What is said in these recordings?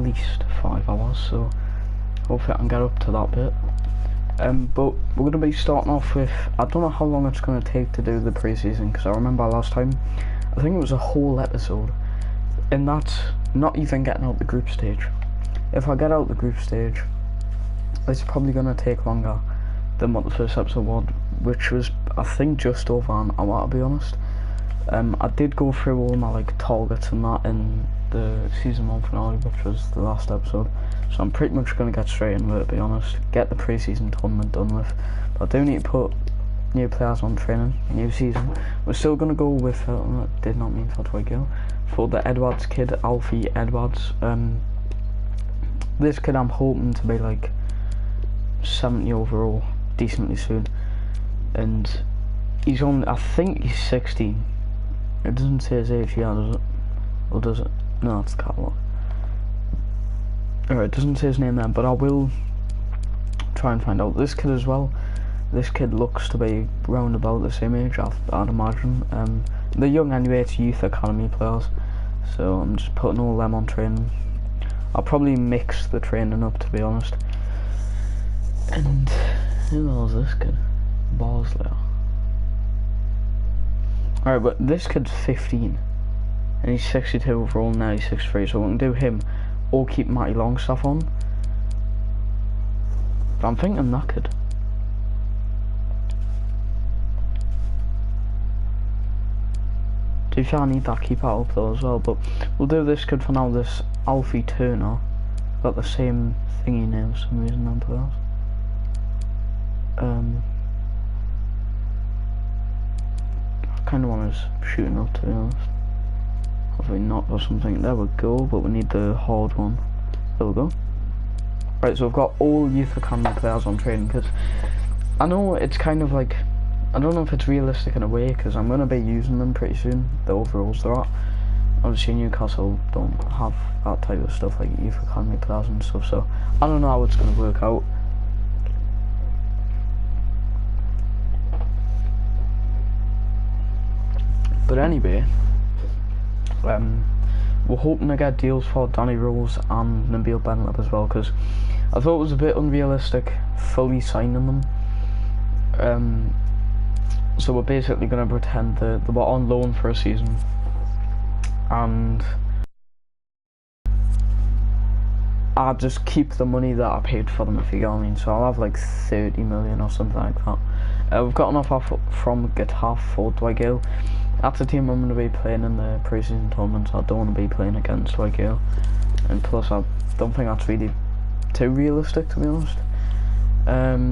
least 5 hours, so hopefully I can get up to that bit. But we're going to be starting off with, I don't know how long it's going to take to do the pre-season, because I remember last time, I think it was a whole episode, and that's not even getting out the group stage. If I get out the group stage, it's probably going to take longer than what the first episode was, which was, I think, just over an hour, to be honest. I did go through all my targets and that in the season 1 finale, which was the last episode, so I'm pretty much going to get straight into it, to be honest. Get the pre-season tournament done with, but I do need to put new players on training, new season. We're still going to go with, did not mean for Twiggill, for the Edwards kid, Alfie Edwards. This kid I'm hoping to be 70 overall, decently soon, and he's only, I think he's 16. It doesn't say his age here, does it? Or does it? No, it's the catalogue. Alright, it doesn't say his name there, but I will try and find out. This kid as well, this kid looks to be round about the same age, I'd imagine. They're young anyway, it's youth academy players, so I'm just putting all them on training. I'll probably mix the training up, to be honest. And who the hell is this kid? Barsley. Alright, but this kid's 15 and he's 62 overall, now he's 63, so we can do him or keep Matty Longstaff on. But I'm thinking that kid. To be fair, I need that keeper up though as well, but we'll do this kid for now, this Alfie Turner. Got the same thingy name for some reason, I'm players. I kind of want us shooting up, to be honest. Hopefully not or something. There we go, but we need the hard one. There we go. Right, so I've got all youth academy players on training, because I know it's kind of I don't know if it's realistic in a way, because I'm going to be using them pretty soon, the overalls they're at. Obviously Newcastle don't have that type of stuff, like youth academy players and stuff, so I don't know how it's going to work out. But anyway, we're hoping to get deals for Danny Rose and Nabil Bentleb as well, because I thought it was a bit unrealistic fully signing them. So we're basically going to pretend that they were on loan for a season, and I'll just keep the money that I paid for them, if you get what I mean. So I'll have 30 million or something like that. We've got an offer from Getafe for Dwight. That's the team I'm going to be playing in the pre-season tournament, so I don't want to be playing against Dwight. And plus, I don't think that's really too realistic, to be honest.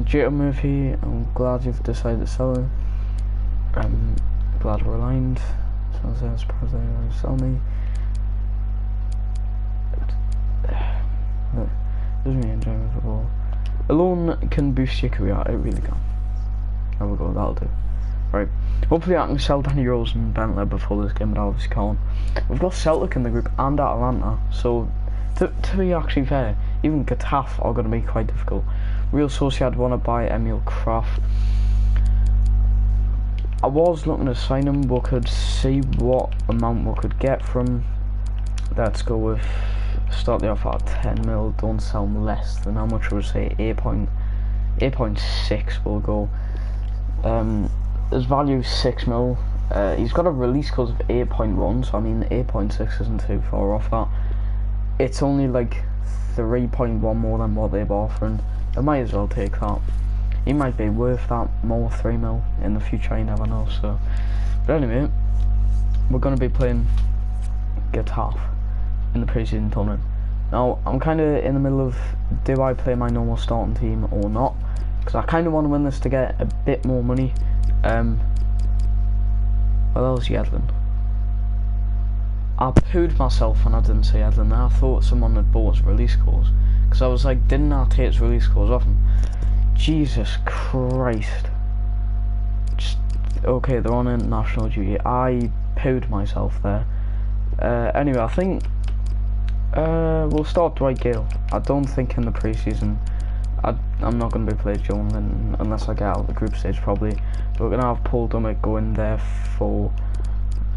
Jacob Murphy, I'm glad you've decided to sell him. Glad we're aligned. So I'm surprised they want to sell me. Doesn't really enjoy me football. A loan can boost your career, it really can. There we go, that'll do. Right, hopefully I can sell Danny Rose and Bentley before this game, but I obviously can't. We've got Celtic in the group and Atalanta, so to be actually fair, even Getafe are going to be quite difficult. Real Sociedad want to buy Emil Kraft. I was looking to sign him, we could see what amount we could get from. Let's go with, start the offer at 10 mil, don't sell him less than how much I would say, 8.6 will go. His value is 6 mil. He's got a release cost of 8.1, so I mean 8.6 isn't too far off that. It's only 3.1 more than what they're offering. I might as well take that. He might be worth that more, 3 mil in the future, you never know. So, but anyway, we're going to be playing Getafe in the pre-season tournament. Now, I'm kind of in the middle of, do I play my normal starting team or not? Because I kind of want to win this to get a bit more money. Well, that was Yedlin. I pooed myself when I didn't say Yedlin. I thought someone had bought his release calls, because I was like, didn't I take his release calls off him? Jesus Christ. Just, okay, they're on international duty. I pooed myself there. Anyway, I think we'll start Dwight Gale. I don't think in the pre-season I'm not going to be playing Jones unless I get out of the group stage, probably. We're going to have Paul Dummett go in there for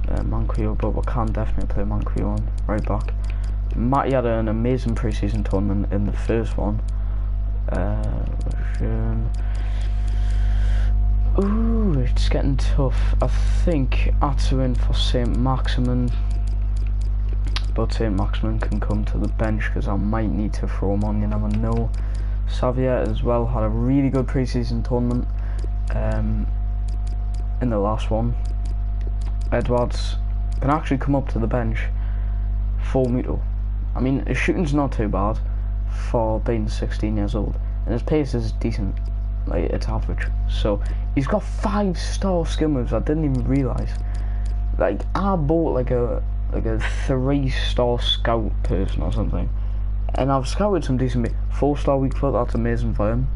Manquillo, but we can definitely play Manquillo on right back. Matty had an amazing pre-season tournament in the first one. Ooh, it's getting tough. I think Atsu in for St. Maximin, but St. Maximin can come to the bench because I might need to throw him on, you never know. Xavier as well had a really good pre-season tournament in the last one. Edwards can actually come up to the bench for Muto. I mean, his shooting's not too bad for being 16 years old, and his pace is decent, like it's average. So he's got 5-star skill moves I didn't even realise. Like, I bought like a 3-star scout person or something, and I've scouted some decent 4-star weak foot. That's amazing for him.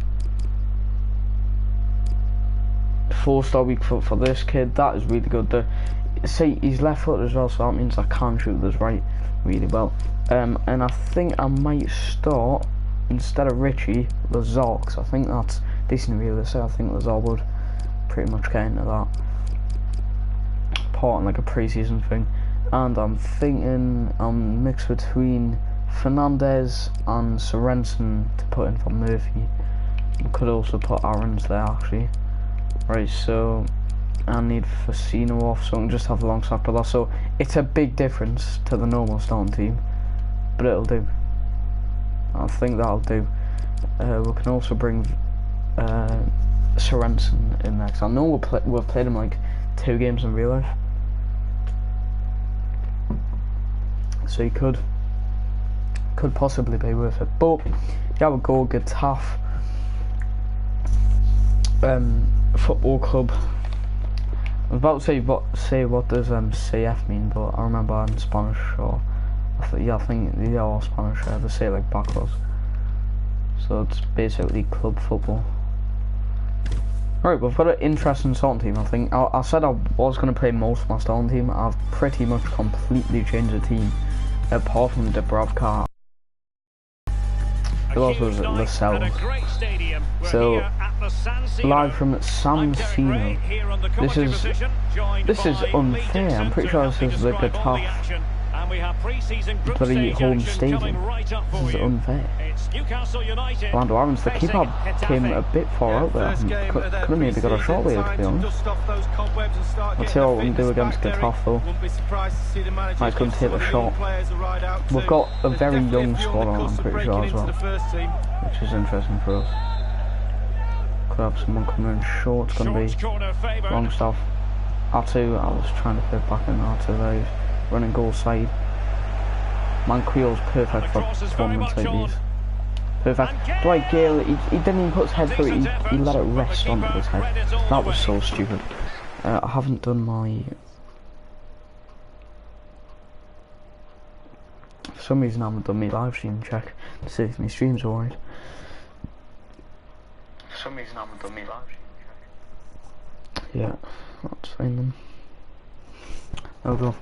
4-star weak foot for this kid, that is really good. See, he's left foot as well, so that means I can shoot with his right really well. And I think I might start, instead of Richie, Lazar, because I think that's decent realistic. I think Lazar would pretty much get into that part in like a pre-season thing. And I'm thinking I'm mixed between Fernandez and Sorensen to put in for Murphy. I could also put Aaron's there actually. Right, so I need Facino off so I can just have a long snap brother. So it's a big difference to the normal starting team, but it'll do. I think that'll do. We can also bring Sorensen in next. I know we've played him like 2 games in real life, so he could possibly be worth it. But yeah, we'll go Getafe Football Club. I was about to say what does CF mean, but I remember in Spanish, or I think they are Spanish. They say like backwards. So it's basically club football. Right, we've got an interesting starting team. I think I said I was going to play most of my starting team. I've pretty much completely changed the team, apart from Dubravka. Who else was it? Lascelles. So live from San Siro. This is unfair. I'm pretty sure this is like a tough bloody home stadium. This is unfair. Orlando Aaron's, the keeper came a bit far out there. Could have maybe got a shot there, to be honest. Let's see what we can do against Getafe though. I couldn't hit a shot. We've got a very young squad on, I'm pretty sure as well, which is interesting for us. Could have someone coming in short. It's going to be long stuff. R2, I was trying to fit back in R2 there. He's running goal side. Manquillo's perfect for tournaments like these. Perfect. Dwight Gale, he didn't even put his head through it, he let it rest on his head. That was so stupid. I haven't done my... For some reason I haven't done my live stream check to see if my stream's alright. For some reason I haven't done my live stream check. Yeah, that's fine then. There we go.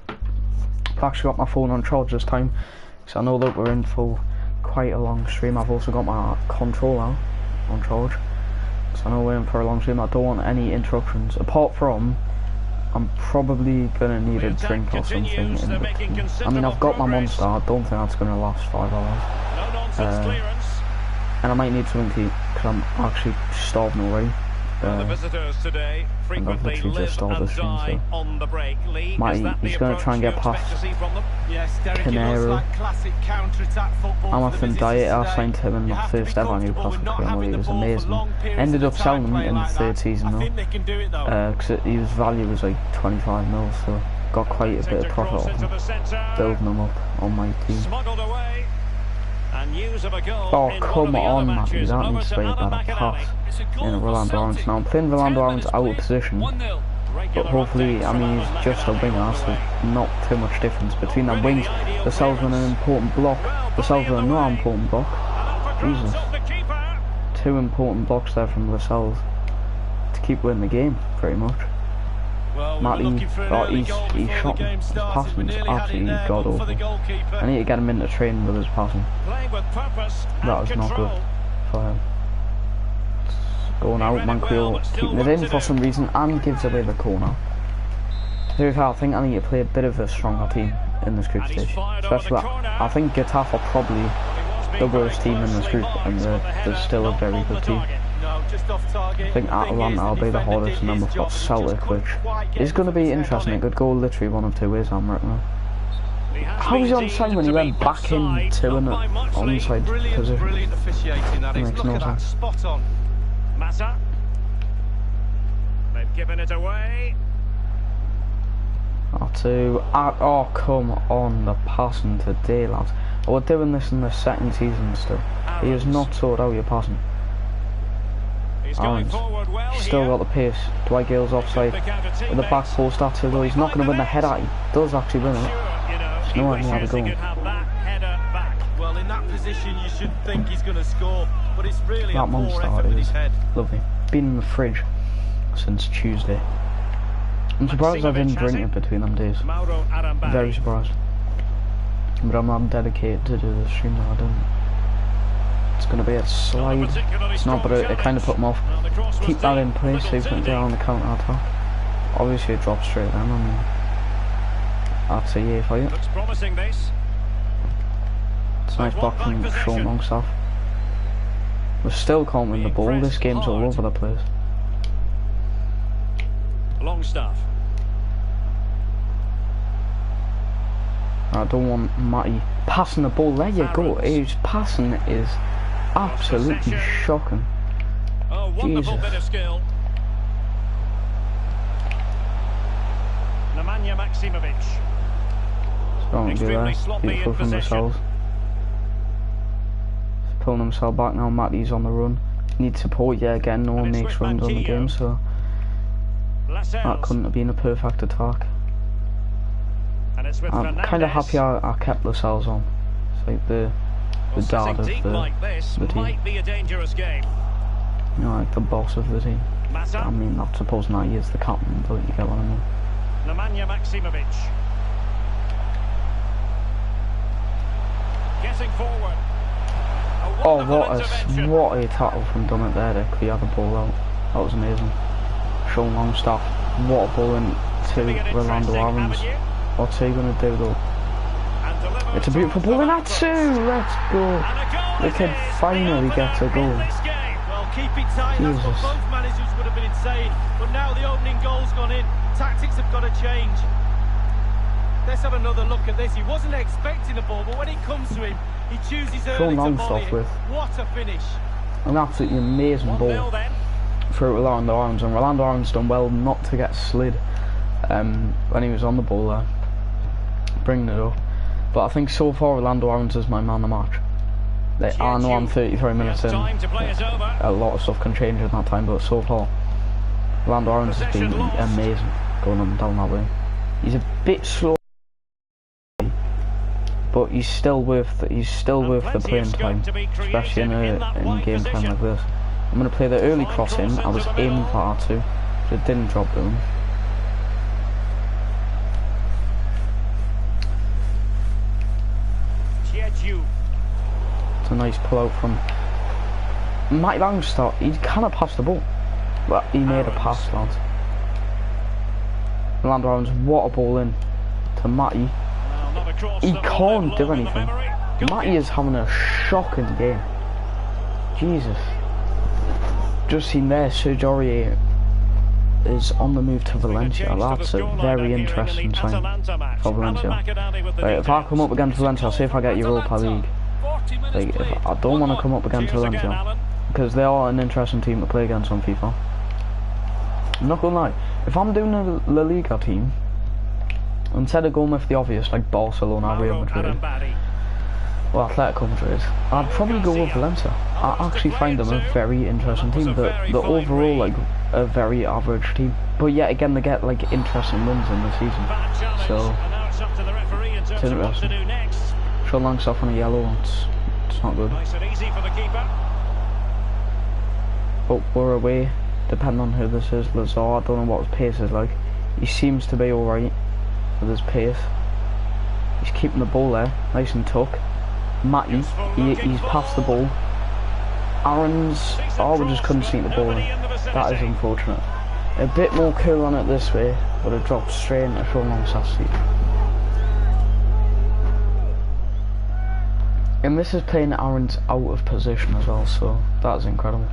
I've actually got my phone on charge this time, because I know that we're in for quite a long stream. I've also got my controller on charge, so I know we're in for a long stream. I don't want any interruptions, apart from I'm probably gonna need a drink or something in between. I mean, I've got my Monster. I don't think that's gonna last 5 hours, and I might need something to eat because I'm actually starving already. The visitors today frequently just started the stream, so he's going to try and get past Canero. Amath Diet, I signed him in my first ever Newcastle game. He was amazing. Ended up selling him in the 3rd season though, because his value was like 25 mil, so got quite a bit of profit off him, building him up on my team. Oh, come on, Matthew, that needs to be a better pass in Rolando Aaron's. Now I'm playing Rolando Aaron's out of position, but hopefully, I mean, he's just a winger, so not too much difference between them wings. Lascelles with an important block, Lascelles with another important block. Jesus, 2 important blocks there from Lascelles to keep winning the game, pretty much. Matty, he's shot him. His passing is absolutely god awful. I need to get him into training with his passing. That was not good for him. Going out, Manquillo keeping it in for some reason and gives away the corner. I think I need to play a bit of a stronger team. in this group stage. Especially, I think Getafe are probably the worst team in this group, and they're still a very good team. I think Atalanta will be the hardest, and then we've got Celtic, which is going to be interesting. It could go literally one of two ways, I'm reckoning. How was he onside when he went back into an onside position? It makes no sense. Massa. They've given it away. Oh, come on, the passing today, lads. Oh, we're doing this in the second season still. He is not sorted out your passing. Aaron's still got the pace. Dwight Gale's offside. With the back post, that's it though. He's not going to win the header. He does actually win it. There's no idea how to go. Well, in that position, you should think he's going to score, but it's really that a poor monster effort with his head. Lovely. Been in the fridge since Tuesday. I'm surprised I didn't drink it between them days. Very surprised. But I'm not dedicated to do the stream that I didn't. It's going to be a slide. It's not, but it kind of put him off. Keep that in place so you can get on the counter attack. Obviously it drops straight then. I mean, that's a year for you. Looks promising, this. It's a nice block from Sean Longstaff. We still can't win the ball. This game's all over the place. Longstaff. I don't want Matty passing the ball. There you go. His passing is absolutely shocking. Oh, wonderful bit of skill. Nemanja Maksimovic. Don't do that. Beautiful from themselves. Pulling himself back now. Matty's on the run. Needs support. Yeah, again, no one makes runs on the game, so that couldn't have been a perfect attack. I'm kind of happy I kept Lascelles on. It's like the dad of the team. You know, like the boss of the team. I mean, not supposing that he is the captain, but you get what I mean. Nemanja Maksimovic. Getting forward. Oh, what a tackle from Dummett there to clear the ball out. That was amazing. Sean Longstaff, what a ball into Rolando Aarons. What's he going to do though? It's a beautiful ball and that's two! Let's go! The kid finally gets a goal. Well, keep it tight. That's what both managers would have been saying. But now the opening goal's gone in. Tactics have got to change. Let's have another look at this. He wasn't expecting the ball, but when it comes to him, he chooses early to volley it. What a finish! An absolutely amazing ball through Rolando Aarons, and Rolando Aarons done well not to get slid when he was on the ball there, bringing it up. But I think so far Rolando Aarons is my man of the match. I know I'm 33 minutes in, a lot of stuff can change in that time, but so far Rolando Aarons has been amazing going on down that way. He's a bit slow, but he's still worth the playing time, especially in game time like this. I'm going to play the early cross in. I was aiming for R2, but it didn't drop down. It's a nice pull out from Mike Longstaff. He kind of passed the ball, but he made a pass, lads. Rolando Aarons, what a ball in to Matty. He can't do anything. Matty is having a shocking game. Jesus. Just seen there, Serge Aurier is on the move to Valencia. That's a very interesting sign for Valencia. Right, if I come up against Valencia, I'll see if I get Europa League. Like, if I don't want to come up against Valencia, because they are an interesting team to play against on FIFA. I'm not gonna lie, if I'm doing a La Liga team, instead of going with the obvious like Barcelona, Real Madrid, or Atletico Madrid, I'd probably go with Valencia. I actually find them a very interesting team. They're overall like a very average team, but yet again they get like interesting wins in the season. So it's interesting. Sean Longstaff on a yellow, it's not good. But we're away, depending on who this is. Lazar, I don't know what his pace is like. He seems to be alright with his pace. He's keeping the ball there, nice and tuck. Matty, he's passed the ball. Aarons, we just couldn't sneak the ball in. That is unfortunate. A bit more cool on it this way, but it dropped straight into Sean Longstaff's feet. And this is playing Aaron's out of position as well, so that is incredible.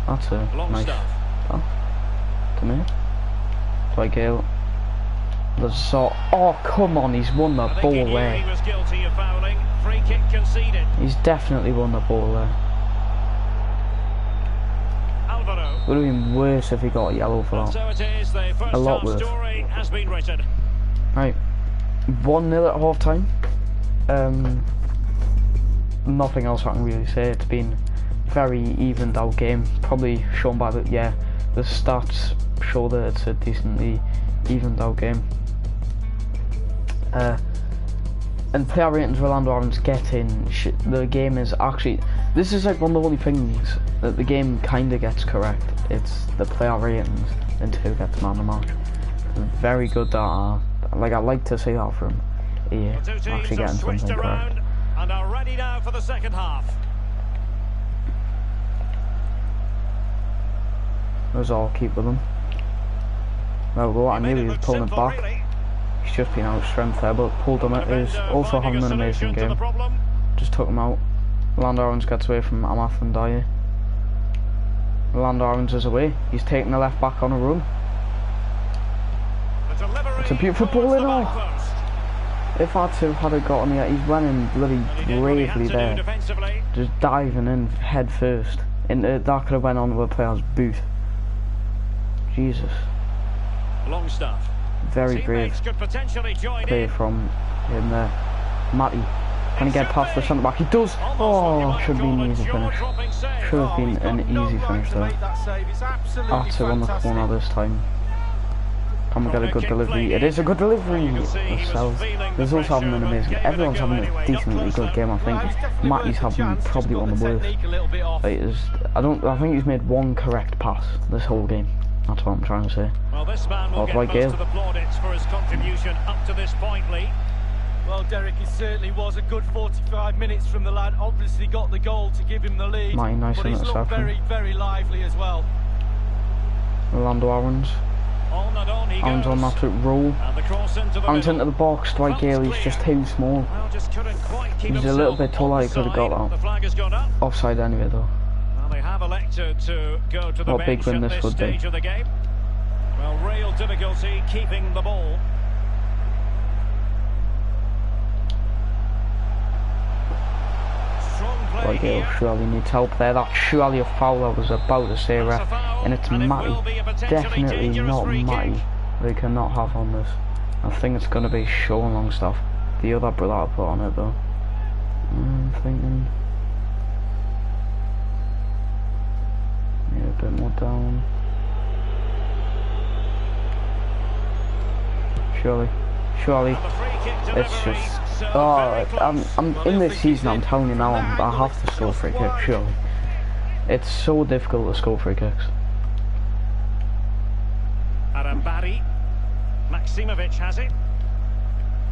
That's a nice pass to me. Like Gale. Oh come on, he's won the ball there. He was guilty of fouling. Free kick conceded. He's definitely won the ball there. Would have been worse if he got a yellow for that. So it is, the first a lot worse. Story has been written. Right, 1-0 at half time. Nothing else I can really say. It's been very evened out game. Probably shown by the the stats show that it's a decently evened out game. And player ratings Rolando Aaron's getting, the game is actually, this is like one of the only things that the game kind of gets correct. It's the player ratings and who gets man of the match. Very good data. Like, I like to see that from EA, actually getting something correct. And are ready now for the second half. That's all, keep with them. Well, I knew he was pulling it back. Really. He's just been out of strength there, but pulled him. Is also having an amazing game. Just took him out. Rolando Aaron's gets away from Amath and Dyer. Rolando Aaron's is away. He's taking the left back on a run. It's a beautiful ball in all. If Atsu had gotten it, he's running bloody bravely there. Just diving in head first. And that could have went on to a player's boot. Jesus. Long stuff. Very brave play from him there. Matty, can he get past the centre back? He does! Oh, should have been an easy finish. Should have been an easy finish there. Atsu on the corner this time. Can we get a good delivery? It is a good delivery! There's also having an amazing, everyone's having a decently good game, I think. Matty's having probably one of the worst. Like, I think he's made one correct pass this whole game. That's what I'm trying to say. Well, this man will get most of the plaudits for his contribution up to this point, Lee. Well, Derek, it certainly was a good 45 minutes from the lad. Obviously got the goal to give him the lead, nice but he's looked very, very lively as well. Rolando Aaron's. Aaron's on that roll. Aaron's into the box. Dwight Gale, he's just too small. He's a little bit taller, he could have got that. Offside anyway, though. They have elected to go to the what big win this would be. Of the game. Well, real difficulty keeping the ball. Like he'll surely needs help there. That's surely a foul I was about to say, ref. And it's Matty. Definitely not Matty. They cannot have on this. I think it's going to be Sean Longstaff. The other brother I put on it though. I'm thinking. Yeah, a bit more down. Surely. It's just. Oh, I'm in this season. I'm telling you now. I have to score free kicks. Surely. It's so difficult to score free kicks. Arambari. Maximovic has it.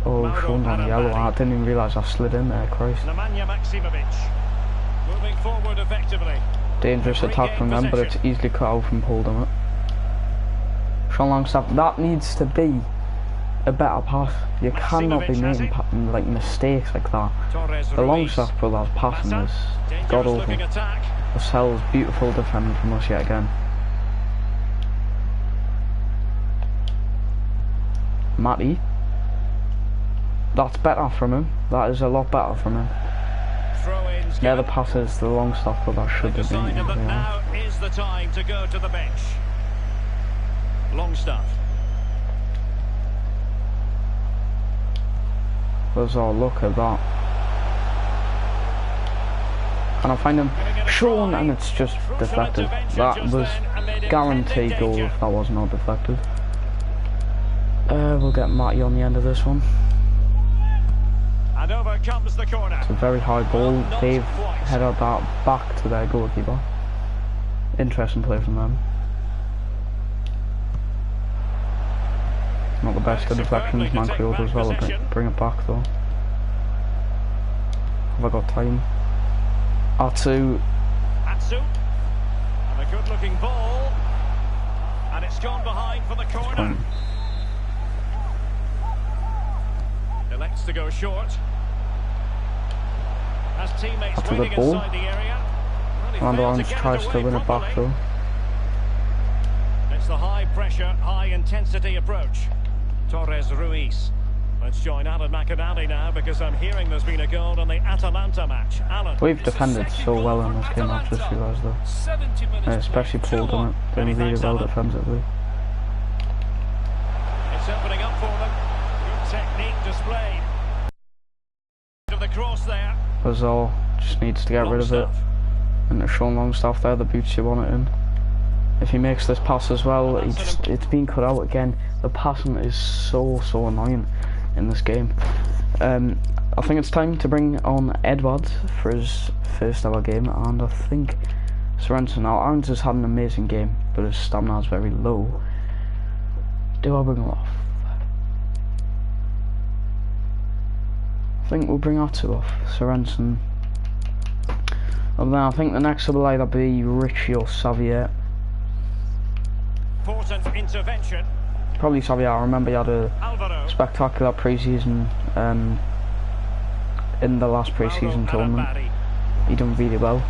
Oh, Sean's on yellow. I didn't even realise I slid in there. Christ. Nemanja Maximovic. Moving forward effectively. Dangerous attack from them, but it's easily cut out from holding it. Sean Longstaff, that needs to be a better pass. You cannot be making like mistakes like that. The Longstaff brothers passing is god awful. Lascelles, beautiful defending from us yet again. Matty, that's better from him. That is a lot better from him. Yeah, the passes, the Longstaff brothers should have been. Now is the time to go to the bench. Longstaff. Let's all look at that. And I find him shown and it's just deflected. That was guaranteed goal if that was not deflected. We'll get Matty on the end of this one. And over comes the corner. It's a very high ball. They've headed that back to their goalkeeper. Interesting play from them. Not the best of deflections. Manquillo does well to bring it back though. Have I got time? Atsu. And a good looking ball. And it's gone behind for the corner. Elects to go short. Has teammates That's a good waiting ball. inside the area. Well, he Randy failed Orange get it tries to away win it back properly. though. It's the high pressure, high intensity approach. Torres Ruiz. Let's join Alan McInally now because I'm hearing there's been a goal in the Atalanta match. Alan. We've defended so well in this game, I've just realised though. 70 minutes Especially Paul done it, doing really well defensively. It's opening up for them. Good technique displayed. To the cross there. Bazal just needs to get rid of it. And there's Sean Longstaff there, the boots you want it in. If he makes this pass as well, it's been cut out again. The passing is so annoying in this game. I think it's time to bring on Edwards for his first ever game, and I think Sorensen. Now Aarons has had an amazing game, but his stamina is very low. Do I bring him off? I think we'll bring Atsu off. Sorensen. And then I think the next will either be Richie or Xavier. Important intervention. Probably Xavier. I remember he had a Alvaro. spectacular pre-season in the last pre-season tournament. He done really well,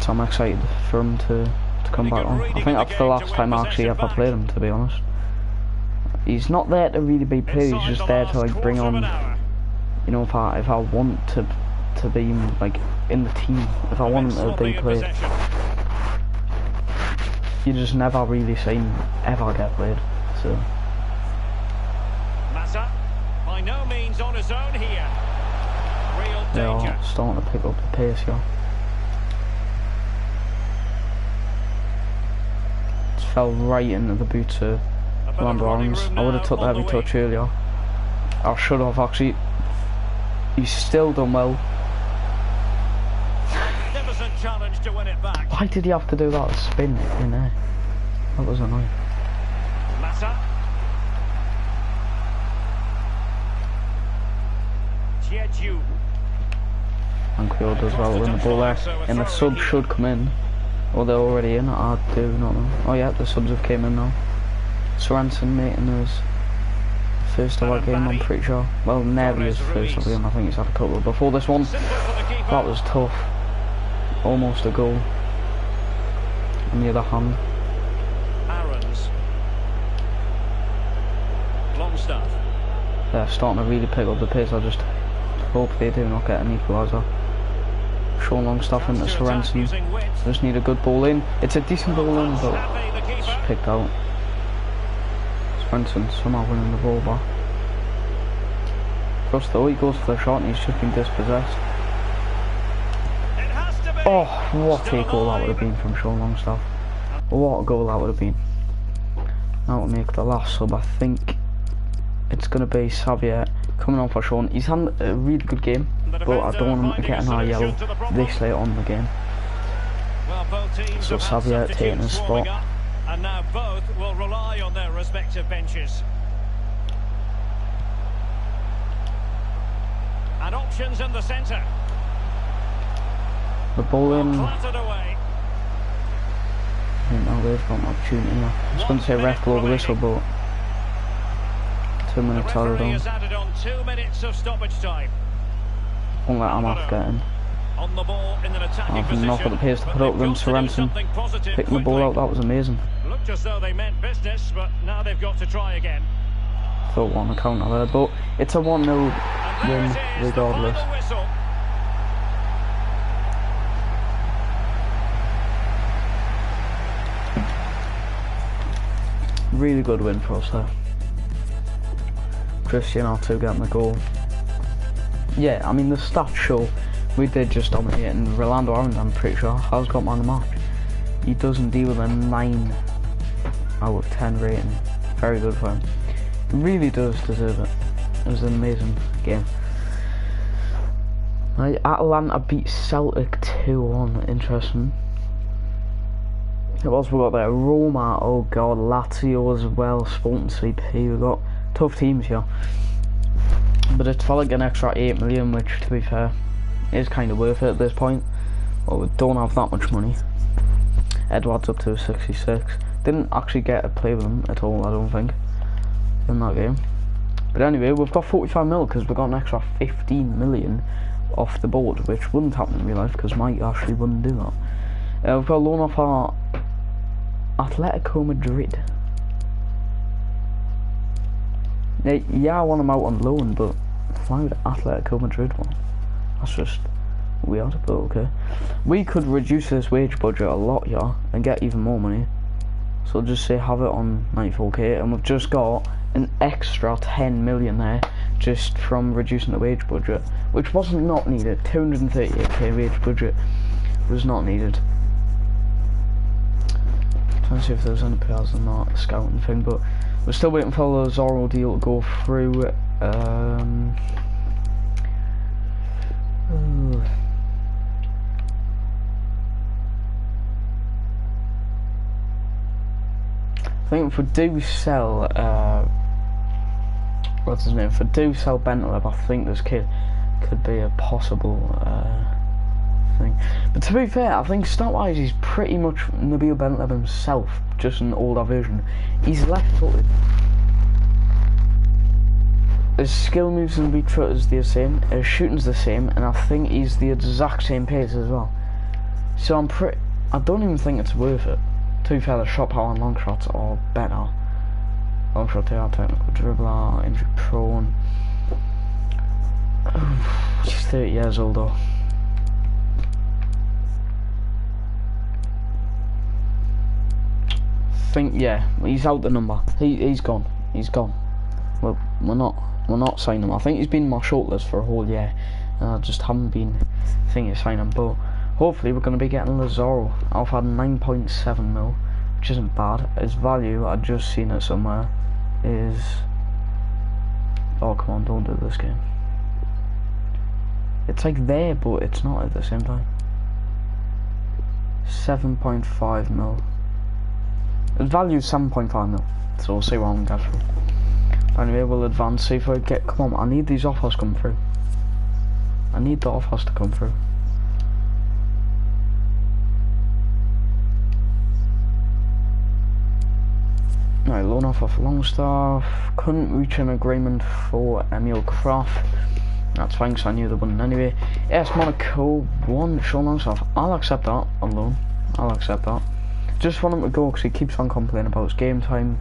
so I'm excited for him to come back on. I think that's the last time I actually ever played him, to be honest. He's not there to really be played, he's just there to like bring on, you know, if I want to be like in the team, if I want him to be played. You just never really see him ever get played, so. Massa, by no means on his own here. Real danger. Yeah, starting to pick up the pace here. It fell right into the boots of Orlando Aarons. I would have took the heavy touch earlier. I should have actually. He's still done well. Magnificent challenge to win it back. Why did he have to do that spin in there? That was annoying. Massa. Jeju. And Kyo does well in the ball there. And the subs should come in. Or they're already in, I do not know. Oh yeah, the subs have came in now. Sorensen making his first ever game, I'm pretty sure. Well, never his first ever game, I think he's had a couple before this one. That was tough. Almost a goal. On the other hand. Aarons. Longstaff. They're starting to really pick up the pace. I just hope they do not get an equaliser. Sean Longstaff into Sorensen. Just need a good ball in. It's a decent ball in, but it's picked out. Sorensen somehow winning the ball back. Just though, he goes for the shot and he's just been dispossessed. Oh, what a goal that would have been from Sean Longstaff. What a goal that would have been. That would make the last sub. I think it's going to be Xavier coming on for Sean. He's had a really good game, but I don't want him to get another yellow this late on in the game. So Xavier taking his spot. And now both will rely on their respective benches. And options in the centre. The ball in. Clattered away. I think now they've got an opportunity now. I was going to say ref blow the whistle, but 2 minutes added on. Has added on 2 minutes of stoppage time. Won't let Amath get in. On the ball in an attacking I've position, not got the pace to put up them. Sorensen picking the ball out, that was amazing. Looked as though they meant business, but now they've got to try again. Thought one a counter there, but it's a 1-0 win regardless. Really good win for us there. Christian R2 getting the goal. Yeah, I mean the stats show we did just dominate, and Rolando Aarons, I'm pretty sure, has got man of the match. He doesn't deal with a 9 out of 10 rating. Very good for him. He really does deserve it. It was an amazing game. Right, Atalanta beat Celtic 2-1. Interesting. What else we got there? Roma, oh god, Lazio as well, Sporting CP. We've got tough teams here. But it's for like an extra 8 million, which to be fair is kind of worth it at this point. Well, we don't have that much money. Edwards up to 66. Didn't actually get to play with him at all, I don't think, in that game. But anyway, we've got 45 mil because we've got an extra 15 million off the board, which wouldn't happen in real life because Mike actually wouldn't do that. We've got a loan off our Atletico Madrid. Yeah, I want him out on loan, but why would Atletico Madrid want? That's just weird, but okay. We could reduce this wage budget a lot, yeah, and get even more money. So just say have it on 94k, and we've just got an extra 10 million there just from reducing the wage budget, which wasn't not needed. 238k wage budget was not needed. Trying to see if there's any players in that scouting thing, but we're still waiting for the Zorro deal to go through. I think if we do sell, what's his name? If we do sell Bentleb, I think this kid could be a possible thing. But to be fair, I think stat-wise he's pretty much Nabil Bentleb himself, just an older version. He's left-footed. His skill moves and beat foot is the same, his shooting's the same, and I think he's the exact same pace as well. So I don't even think it's worth it. To be fair, the shot power and long shots are better. Long shot, they are technical dribbler, injury prone. He's 30 years old though. Yeah, he's out the number. He's gone. He's gone. Well, we're not signing him. I think he's been on my shortlist for a whole year, and I just haven't been thinking of signing him. But hopefully we're going to be getting Lazaro. I've had 9.7 mil, which isn't bad. His value, I've just seen it somewhere, is... Oh, come on, don't do this game. It's like there, but it's not at the same time. 7.5 mil. His value is 7.5 mil, so we'll see what I'm getting for. Anyway, we'll advance, see if I get... Come on, I need these offers come through. I need the offers to come through. Right, loan offer for Longstaff. Couldn't reach an agreement for Emil Kraft. That's fine, because I knew they wouldn't anyway. Yes, Monaco, 1 Sean Longstaff. I'll accept that on loan. I'll accept that. Just want him to go because he keeps on complaining about his game time.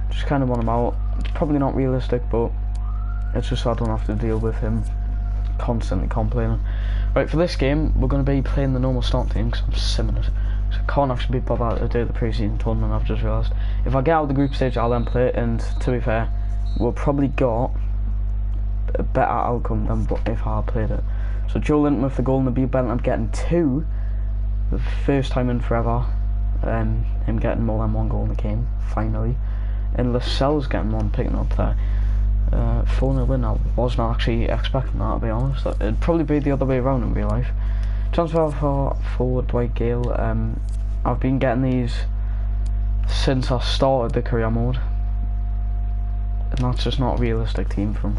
Just kind of want him out. It's probably not realistic, but it's just so I don't have to deal with him constantly complaining. Right, for this game, we're going to be playing the normal start team because I'm simming it. So I can't actually be bothered to do the pre-season tournament, I've just realised. If I get out of the group stage, I'll then play it, and to be fair, we'll probably got a better outcome than if I had played it. So Joe Linton with the goal and the B Bentleb getting 2, the first time in forever. Him getting more than 1 goal in the game, finally. And Lascelles getting 1, picking up there. 4-0 win. I wasn't actually expecting that, to be honest. It'd probably be the other way around in real life. Transfer for forward Dwight Gale. I've been getting these since I started the career mode, and that's just not a realistic team from.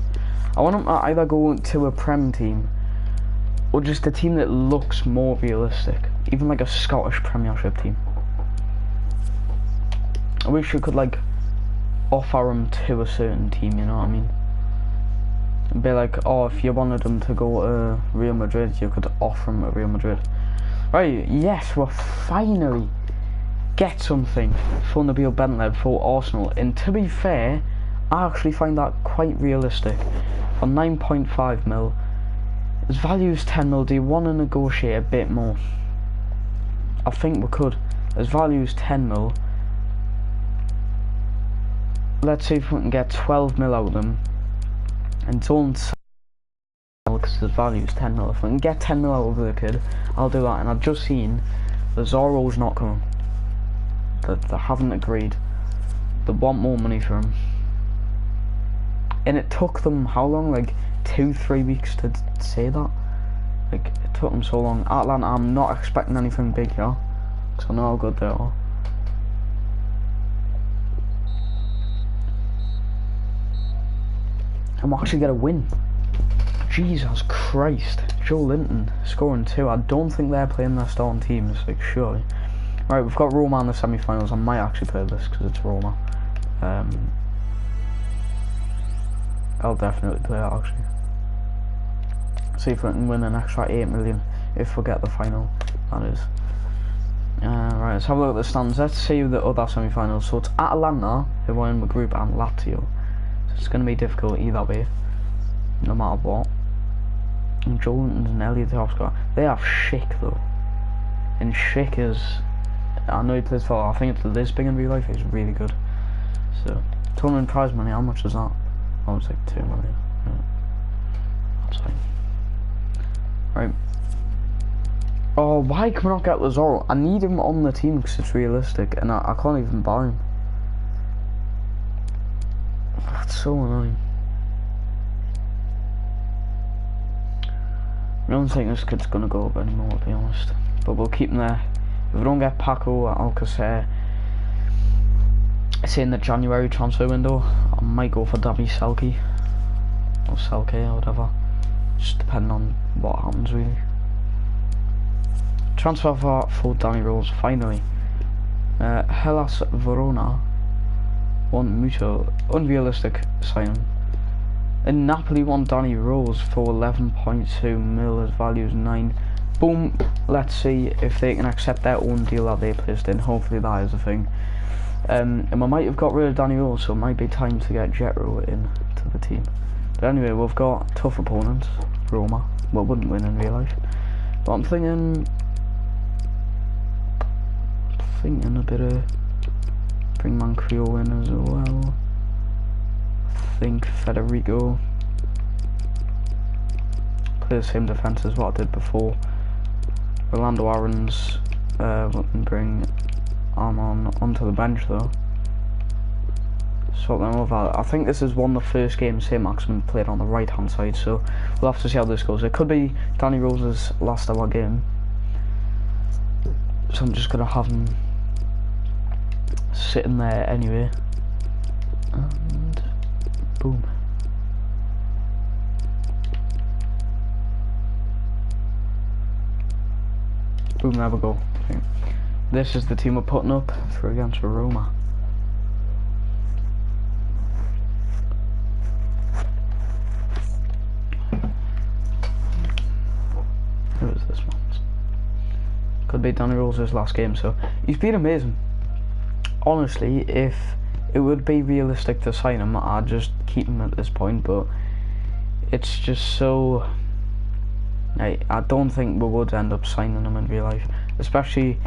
I want them to either go to a Prem team or just a team that looks more realistic, even like a Scottish Premiership team. I wish you could like offer them to a certain team, you know what I mean? It'd be like, oh, if you wanted them to go to Real Madrid, you could offer them at Real Madrid. Right, yes, we'll finally get something for Nabil Bentleb for Arsenal, and to be fair, I actually find that quite realistic. For 9.5 mil, his value is 10 mil, do you want to negotiate a bit more? I think we could. His value is 10 mil. Let's see if we can get 12 mil out of them, and don't sell because his value is 10 mil. If we can get 10 mil out of the kid, I'll do that. And I've just seen the Zorro's not coming. They haven't agreed. They want more money for him. And it took them how long? Like 2-3 weeks to say that. Like it took them so long. Atlanta, I'm not expecting anything big here, because I know how good they are. I'm actually gonna win. Jesus Christ. Joe Linton scoring 2. I don't think they're playing their starting teams, like surely. Right, we've got Roma in the semi-finals. I might actually play this because it's Roma. I'll definitely play it actually. See if we can win an extra 8 million if we get the final, that is. Right, let's have a look at the stands. Let's see the other semi-finals. So it's Atalanta, who are in the group, and Lazio. So it's going to be difficult either way, no matter what. And Jolinton's and Elliot top scorer. They have Schick though. And Schick is, I know he plays for, I think it's this big in real life, he's really good. So, tournament prize money, how much is that? Oh, it's like 2 million. Yeah. That's fine. Right. Oh, why can we not get Lazaro? I need him on the team because it's realistic, and I can't even buy him. That's so annoying. I don't think this kid's gonna go up anymore, to be honest. But we'll keep him there. If we don't get Paco or Alcacer, say in the January transfer window, I might go for Davy Selke or Selke or whatever. Just depending on what happens, really. Transfer for Danny Rose, finally. Hellas Verona want Muto, unrealistic signing. And Napoli want Danny Rose for 11.2 mil, his value is 9. Boom, let's see if they can accept their own deal that they placed in. Hopefully that is a thing. And we might have got rid of Danny Rose, so it might be time to get Jetro in to the team. But anyway, we've got tough opponents. Roma, well, wouldn't win in real life. But I'm thinking a bit of bring Manquillo in as well. I think Federico play the same defence as what I did before. Orlando Aaron's and bring Armon onto the bench though. Sort them over. I think this is one of the first games St. Maximin played on the right hand side, so we'll have to see how this goes. It could be Danny Rose's last ever game, so I'm just gonna have him sitting there anyway. And boom. Boom, there we go. Okay. This is the team we're putting up for against Roma. Who is this one? Could be Danny Rose's last game, so he's been amazing. Honestly, if it would be realistic to sign him, I'd just keep him at this point, but it's just so... I don't think we would end up signing him in real life. Especially,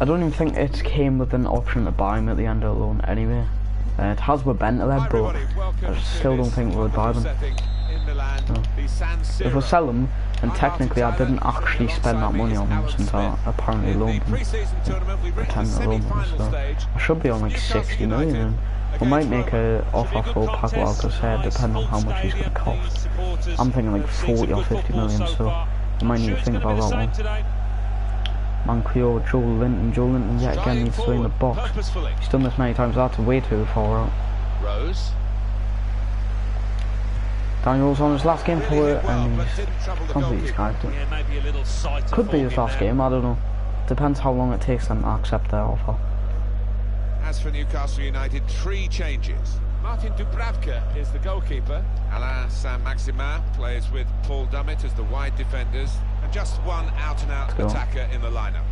I don't even think it came with an option to buy him at the end of the loan anyway. It has with Bentaleb, but I still don't think we would buy them. So, if we sell them, then technically I didn't actually spend that money on them since I apparently loaned them. Pretend to loan them, so I should be on like 60 million, and we might make an offer for Paco Alcacer depending on how much he's going to cost. I'm thinking like 40 or 50 million, so I might need to think about that one. Manquillo, Jolinton yet again needs to be in the box. He's done this many times, I had to wait too far out. Rose. Daniel's on his last game for it, and he's completely skived it. Could be his last game, I don't know. Depends how long it takes them to accept their offer. As for Newcastle United, 3 changes. Martin Dubravka is the goalkeeper. Alain Saint-Maximin plays with Paul Dummett as the wide defenders. And just one out-and-out attacker in the lineup.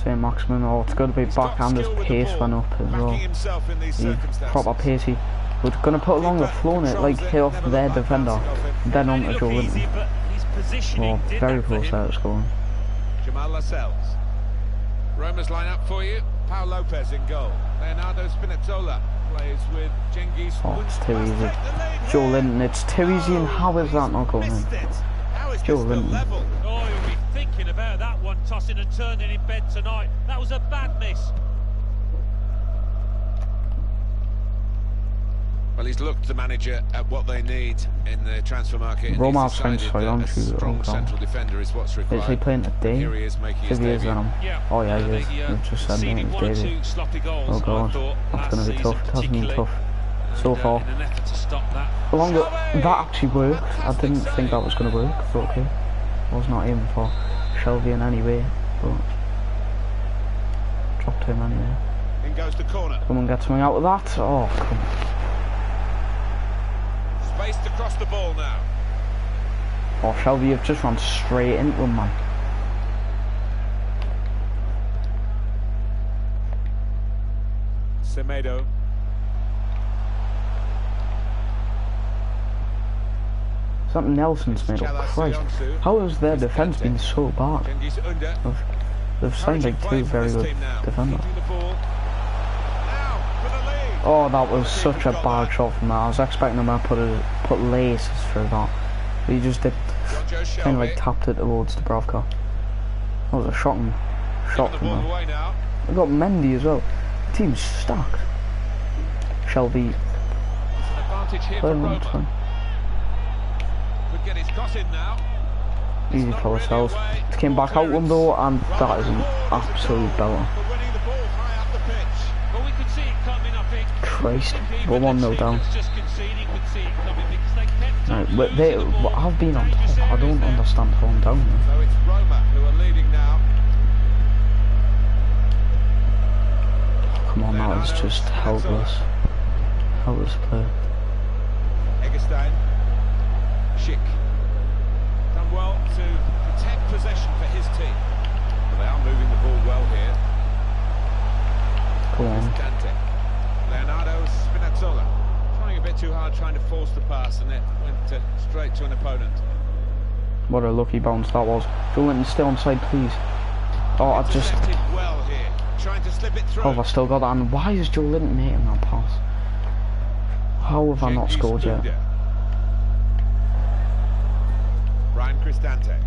Saint-Maximin, oh, it's got to be backhand, his pace went up as well. He's proper pacey. We're going to put along the floor in it, like hit off their defender, then on to Jolinton. Oh, very close there to scoring. Jamal Lascelles. Roma's lineup for you. Pau Lopez in goal. Leonardo Spinazzola plays with Cengiz. Oh, it's too easy. Jolinton, it's too easy, and how is that not going in? Jolinton. Oh, you'll be thinking about that one, tossing and turning in bed tonight. That was a bad miss. Well, he's looked the manager at what they need in the transfer market. Roma signed strong central defender is what's required. Is he playing today? Here he is making his debut. Oh yeah, he is. We've just said him his debut. Oh god, that's going to be tough. It hasn't been tough so far. That actually worked. I didn't think that was going to work, but okay. I was not aiming for Shelby in any way, but dropped him anyway. In goes the corner. Someone get something out of that. Oh, come on. the ball now. Oh, Shelby have just run straight into him, man. Semedo. Something Nelson's made up. Christ. How has their defence been so bad? They've signed like two very good defenders. Oh, that was such a bad shot from that. I was expecting him to put laces through that. But he just did, kind of like tapped it towards Dubravka. That was a shocking shot from him. They've got Mendy as well. The team's stacked. Shelby. Get his cross in now. Easy for ourselves. It came back out one though, and that is an absolute belter. Christ, we're 1-0 down. Right, but they have been on top. I don't understand how I'm down there. So it's Roma who are leading now. Come on, that is just helpless. Helpless play. Eggestein. Schick. Done well to protect possession for his team. But they are moving the ball well here. Come on. Dante. Leonardo Spinazzola. Trying a bit too hard, trying to force the pass, and it went straight to an opponent. What a lucky bounce that was. Joelinton still onside, please. Oh, I just... well here. Trying to slip it through. Oh, I've still got that. And why is Joelinton making that pass? How have I not scored yet? Cristante.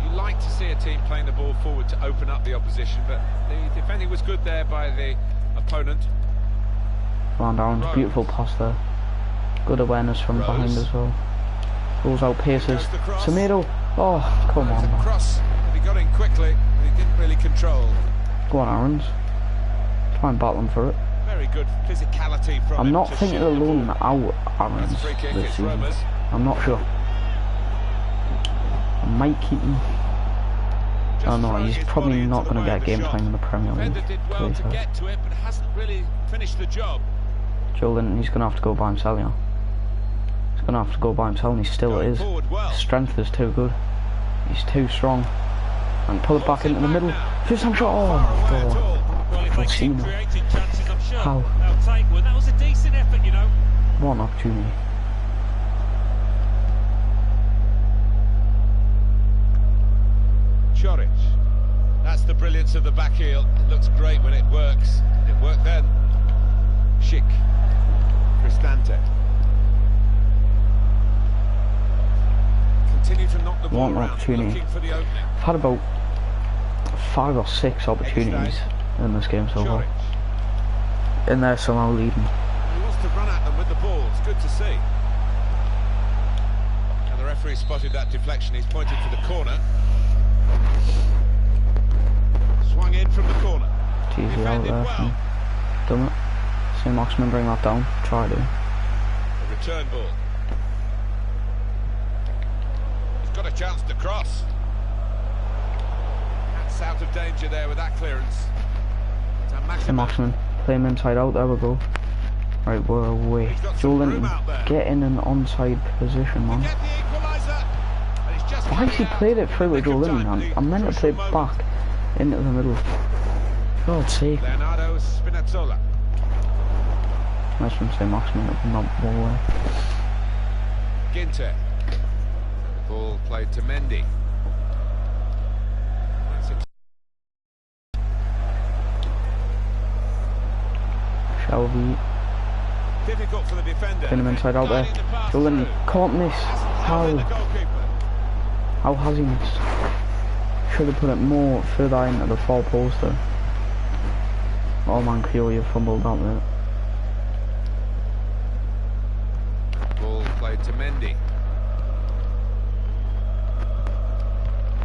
You like to see a team playing the ball forward to open up the opposition, but the defending was good there by the opponent. Van Aaron's beautiful pass there. Good awareness from behind as well. Goes out, paces. Semedo. Oh, come on, man. Cross, but he got in quickly, but he didn't really control. Go on, Aarons. Try and battle him for it. Very good physicality from I'm him not to thinking of loaning out Aarons this season. I'm not sure. I might keep him. Oh no, he's probably not going to get game time in the Premier League. Did well to get to it, but hasn't really finished the job. Joelinton, he's going to have to go by himself, yeah. He's going to have to go by himself, and he still is. His strength is too good. He's too strong. And pull it back into the middle. First time shot. Oh, God. I've seen that. How? That was a decent effort, you know. What an opportunity. Choric. That's the brilliance of the back heel. It looks great when it works. It worked then. Schick. Cristante. Continue to knock the ball What an opportunity. I've had about 5 or 6 opportunities in this game so far. In there somehow leading. He wants to run at them with the ball. It's good to see. And the referee spotted that deflection. He's pointed to the corner. Swung in from the corner. It's easy out there from done it. See Maxman bring that down. Try to. The return ball. He's got a chance to cross. That's out of danger there with that clearance. See Maxman. Play him inside out. There we go. Right, we're away. Joelinton, get in an onside position, man. Why has he played it through with Joelinton, man? I meant to play it back into the middle. God's sake. Leonardo Spinazzola. Nice from say Maxman up in that ball away. Ginter. Ball played to Mendy. Shelby. Difficult for the defender. Pin him inside out there. Joelinton can't miss. How has he missed? Should have put it more further into the far post there. Oh man, Kyo, fumbled out there. Ball played to Mendy.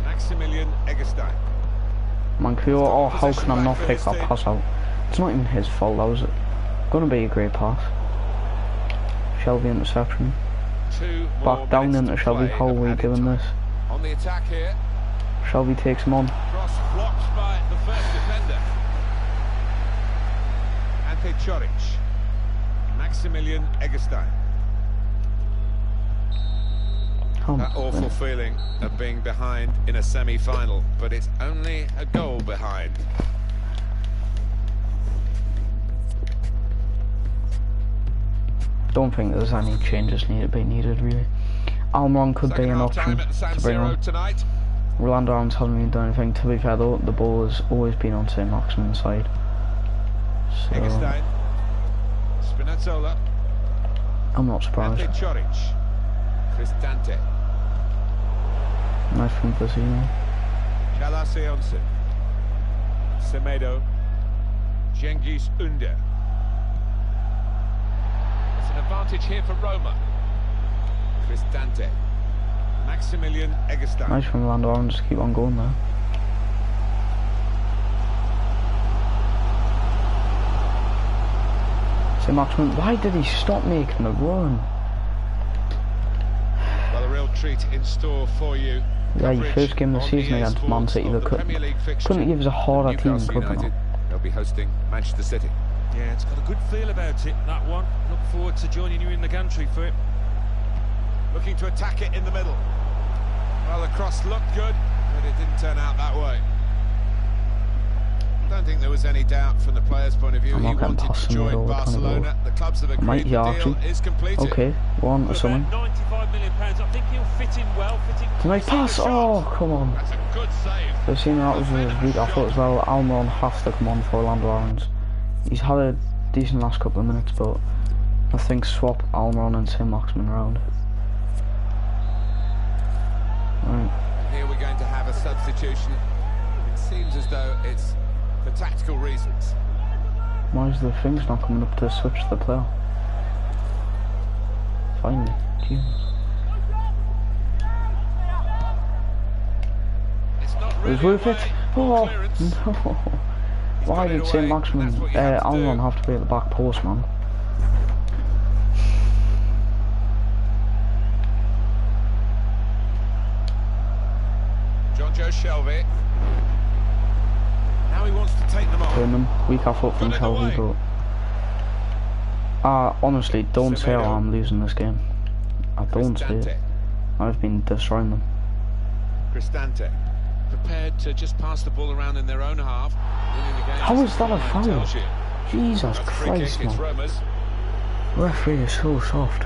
Maximilian Eggestein. Man, Kyo, oh, how can I not pick that pass out? It's not even his fault, that was going to be a great pass. Shelby interception. Back down into Shelby. How are we doing this? On the attack here. Shelby takes him on. Cross blocked by the first defender. Ante Choric. Maximilian Eggestein. That awful feeling of being behind in a semi-final, but it's only a goal behind. Don't think there's any changes needed really. Almiron could be an option to bring on. Rolando Arons hasn't really done anything. To be fair though, the ball has always been on St. Maximin's side. So Spinazzola. I'm not surprised. Cristante. Nice from Vecino. Chalacionce. Semedo. Cengiz Ünder. It's an advantage here for Roma. Cristante. Maximilian Eggestein. Nice from Rolando Arons, just keep on going there. St. Maximin, why did he stop making the run? Well, a real treat in store for you. Yeah, your first game of the season against Man City, they couldn't give us a harder team, could they not? They'll be hosting Manchester City. Yeah, it's got a good feel about it, that one. Look forward to joining you in the gantry for it. Looking to attack it in the middle. Well, the cross looked good, but it didn't turn out that way. I don't think there was any doubt from the player's point of view. He wanted to join Barcelona. The clubs have agreed the deal is completed. Okay, one or something. £95 million. I think he'll fit in well. Nice pass. Oh, come on. That's a good save. I've seen that was a weak effort as well. Almiron has to come on for Rolando Arons. He's had a decent last couple of minutes, but I think swap Almiron and St. Maximin around. Right. Here we're going to have a substitution. It seems as though it's for tactical reasons. Why is the things not coming up to switch the player? Finally, Jesus. It's not It really was worth it. Oh clearance. no! Why did St. Maximin, Almiron have to be at the back post, man? Joe Shelby. Now he wants to take them off. Them weak effort from Shelby, but honestly, don't say how I'm losing this game. I don't say it. I've been destroying them. Cristante prepared to just pass the ball around in their own half. How is that a foul? Jesus Christ, man. Referee is so soft.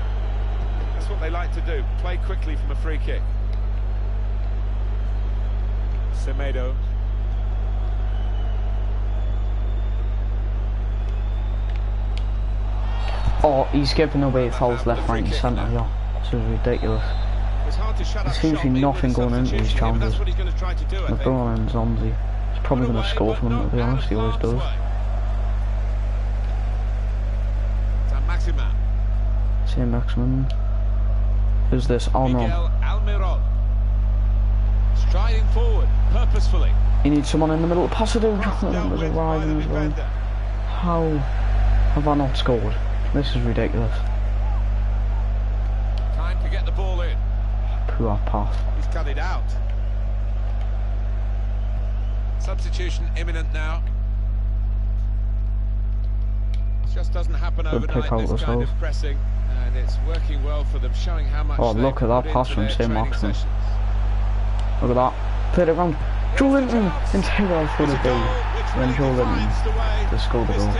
That's what they like to do. Play quickly from a free kick. Semedo. Oh, he's giving away fouls left, right and centre, yeah. This is ridiculous. There seems to be nothing going into these challenges. McBride and Zonzi. He's probably going to score from him, to be honest, he always does. St. Maximin. Who's this? Almiron. Striding forward, purposefully. He needs someone in the middle. Pass it over. There's a riding as well. How have I not scored? This is ridiculous. Time to get the ball in. Poor pass. He's cut it out. Substitution imminent now. It just doesn't happen overnight, this kind of pressing, and it's working well for them, showing how much. Oh, look at that pass from St. Maximin. Look at that. Played it around. Joe Linton into who else would it be? When Joe Linton to score the goal.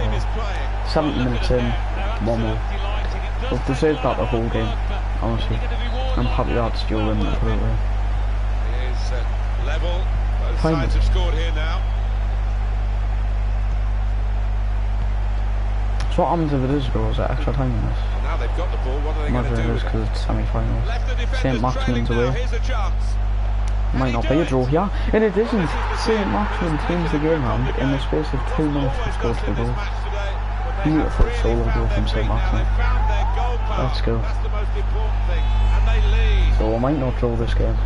70 minutes in, 1-0. We've deserved that the whole game, honestly. I'm happy that's Joe Linton to put it there. It is level. Both sides have scored here now. So what happens if it is a goal? Is it extra time in this? Well, now they've got the ball, what are they going to do? Imagine it is because it's semi-finals. St. Maximin's away. Might not be a draw here, and it isn't. St. Maximin turns the game around in the space of 2 minutes to score 2 goals. Beautiful solo goal from St. Maximin. Let's go. So I might not draw this game.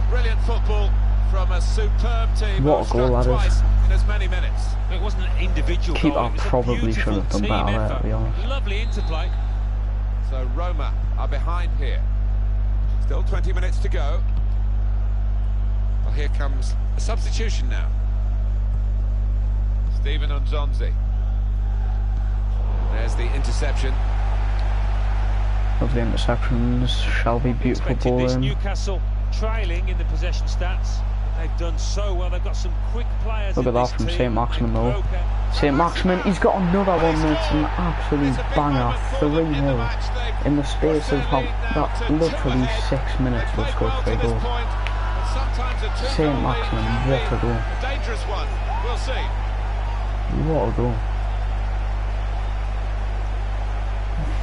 Brilliant football from a superb team. What a goal that is. In as many minutes. It wasn't an individual Keeper goal. probably should have done better there, to be honest. Lovely interplay. So Roma are behind here. Still 20 minutes to go. Well, here comes a substitution now. Steven Nzonzi. There's the interception. Lovely interceptions. Shelby, beautiful ball This in. Newcastle trailing in the possession stats. They've done so well. They've got some quick players. Look at that from St. Maximin though. St. Maximin, he's got another one that's an absolute banger. 3-0 in the space of that's literally 6 minutes. We've scored 3 goals. St. Maximin, what a goal! Dangerous one. We'll see. What a goal!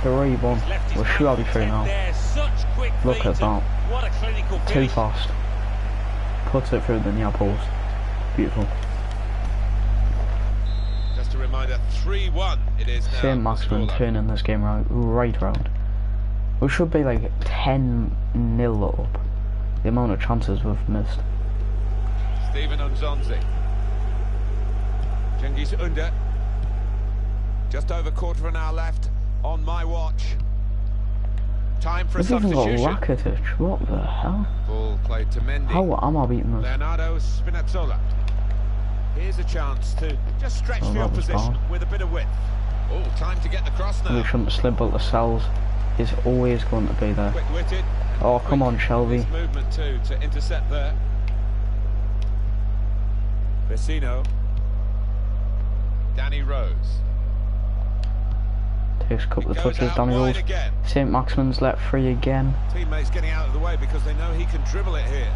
3-1. We're sure I'll be free now. Look at that. Too fast. Puts it through the near post. Beautiful. Just a reminder, 3-1 it is now. St. Maximin turning this game right round. We should be like 10-0 up. The amount of chances we've missed. Stephen Nzonzi. Cengiz Ünder. Just over quarter of an hour left on my watch. Time for a substitution. We've even got Rakitic. What the hell? Ball played to Mendy. How am I beating this? Leonardo Spinazzola. Here's a chance to just stretch the opposition with a bit of width. Oh, time to get the cross now. We shouldn't slip out the cells. Is always going to be there. Quick-witted. Oh, come on, Shelby. Movement too to intercept there. Vecino. Danny Rose. Takes a couple of touches, Danny Rose. St. Maximin's let free again. Teammates getting out of the way because they know he can dribble it here.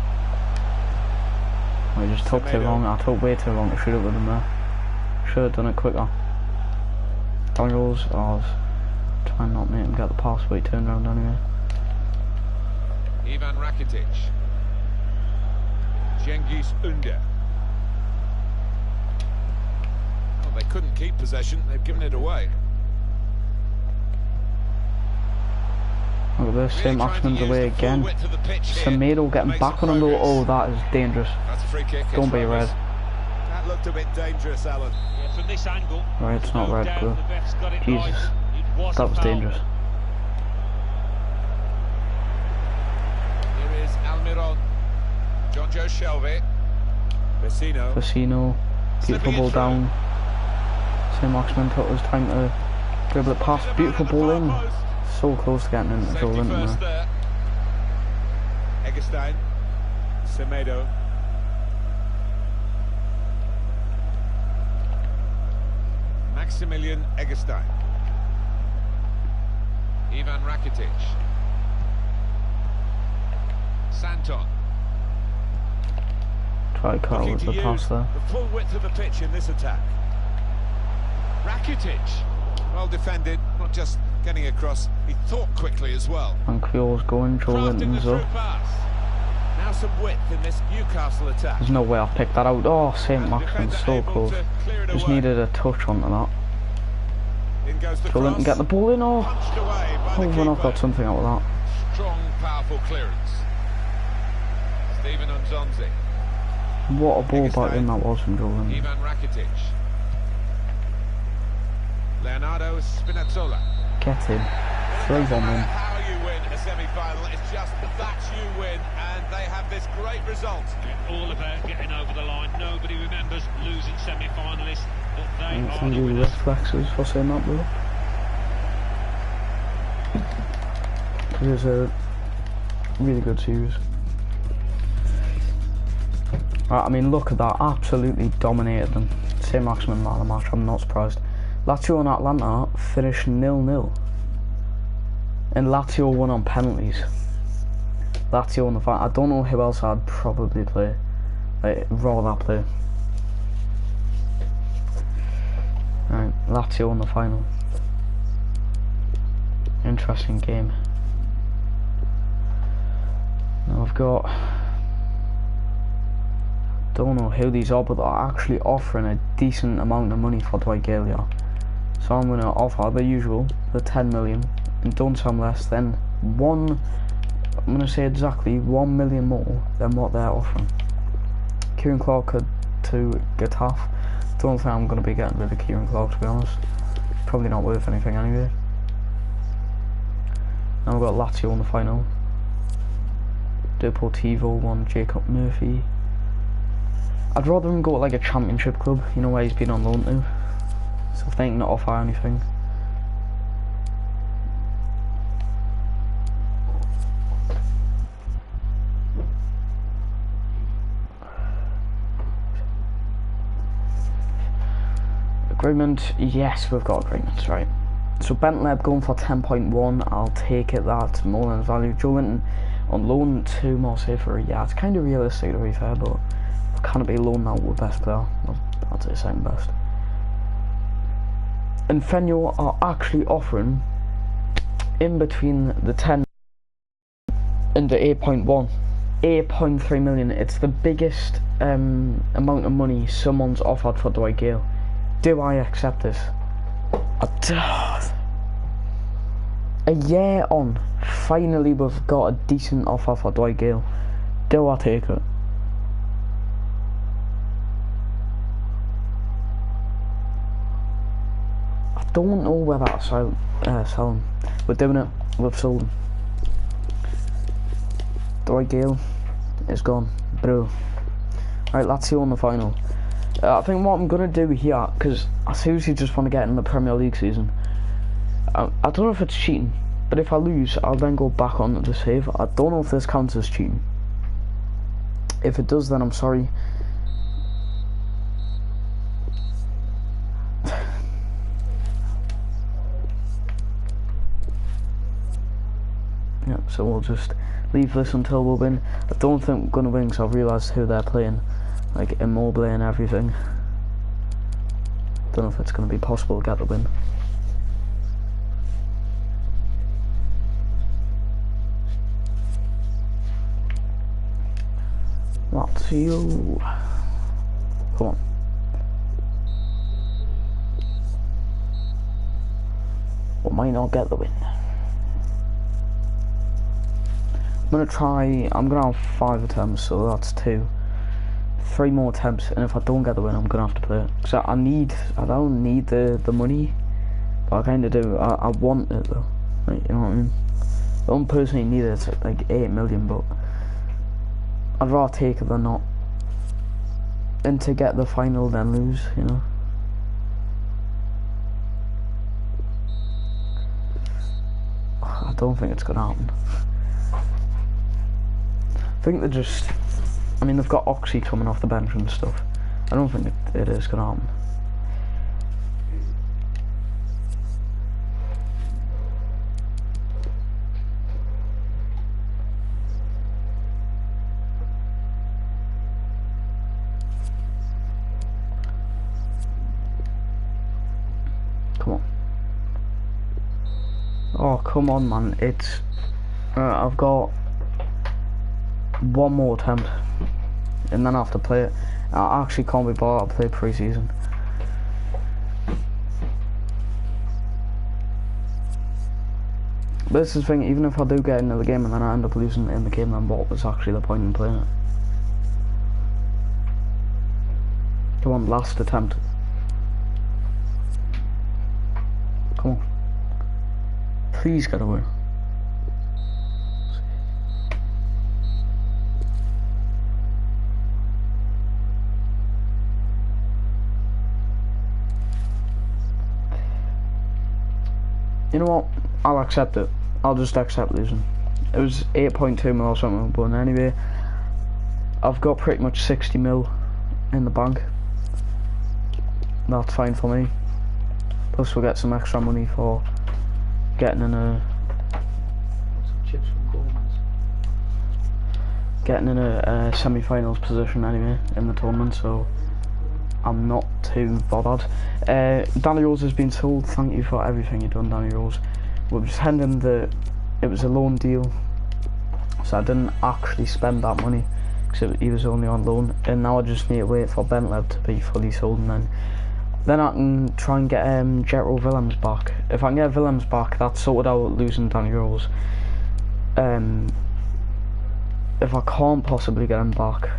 I just took too long. I took way too long to shoot it with him there. Should have done it quicker. Danny Rose. Oh, I was trying not to make him get the pass, but he turned around anyway. Ivan Rakitic. Cengiz Ünder. Well, they couldn't keep possession. They've given it away. Look at this, St. Maximin's away again. Semedo getting back on him though. Oh, that is dangerous. That's a free kick. Don't be red. That looked a bit dangerous, Alan. Yeah, from this angle. Right, it's not red, bro. Jesus, that was dangerous. Here is Almiron. John Joe Shelby. Vecino. Beautiful ball down. St. Maximin took his time to dribble it past. Beautiful ball in. So close to getting into the goal, isn't there? Eggestein. Semedo. Maximilian Eggestein. Ivan Rakitic. Santon. Try to cut out the pass there. The full width of the pitch in this attack. Rakitic. Well defended, not just getting across, he thought quickly as well. And Creole's going, Joe Linton's up. Now some width in this Newcastle attack. There's no way I've picked that out. Oh, St. Maximin's so close. Just needed a touch onto that. Joe Linton get the ball in. Oh, we've not got something out of that. Strong, powerful clearance. Stephen Nzonzi. What a ball back in that was from Joe Linton. Ivan Rakitic. Leonardo Spinazzola. Get him. 3-1 win. How you win a semi-final, it's just that you win, and they have this great result. All about getting over the line. Nobody remembers losing semi-finalists, but they are Thank the you, winners. reflexes, for saying that, bro. It was a really good series. Right, I mean, look at that. Absolutely dominated them. St. Maximin man of the match. I'm not surprised. Lazio and Atlanta finished 0-0. And Lazio won on penalties. Lazio in the final. I don't know who else I'd probably play. Like, rather play. Right, Lazio in the final. Interesting game. Now I've got... don't know who these are, but they're actually offering a decent amount of money for Dwight Galia. So I'm going to offer the usual, the 10 million, and don't sound less than I'm going to say exactly 1 million more than what they're offering. Kieran Clark to Getafe. Don't think I'm going to be getting rid of Kieran Clark, to be honest. Probably not worth anything anyway. Now we've got Lazio in the final. Deportivo won Jacob Murphy. I'd rather him go to like a championship club, you know, where he's been on loan to. So if they ain't not offer anything. Agreement, yes, we've got agreements, right. So Bentleb going for 10.1, I'll take it, that's more than value. Joe Linton on loan 2 more safer, yeah, it's kind of realistic to be fair, but can't be loaned out with best player, I'd say second best. And Fenyo are actually offering in between the 10 and the 8.1. 8.3 million, it's the biggest amount of money someone's offered for Dwight Gale. Do I accept this? A year on, finally we've got a decent offer for Dwight Gale. Do I take it? I don't know whether to sell him. We're doing it, we've sold him. Dwight Gale is gone, bro. Right, let's see on the final. I think what I'm gonna do here, because I seriously just want to get in the Premier League season. I don't know if it's cheating, but if I lose, I'll then go back on the save. I don't know if this counts as cheating. If it does, then I'm sorry. Yeah, so we'll just leave this until we win. I don't think we're gonna win because I've realised who they're playing, like Immobile and everything. Don't know if it's gonna be possible to get the win. That's you. Come on. We might not get the win. I'm gonna have 5 attempts, so that's 2. 3 more attempts, and if I don't get the win, I'm gonna have to play it. So I don't need the money, but I kinda do. I want it though. Like, you know what I mean? I don't personally need it, it's like 8 million, but I'd rather take it than not. And to get the final then lose, you know. I don't think it's gonna happen. I think they've got Oxy coming off the bench and stuff. I don't think it is gonna happen. Come on. Oh, come on, man. It's... I've got 1 more attempt, and then I have to play it. I actually can't be bothered to play pre-season. But this is the thing, even if I do get into the game and then I end up losing in the game, then what was actually the point in playing it? Come on, last attempt. Come on. Please get away. You know what? I'll accept it. I'll just accept losing. It was 8.2 mil or something, but anyway, I've got pretty much 60 mil in the bank. That's fine for me. Plus we'll get some extra money for getting in a semi-finals position anyway in the tournament, so I'm not too bothered. Danny Rose has been sold. Thank you for everything you've done, Danny Rose. We've just handed him it was a loan deal, so I didn't actually spend that money because he was only on loan, and now I just need to wait for Bentleb to be fully sold, and then I can try and get Jetro Willems back. If I can get Willems back, that's sorted out losing Danny Rose. If I can't possibly get him back,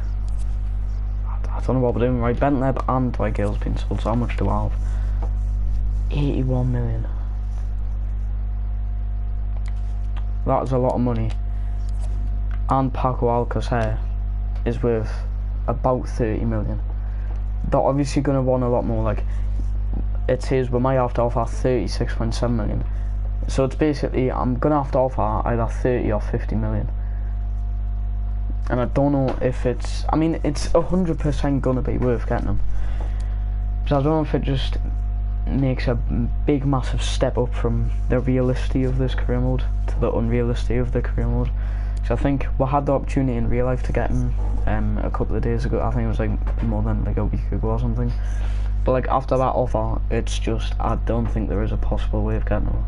I don't know what we're doing. Right, Bentleb and Dwight Gale's been sold, so how much do I have? 81 million. That is a lot of money. And Paco Alcacer is worth about 30 million. They're obviously going to want a lot more. Like, it says we might have to offer 36.7 million. So it's basically, I'm going to have to offer either 30 or 50 million. And I don't know if it's... I mean, it's 100% going to be worth getting them. So I don't know if it just makes a big massive step up from the realisty of this career mode to the unrealisty of the career mode. So I think we had the opportunity in real life to get him a couple of days ago. I think it was like more than like a week ago or something. But like after that offer, it's just, I don't think there is a possible way of getting him.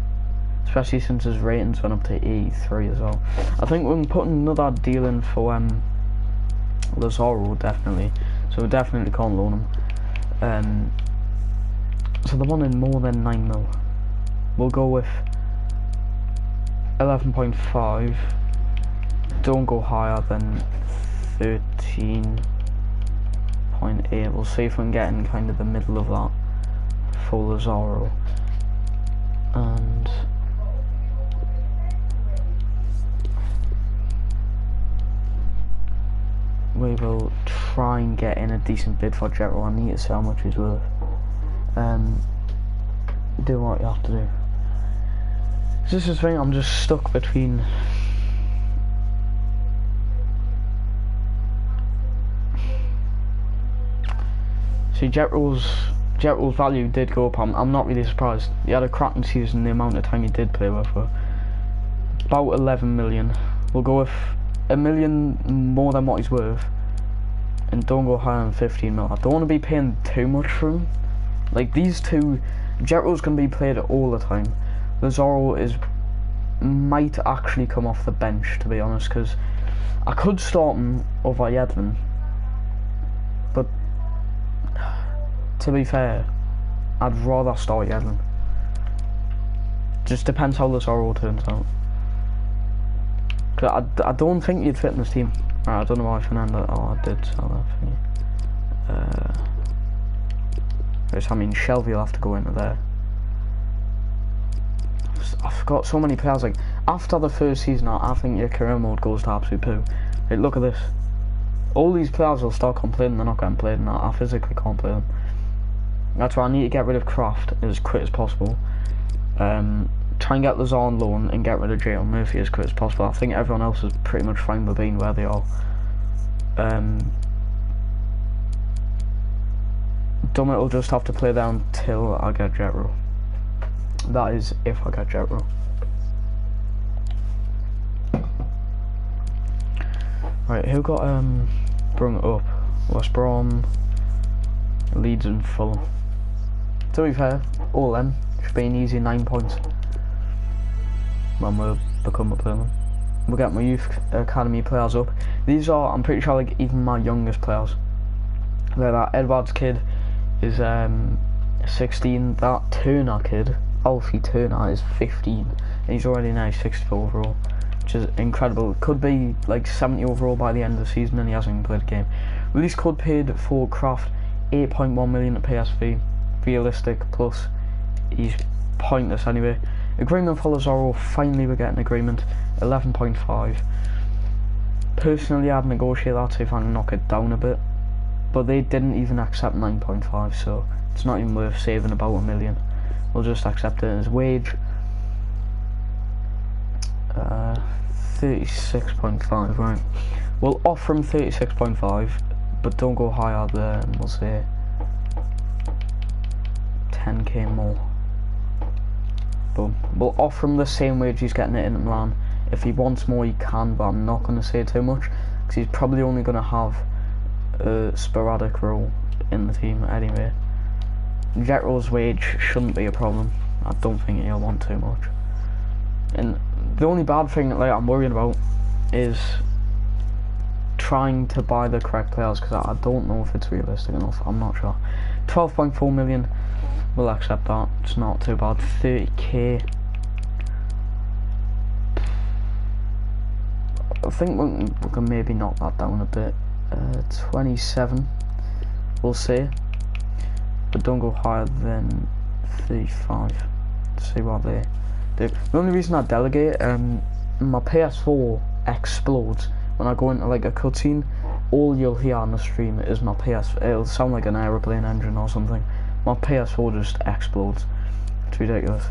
Especially since his ratings went up to 83 as well. I think we're putting another deal in for Lazaro, definitely. So we definitely can't loan him. So they're wanting more than 9 mil. We'll go with 11.5. Don't go higher than 13.8. We'll see if we can get in kind of the middle of that for Lazaro. And we will try and get in a decent bid for Jethro. I need to see how much he's worth. Do what you have to do. This is the thing, I'm just stuck between see, Jethro's value did go up. I'm not really surprised. He had a cracking season. The amount of time he did play with her, about 11 million. We'll go with $1 million more than what he's worth, and don't go higher than 15 mil. I don't want to be paying too much for him. Like these two, Jethro's gonna be played all the time. Lazaro might actually come off the bench, to be honest, because I could start him over Yedlin, but to be fair, I'd rather start Yedlin. Just depends how Lazaro turns out. Cause I don't think he'd fit in this team. Right, I don't know why Fernando. Oh, I did sell that thingy. I mean, Shelby will have to go into there. I've got so many players. Like after the first season, I think your career mode goes to absolute poo. Like, look at this. All these players will start complaining they're not getting played, and I physically can't play them. That's why I need to get rid of Kraft as quick as possible. Try and get Lazar on loan and get rid of Jalen Murphy as quick as possible. I think everyone else is pretty much fine with being where they are. Dummett will just have to play there until I get Jethro. That is if I get Jethro. Right, who got brung up? West Brom, Leeds and Fulham. To be fair, all them should be an easy 9 points when we become a player. We'll get my youth academy players up. These are, I'm pretty sure, like even my youngest players. Like that Edwards kid is 16. That Turner kid, Alfie Turner, is 15, and he's already now 64 overall, which is incredible. Could be like 70 overall by the end of the season, and he hasn't even played a game. Release code paid for Kraft 8.1 million at PSV. Realistic, plus he's pointless anyway. Agreement for Lazaro, finally we're getting agreement, 11.5. Personally, I'd negotiate that, see if I can knock it down a bit, but they didn't even accept 9.5, so it's not even worth saving about $1 million. We'll just accept it as wage. 36.5, right. We'll offer him 36.5, but don't go higher than, we'll say, 10k more. Boom. We'll offer him the same wage he's getting at Inter Milan. If he wants more, he can, but I'm not going to say too much, because he's probably only going to have a sporadic role in the team anyway. Jetro's wage shouldn't be a problem. I don't think he'll want too much. And the only bad thing that I'm worried about is trying to buy the correct players, because I don't know if it's realistic enough. I'm not sure. 12.4 million, we'll accept that. It's not too bad. 30k. I think we can maybe knock that down a bit. 27, we'll say, but don't go higher than 35. Let's see what they do. The only reason I delegate, my PS4 explodes when I go into like a cutscene. All you'll hear on the stream is my it'll sound like an aeroplane engine or something. My PS4 just explodes. It's ridiculous.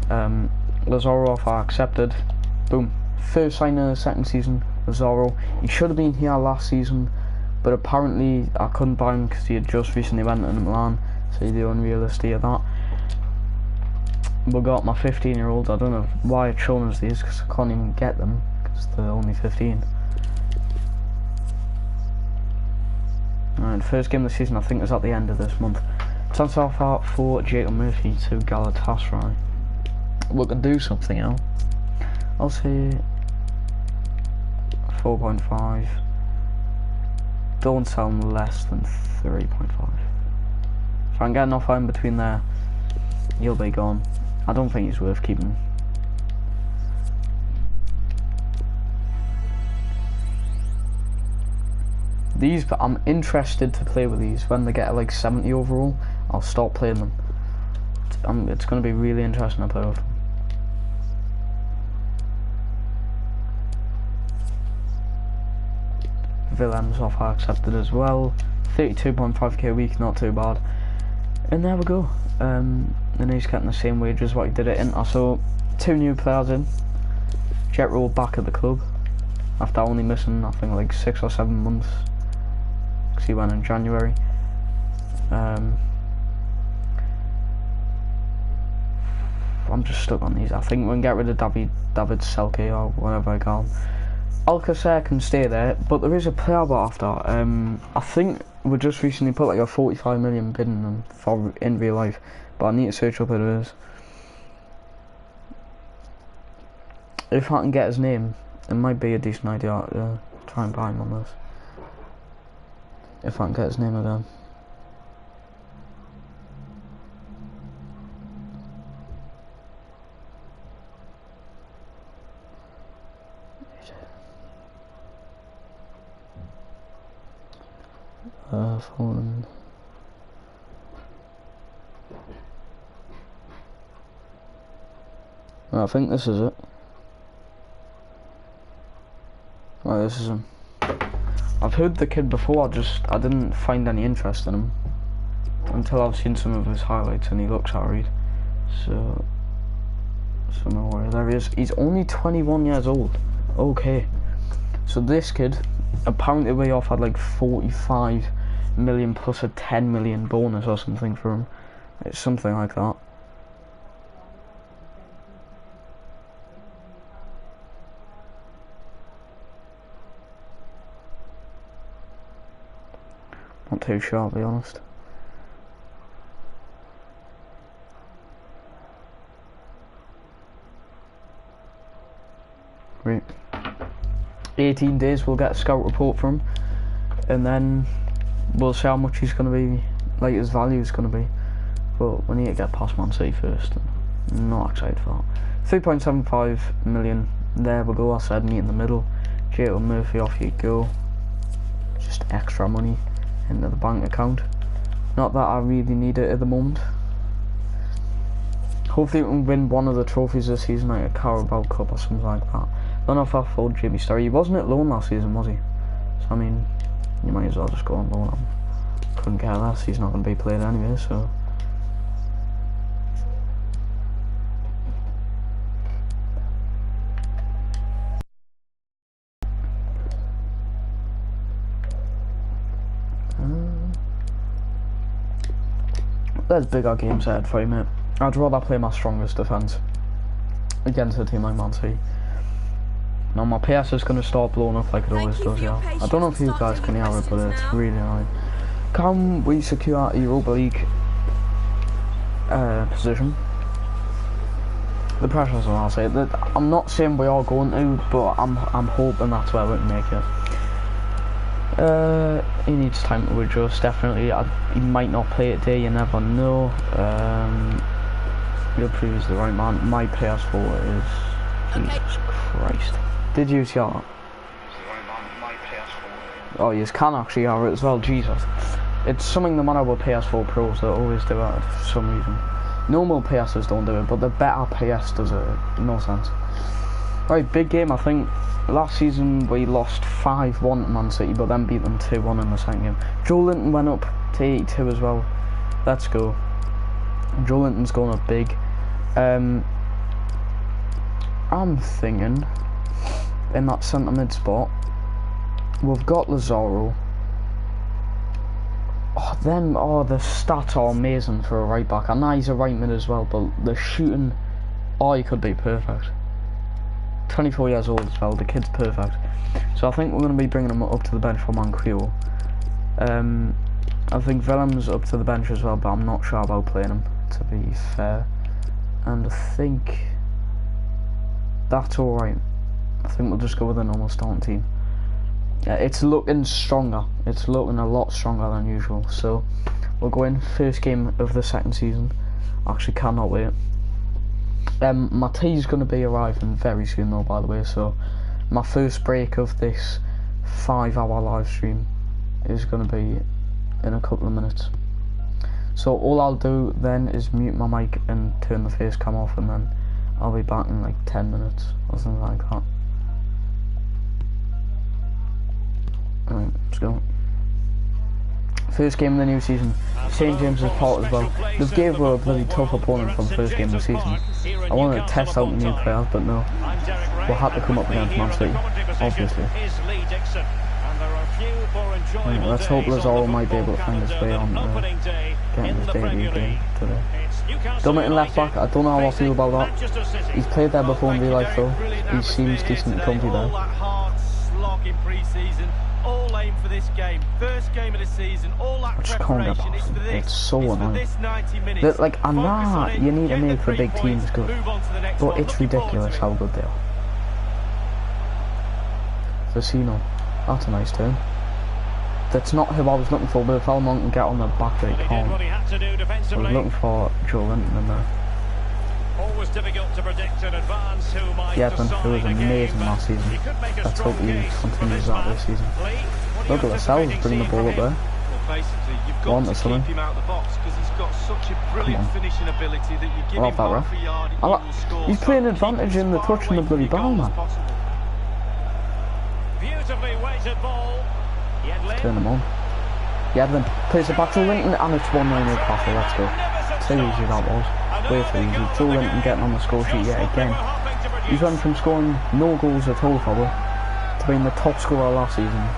Lazaro offer accepted. Boom. First sign of the second season, Lazaro. He should have been here last season, but apparently I couldn't buy him because he had just recently went to Milan, so the unrealistic of that. we got my 15-year-olds. I don't know why it's showing us these because I can't even get them because they're only 15. Alright, first game of the season I think is at the end of this month. Transfer offer for Jacob Murphy to Galatasaray. We can do something else. I'll say 4.5. Don't sell them less than 3.5. If I can get an offer in between there, he'll be gone. I don't think he's worth keeping. These, but I'm interested to play with these. When they get like 70 overall, I'll stop playing them. It's going to be really interesting to play with them. Willem's offer accepted as well. 32.5k a week, not too bad. And there we go. And he's getting the same wage as what he did at Inter. So 2 new players in. Jetro back at the club after only missing I think like 6 or 7 months. Because he went in January. I'm just stuck on these. I think we can get rid of David Selke or whatever I call him. Alcacer can stay there, but there is a player after. I think we just recently put like a 45 million bid in them for in real life, but I need to search up who it is. If I can get his name, it might be a decent idea to try and buy him on this. If I can get his name again. Phone. I think this is it. Oh, this is him. I've heard the kid before, I didn't find any interest in him until I've seen some of his highlights and he looks alright. So no worry, there he is. He's only 21 years old. Okay. So this kid, apparently we offered like 45 million plus a 10 million bonus or something for him. It's something like that. Not too sure, I'll be honest. Right. 18 days we'll get a scout report from him, and then we'll see how much he's going to be, like his value is going to be. But we need to get past Man City first. I'm not excited for that. 3.75 million. There we go. I said meet in the middle. Jacob Murphy, off you go. Just extra money into the bank account. Not that I really need it at the moment. Hopefully we can win one of the trophies this season, like a Carabao Cup or something like that. Don't know if I followed Jamie Starr. He wasn't at loan last season, was he? So I mean, you might as well just go on loan. Couldn't care less. He's not going to be played anyway, so. There's bigger games ahead for you, mate. I'd rather play my strongest defence against a team like Man City. Now my PS is going to start blowing up like it always does, yeah. I don't know if you guys can hear it, but it's really annoying. Can we secure a Europa League position? The pressure's on our side. I'm not saying we are going to, but I'm hoping that's where we can make it. He needs time to adjust, definitely. He might not play it today, you never know. You'll prove he's the right man. My PS4 is... Jesus Christ. Did you see that? Oh, you can actually hear it as well, Jesus. It's something the matter with PS4 Pros that always do it for some reason. Normal PSs don't do it, but the better PS does it. No sense. Right, big game, I think. Last season we lost 5-1 to Man City, but then beat them 2-1 in the second game. Joe Linton went up to 82 as well. Let's go. Joe Linton's going up big. I'm thinking in that centre mid spot we've got Lazaro The stats are amazing for a right back. I know he's a right mid as well, but the shooting, he could be perfect. 24 years old as well, the kid's perfect. So I think we're going to be bringing him up to the bench for Manquillo. I think Willem's up to the bench as well, but I'm not sure about playing him, to be fair. And I think that's alright. I think we'll just go with a normal starting team. Yeah, it's looking stronger. It's looking a lot stronger than usual. So we'll go in, first game of the second season. Actually cannot wait. My tea's going to be arriving very soon though, by the way. So my first break of this 5-hour live stream is going to be in a couple of minutes. So all I'll do then is mute my mic and turn the face cam off, and then I'll be back in like 10 minutes or something like that. Alright, let's go. First game of the new season, St James's Park as well. They gave a bloody tough opponent from the first game of the season. I wanted to test out the new players, but no. We'll have to come up against Man City, obviously. Right, let's hope Lazaro might be able to find his way on getting his debut game today. Dummett in left back, I don't know how I feel about that. He's played there before in real life though. He seems decently comfy there. All aim for this game. First game of the season. All that preparation is for this. It's so annoying. Like, I know you need to make the big teams good, but it's ridiculous how good they are. Vecino, that's a nice turn. That's not who I was looking for, but if Almont can get on the back, they can't. I was looking for Joe Linton in there. Always difficult to predict in advance who might Yedlin, who was amazing last season. Let's hope he continues that this season. Look at Lascelles bringing the ball up there. Basically, you've got to keep him out of the box because he's got such a brilliant finishing ability that you give him half a yard, he will score. He's playing advantage in the touch and the bloody ball, man. Beautifully weighted ball. Turn him on. Yedlin plays it back to Linton, and it's 1-0 Newcastle. Let's go. Too easy that was. Way too easy. Joe Linton getting on the score sheet yet again. He's went from scoring no goals at all for to being the top scorer last season,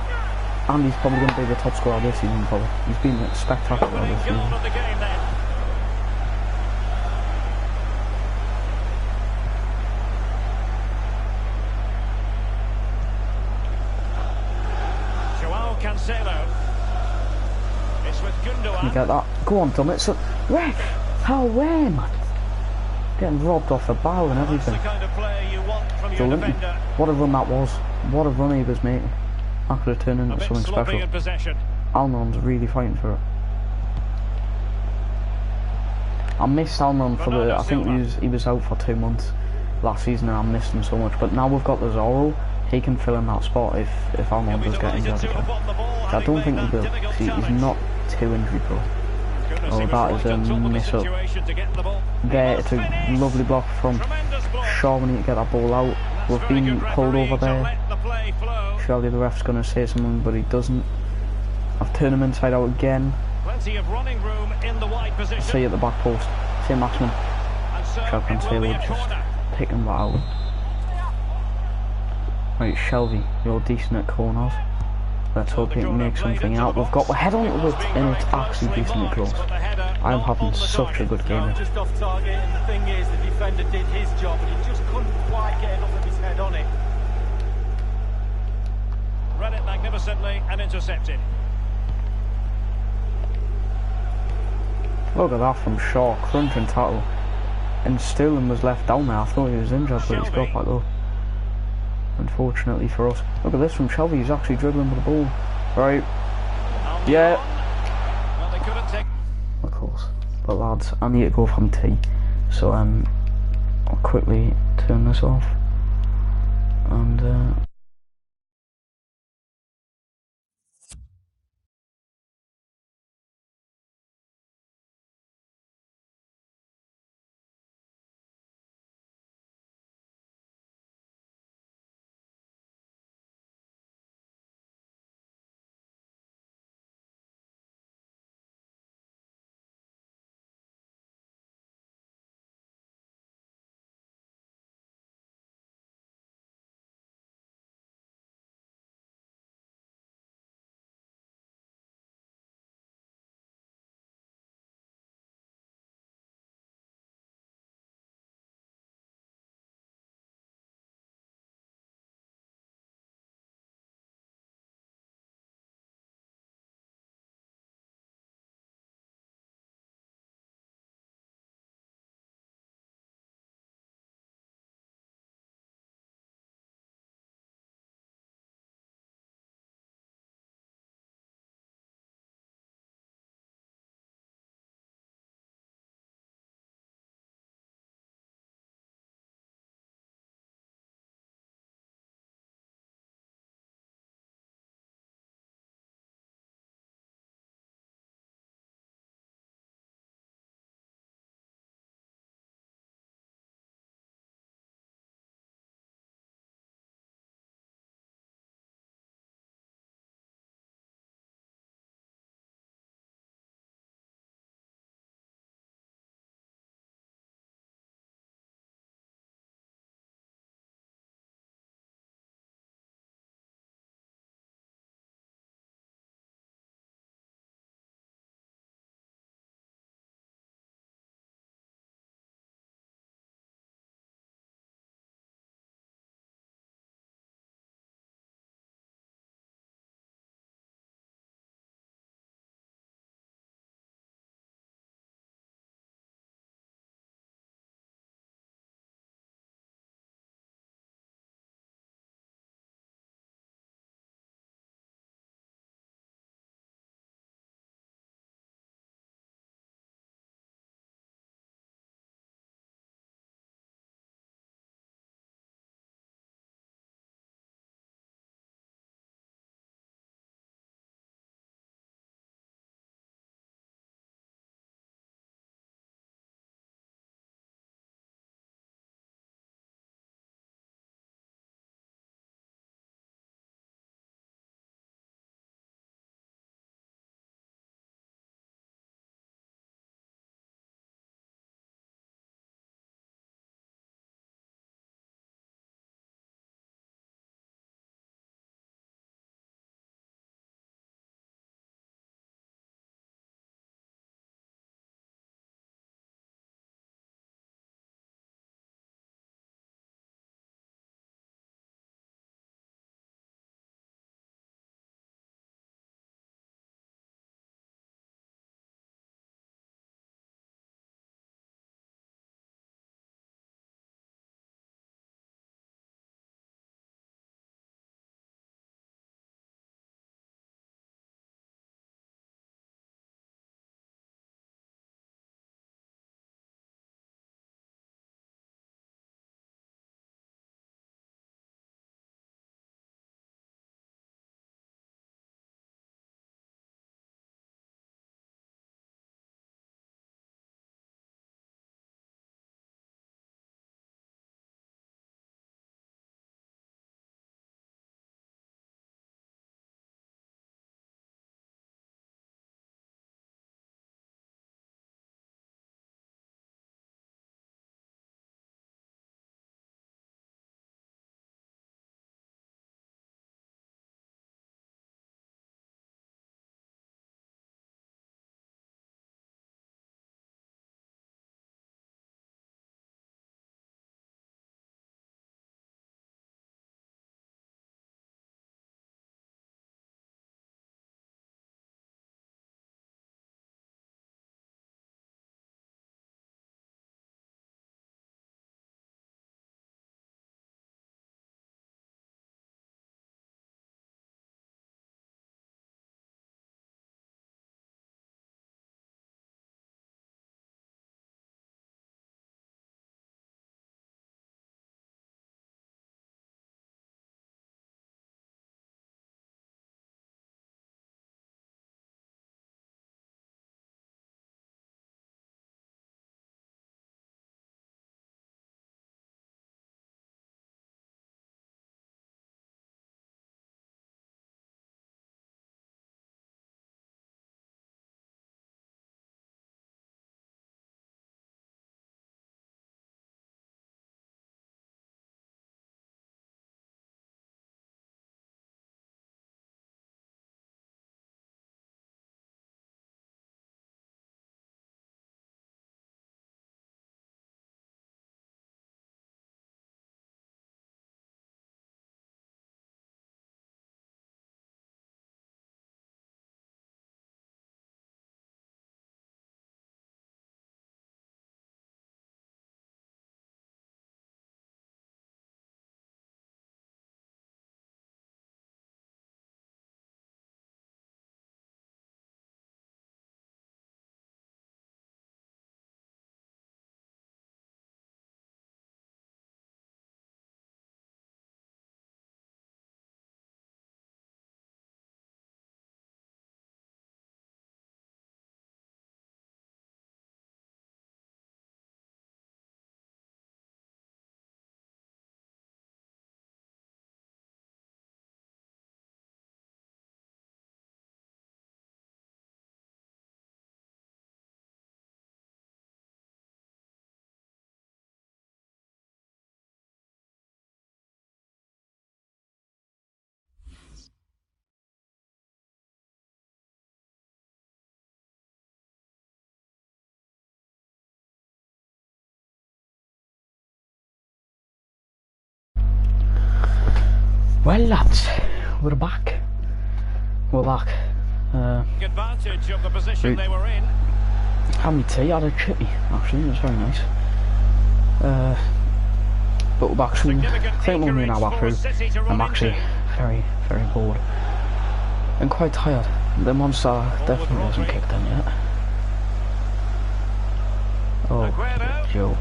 and he's probably going to be the top scorer this season probably. He's been spectacular this season. Can you get that? Go on, Dummett. So, where? How? Where, man? Getting robbed off the bow and everything. Joe Linton, what a run that was. What a run he was making. That could have turned into something special. Almiron's really fighting for it. I missed Almiron for the... I think he was out for 2 months last season and I missed him so much. But now we've got Lazaro. He can fill in that spot if Almiron does get injured again. I don't think he will. He's not too injury prone. Oh, that is a miss up. There, it's a lovely block from Shaw. We need to get that ball out. We've been pulled over there. Surely the ref's going to say something, but he doesn't. I've turned him inside out again. See at the back post. See Maxman. Shotgun Taylor just picking that out. Right, Shelby, you're decent at corners. Let's hope he can make something out. We've got the head on it and it's actually decently close. I'm having such a good game. Just off target, and the thing is, the defender did his job, and he just couldn't quite get enough of his head on it. Read it magnificently and intercepted. Look at that from Shaw, crunching tackle. And Sterling was left down there. I thought he was injured, but he's got back up. Unfortunately for us. Look at this from Shelby, he's actually dribbling with the ball. Right. Yeah. Of course. But lads, I need to go from tea. So I'll quickly turn this off. And Well lads, we're back. We're back. Advantage of the position they were in. Had me tea, I had a chippy actually, it was very nice. But we're back soon. I think we'll be an hour through. I'm actually very, very bored. And quite tired. The monster definitely hasn't kicked in yet. Oh, Joe.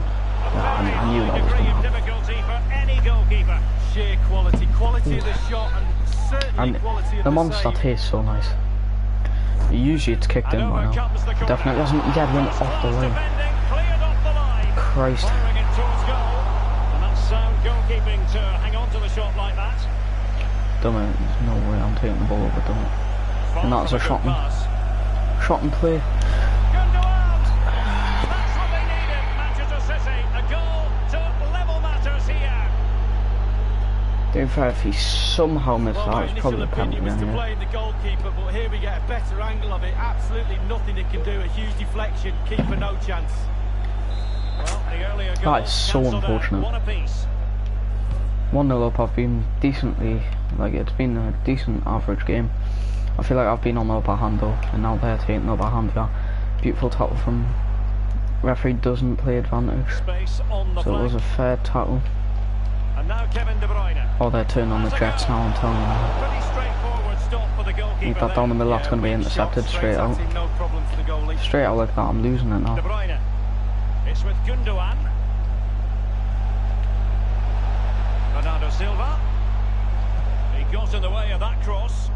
Yeah, I knew that was going to happen. Sheer quality of the shot, and certainly quality of the monster tastes so nice. Usually it's kicked in by now. Definitely hasn't yet went off the line. Christ. And that's sound goalkeeping to hang on to the shot like that. Done it. There's no way I'm taking the ball over, done it. And that's a shot and play. In fact, if he somehow missed that, it's probably a penalty. Was to blame the goalkeeper, but here we get a better angle of it. Absolutely nothing it can do. A huge deflection. Keeper no chance. Well, the earlier that is so unfortunate. 1-0 up. I've been decently, like, it's been a decent average game. I feel like I've been on the upper hand though, and now they're taking the upper hand. Yeah, beautiful tackle from referee, doesn't play advantage, so it was a fair tackle. And now Kevin De Bruyne. Oh, they're turning on the Jets now, I'm telling you now. Pretty straightforward stop for the goalkeeper. Need that down the middle, that's going to be intercepted straight out. Straight out like that, I'm losing it now. De Bruyne. It's with Gundogan. Bernardo Silva. He got in the way of that cross.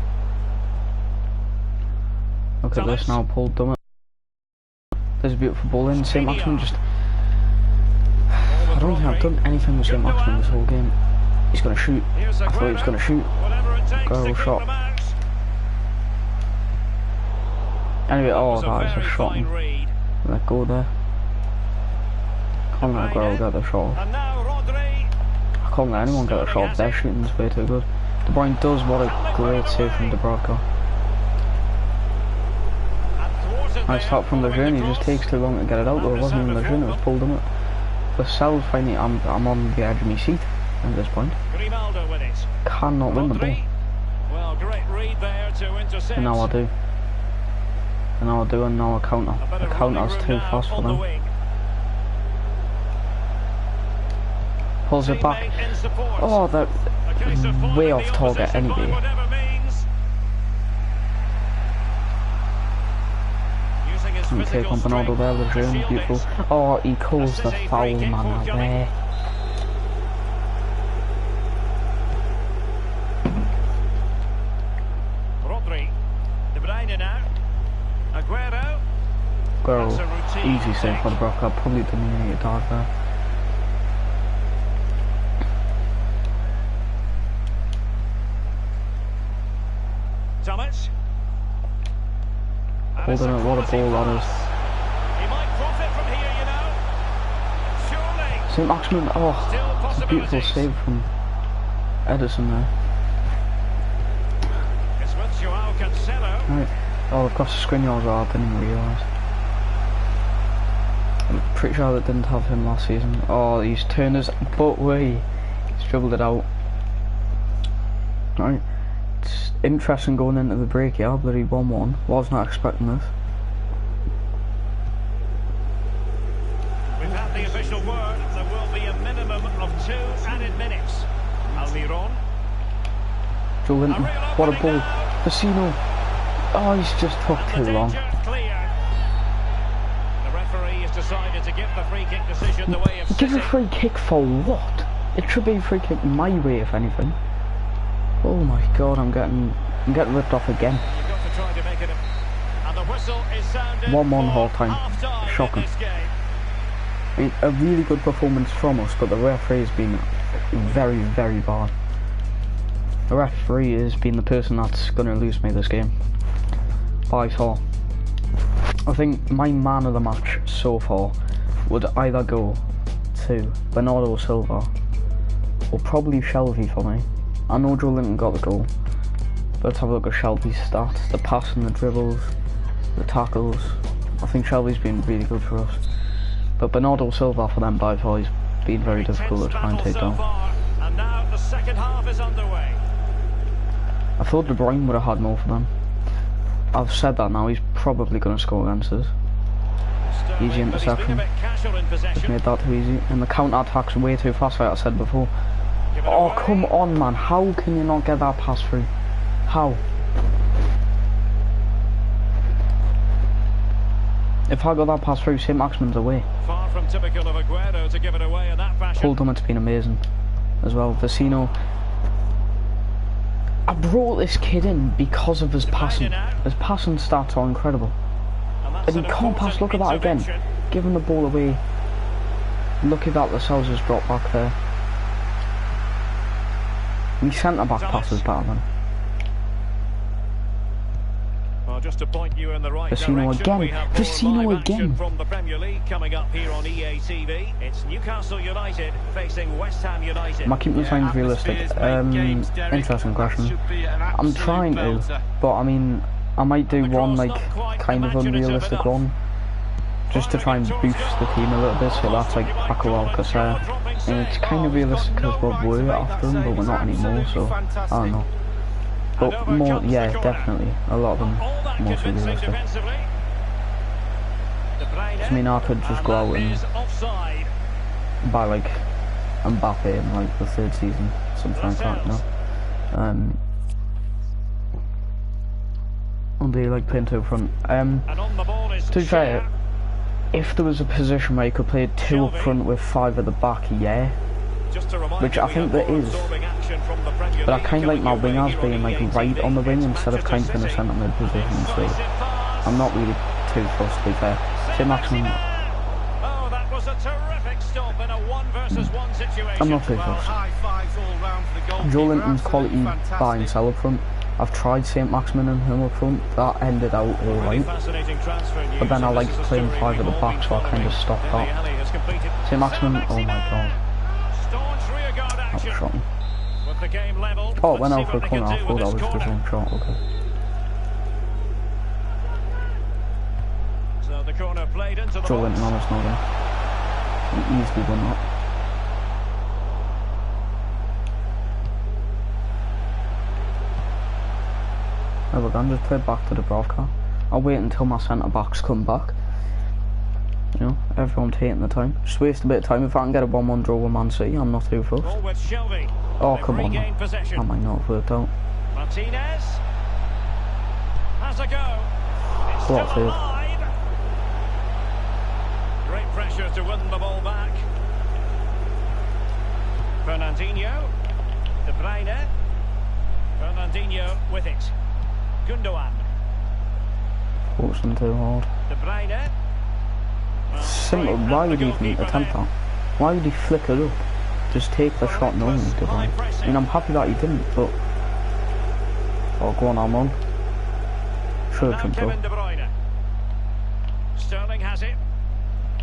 Look at this now, Paul Dummett. There's a beautiful ball in, St. Maximin just... I don't think I've done anything with St. Maximin this whole game. He's going to shoot. I thought he was going to shoot. Goal shot. Anyway, oh, that is a shot. Let go there. Can't let Aguero get the shot. I can't let anyone get a shot. Their shooting's way too good. De Bruyne does, what a great save from De Bruyne. Nice tap from Lejeune, he just takes too long to get it out though. It wasn't even Lejeune, it was pulled on it. The Sells finally, I'm on the edge of my seat at this point. Cannot win the ball. Well, great read there to intercept. And now I do. And now I do, and now I counter. The counter's too fast for them. Pulls it back. Oh, they're way off target anyway. And take on Bernardo there, Lejeune, beautiful. Oh, he calls the foul man away. Rodri, De Bruyne now. Aguero. Easy save for the Brock. I probably didn't need a dart there. Thomas. Holding it, what a ball that is. He might profit from here, you know. Surely. St. Maximin, oh, it's a beautiful save from Edison there. It's with Joao Cancelo. Right. Oh, they've got Skriniar as well, I didn't even realise. I'm pretty sure they didn't have him last season. Oh, he's turned his butt way. He's dribbled it out. Right. It's interesting going into the break, yeah, bloody 1-1. Was not expecting this. Without the official word, there will be a minimum of 2 added minutes. Almiron. Joe Linton, what a ball. Vecino. Oh, he's just took too long. The referee has decided to give the free kick decision the way of Give a free kick for what? It should be a free kick my way, if anything. Oh my god, I'm getting ripped off again. 1-1 half time. Shocking. I mean, a really good performance from us, but the referee has been very, very bad. The referee has been the person that's going to lose me this game. By far. I think my man of the match so far would either go to Bernardo Silva or probably Shelby for me. I know Joe Linton got the goal. Let's have a look at Shelby's stats. The passing, the dribbles, the tackles. I think Shelby's been really good for us. But Bernardo Silva for them by far has been very difficult to try and take down. And now the second half is underway. I thought De Bruyne would have had more for them. I've said that now, he's probably going to score against us. Easy interception. Just made that too easy. And the counter-attack's way too fast, like I said before. Oh, come on, man. How can you not get that pass through? How? If I got that pass through, St. Maximin's away. Far from typical of Aguero to give it away in that fashion. Paul Dummett's been amazing as well. Vecino. I brought this kid in because of his passing. His passing stats are incredible. And he can't pass. Look at that again. Giving the ball away. Lucky that Lascelles has dropped back there. The centre-back pass is better than. Well, just to point you in the right Vecino direction, again. Vecino again. From the Premier League coming up here on EA TV. It's Newcastle United facing West Ham United. Am I keeping the signs realistic? Interesting question. I'm trying to, but I mean, I might do one like kind of unrealistic one, just to try and boost the team a little bit. So that's like Paco Alcacer. And it's kind of realistic because we're after him, but we're not anymore. So I don't know. But more, yeah, definitely. A lot of them more so realistic. I mean, I could just go out and buy like Mbappe in like the 3rd season, something like that, you know. And they like playing to the front. To be fair, if there was a position where you could play 2 up front with 5 at the back, yeah. Which I think there is, but I kind of like my wingers being like right on the wing instead of kind of in a centre mid position, so I'm not really too fussed to be fair. St. Maximin, I'm not too fussed. Joe Linton's quality buy and sell up front. I've tried St. Maximin and him up front, that ended out alright, but then I liked playing 5 at the back, so I kind of stopped that. St. Maximin, oh my god. That was shocking. Oh, it went out for a corner. I thought that was just one shot. Okay. So the corner played into the Joe Linton on us now then. He easily won that. There we go, just play back to Dubravka. I'll wait until my centre backs come back. You know, everyone taking the time. Just waste a bit of time. If I can get a 1-1 draw with Man City, I'm not too fussed. Oh, come on, man. That might not have worked out. Martinez has a go. It's What still a alive. Great pressure to win the ball back. Fernandinho. De Bruyne. Fernandinho with it. Gundogan. Forcing too hard. De Bruyne. Simple. Why would he even attempt that? Why would he flick it up? Just take the shot knowing he's good. I mean, I'm happy that he didn't, but... Oh, go on, Almon. Should have jumped up. Sterling has it.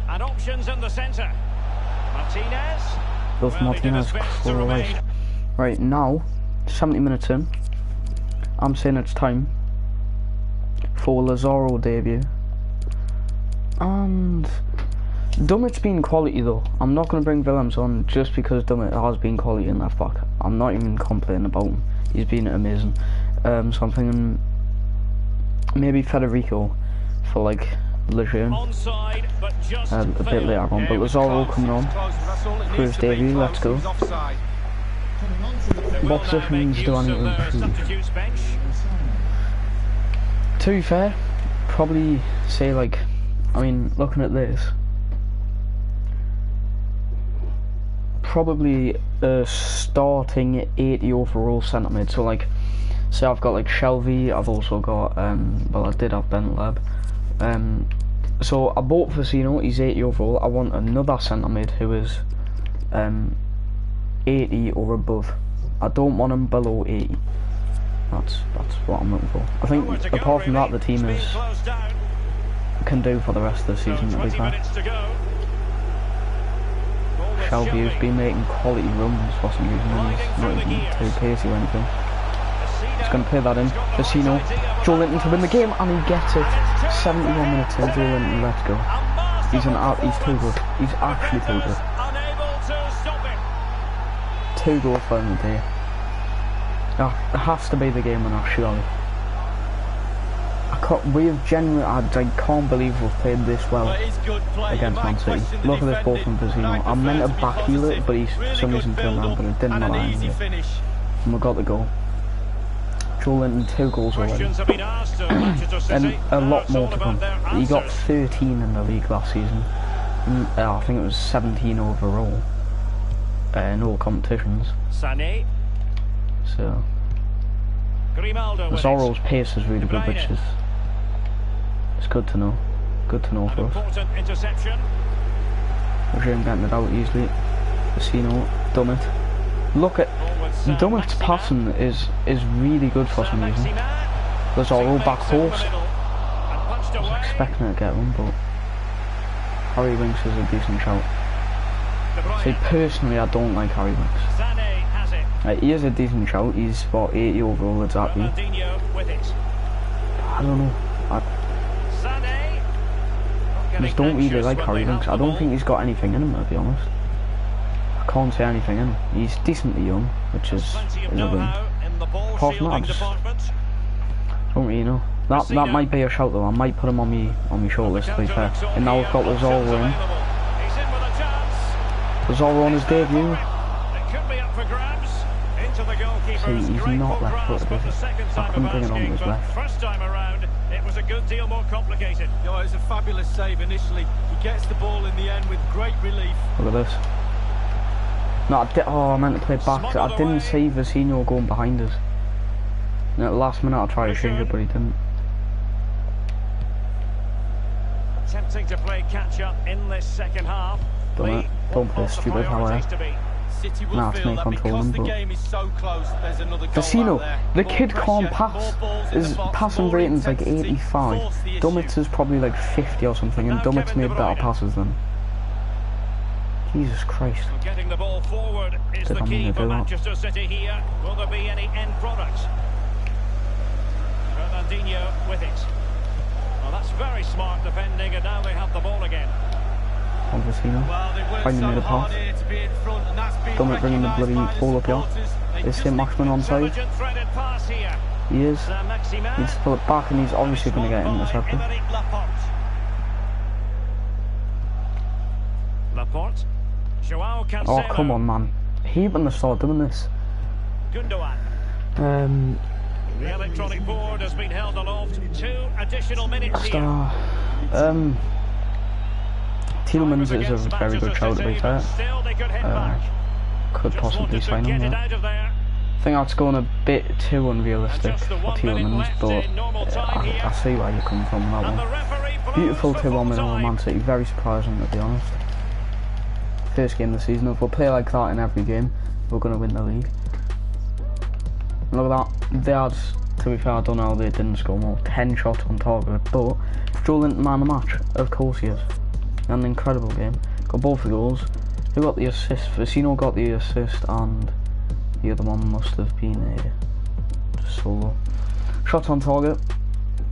And options in the centre. Martinez. Both Martinez, Christ. Right, now, 70 minutes in. I'm saying it's time for Lazaro debut. And Dummett's been quality though. I'm not going to bring Willems on just because Dummett has been quality in left back. I'm not even complaining about him. He's been amazing. So I'm thinking maybe Federico for like Lejeune a bit later on. But Lazaro coming on for his debut. Let's go. What positions do I need to improve? To be fair, probably say like, I mean, looking at this, probably starting 80 overall centre mid. So like, say I've got like Shelby, I've also got well, I did have Bentleb. So I bought Vecino, he's 80 overall. I want another centre mid who is 80 or above. I don't want him below 80. That's what I'm looking for. I think apart from that, the team can do for the rest of the season, to be fair. Shelby has been making quality runs for some reason, and he's not even too pacey or anything. He's going to play that in. Vecino, Joe Linton to win the game, and he gets it. 71 minutes in, Joe Linton, let's go. He's too good. He's actually too good. 2 goals for him today. It has to be the game winner, surely. We have genuinely, I can't believe we've played this well against Man City. Look at this ball from Vizino. I meant to backheel it, but he's for some reason turned around, but it didn't matter anyway. And we got the goal. Joe Linton, 2 goals already. And a lot more to come. He got 13 in the league last season. I think it was 17 overall. In all competitions. So Zorro's pace is really good, which is it's good to know. Good to know for us. Regime getting it out easily. Vecino, Dummett. Look at Dummett's passing is really good for some reason. Zorro back post. I was expecting it to get one, but Harry Winks is a decent shout. See, personally, I don't like Harry Winks. He is a decent shout. He's about 80 overall exactly. I don't know. I just don't really like Harry Winks. I don't think he's got anything in him, to be honest. I can't say anything in him. He's decently young, which is a win. Apart from that, I just don't really know. That might be a shout though. I might put him on me shortlist, to be fair. And now we've got Zorro in. Zorro on his debut. See, he's not left-footed, is he? I couldn't bring it on with his left. First time around, it was a good deal more complicated. It was a fabulous save initially. He gets the ball in the end with great relief. Look at this. No, I meant to play back. I didn't see Vecino going behind us. And at the last minute I tried to change it, but he didn't. Attempting to play catch-up in this second half. Don't play stupid, however. Nah, it's me controlling, but Vecino, the kid can't pass. His passing rating's like 85. Dummett's is probably like 50 or something, and Dummett's made better passes than. Jesus Christ. Getting the ball forward is the key for Manchester City here. Will there be any end products? Fernandinho with it. Well, that's very smart defending, and now they have the ball again. On Vecino, finally made a pass. Dummett bringing the bloody ball up here. Is St. Maximin onside? He is. He needs to pull it back, and he's obviously going to get intercepted. Oh, come on, man. He wouldn't have started doing this. The electronic board has been held aloft. 2 additional minutes here. Tielemans is a very good shout, to be fair. Could possibly sign him there. I think that's going a bit too unrealistic for Tielemans, but I see where you're coming from on that one. Beautiful 2-1 win over Man City, very surprising, to be honest. First game of the season. If we play like that in every game, we're going to win the league. And look at that. They had, to be fair, I don't know how they didn't score more. 10 shots on target, but Joe Linton man of the match. Of course he is. An incredible game. Got both the goals. Who got the assist? Vecino got the assist, and the other one must have been a solo. Shots on target.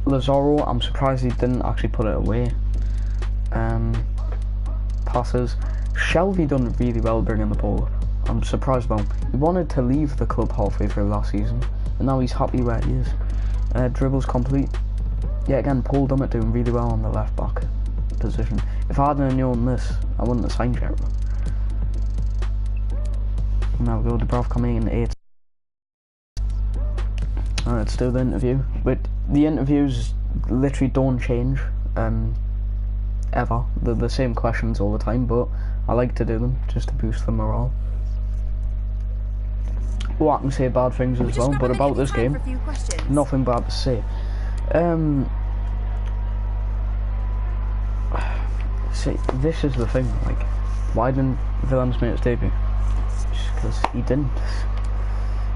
Zorro, I'm surprised he didn't actually put it away. Passes. Shelby done really well bringing the ball up. I'm surprised about him. He wanted to leave the club halfway through last season, and now he's happy where he is. Dribbles complete. Yeah, again, Paul Dummett doing really well on the left back position. If I hadn't known this, I wouldn't have signed Gerrard. Now we go to Dubravka coming in 8. Alright, let's do the interview. But the interviews literally don't change ever. They're the same questions all the time, but I like to do them just to boost the morale. Well, I can say bad things as well, but about this game, nothing bad to say. See, this is the thing, like, why didn't Willems make his debut? Just because he didn't.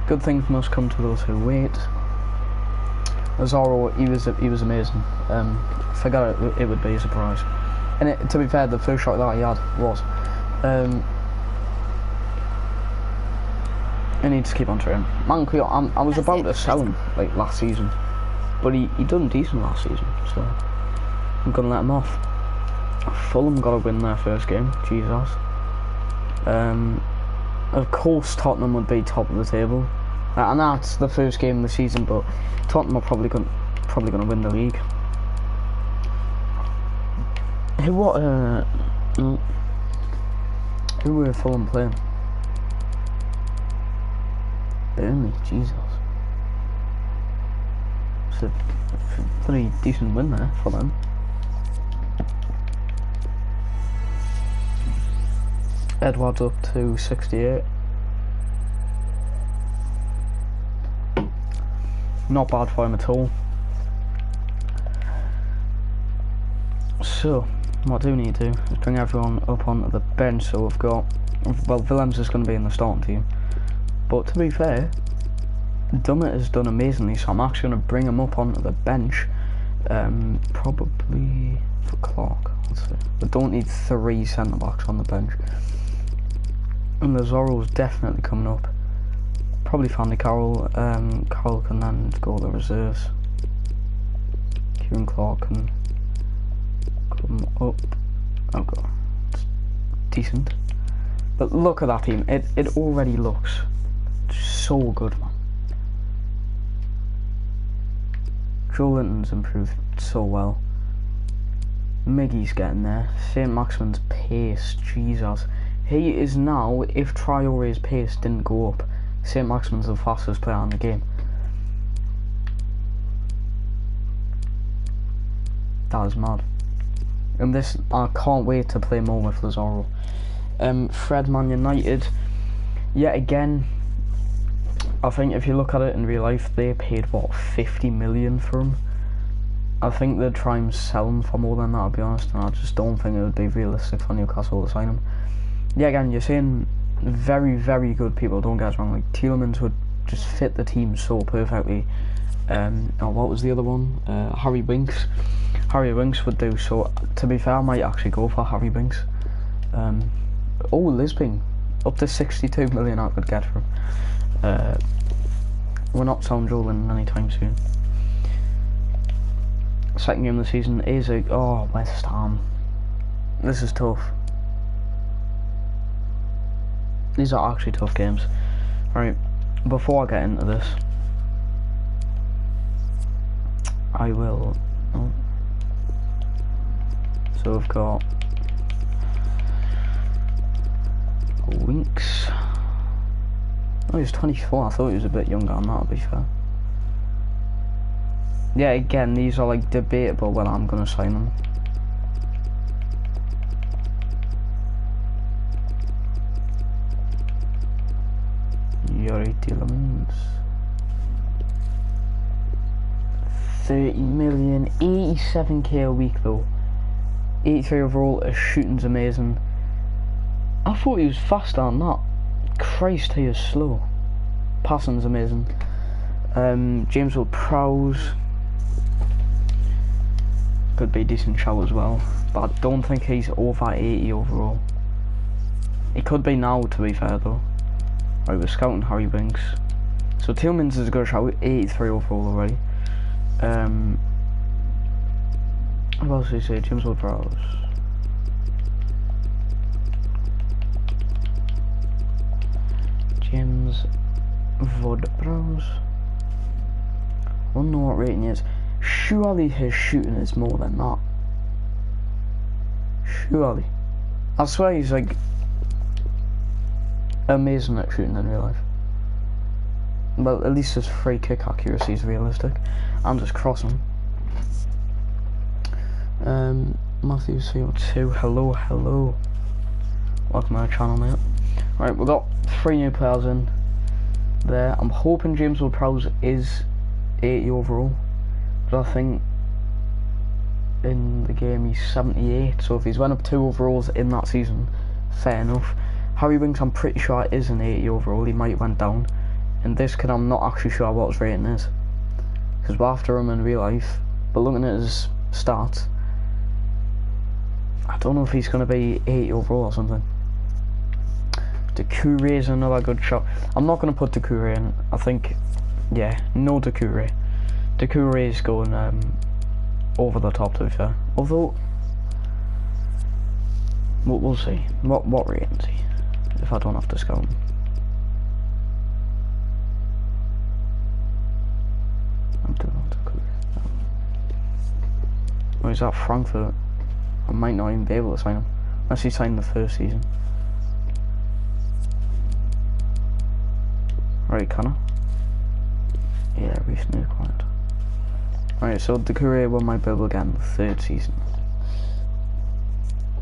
Good things must come to those who wait. Zorro, he was amazing. Forgot it would be a surprise. And to be fair, the first shot that he had was. I need to keep on trying. Man, I was about to sell him like last season, but he done decent last season, so I'm gonna let him off. Fulham got to win their first game. Jesus. Of course, Tottenham would be top of the table. And that's the first game of the season, but Tottenham are probably going to win the league. Who were Fulham playing? Burnley, Jesus. It's a pretty decent win there for them. Edward's up to 68. Not bad for him at all. So, what do we need to do is bring everyone up onto the bench. So we've got, well, Willems is going to be in the starting team. But to be fair, Dummett has done amazingly, so I'm actually going to bring him up onto the bench. Probably for Clark. Let's see. We don't need 3 centre backs on the bench. And the Zorro's definitely coming up. Probably Fanny Carroll. Carroll can then go to the reserves. Kieran Clark can come up. Oh god, it's decent. But look at that team. It already looks so good, man. Joe Linton's improved so well. Miggy's getting there. St. Maximin's pace, Jesus. He is now, if Traore's pace didn't go up, St. Maximin's the fastest player in the game. That is mad. And this, I can't wait to play more with Lazaro. Fred, Man United. Yet again, I think if you look at it in real life, they paid, what, 50 million for him? I think they'd try and sell him for more than that, I'll be honest, and I just don't think it would be realistic for Newcastle to sign him. Yeah, again, you're saying very, very good people, don't get us wrong. Like, Tielemans would just fit the team so perfectly. What was the other one? Harry Winks. Harry Winks would do, so to be fair, I might actually go for Harry Winks. Lisbon, up to 62 million I could get from. We're not selling Joe Linton anytime soon. Second game of the season is West Ham. This is tough. These are actually tough games. Right, before I get into this, I will. So we've got Winks. Oh, he's 24. I thought he was a bit younger than that, to be fair. Yeah, again, these are like debatable when I'm gonna sign them. Yuri Tielemans. 30 million, 87k a week though. 83 overall, his shooting's amazing. I thought he was faster than that. Christ, he is slow. Passing's amazing. James Ward-Prowse could be a decent shout as well, but I don't think he's over 80 overall. He could be now, to be fair though. Right, we're scouting Harry Winks. So Tielemans is a good shout, 83 overall already. What else did he say? James Ward-Prowse. James Ward-Prowse. I don't know what rating he is. Surely his shooting is more than that. Surely. I swear he's like amazing at shooting in real life. Well, at least his free kick accuracy is realistic. And just crossing. Matthew CO2, hello. Welcome to our channel, mate. Right, we've got 3 new players in there. I'm hoping James Ward-Prowse is 80 overall, but I think in the game he's 78, so if he's went up 2 overalls in that season, fair enough. Harry Winks, I'm pretty sure it is an 80 overall, he might went down. In this kid, I'm not actually sure what his rating is, because we're after him in real life, but looking at his stats, I don't know if he's going to be 80 overall or something. Doucouré is another good shot. I'm not going to put Doucouré in. I think, yeah, no Doucouré. Doucouré is going over the top, to be fair. Although, we'll see. What rating is he? If I don't have to scout him. Or is that Frankfurt? I might not even be able to sign him. Unless he signed the first season. Right, can I? Yeah, recently acquired. Right, so the career will might be able to get in the third season.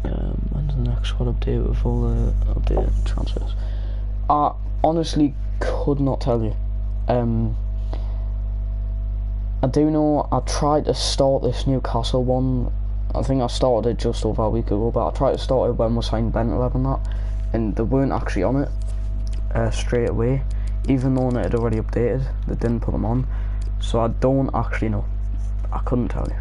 When's the next squad update with all the updated transfers? I honestly could not tell you. I do know I tried to start this Newcastle one. I think I started it just over a week ago, but I tried to start it when we signed Bentleb and that, and they weren't actually on it straight away. Even though it had already updated, they didn't put them on. So I don't actually know. I couldn't tell you.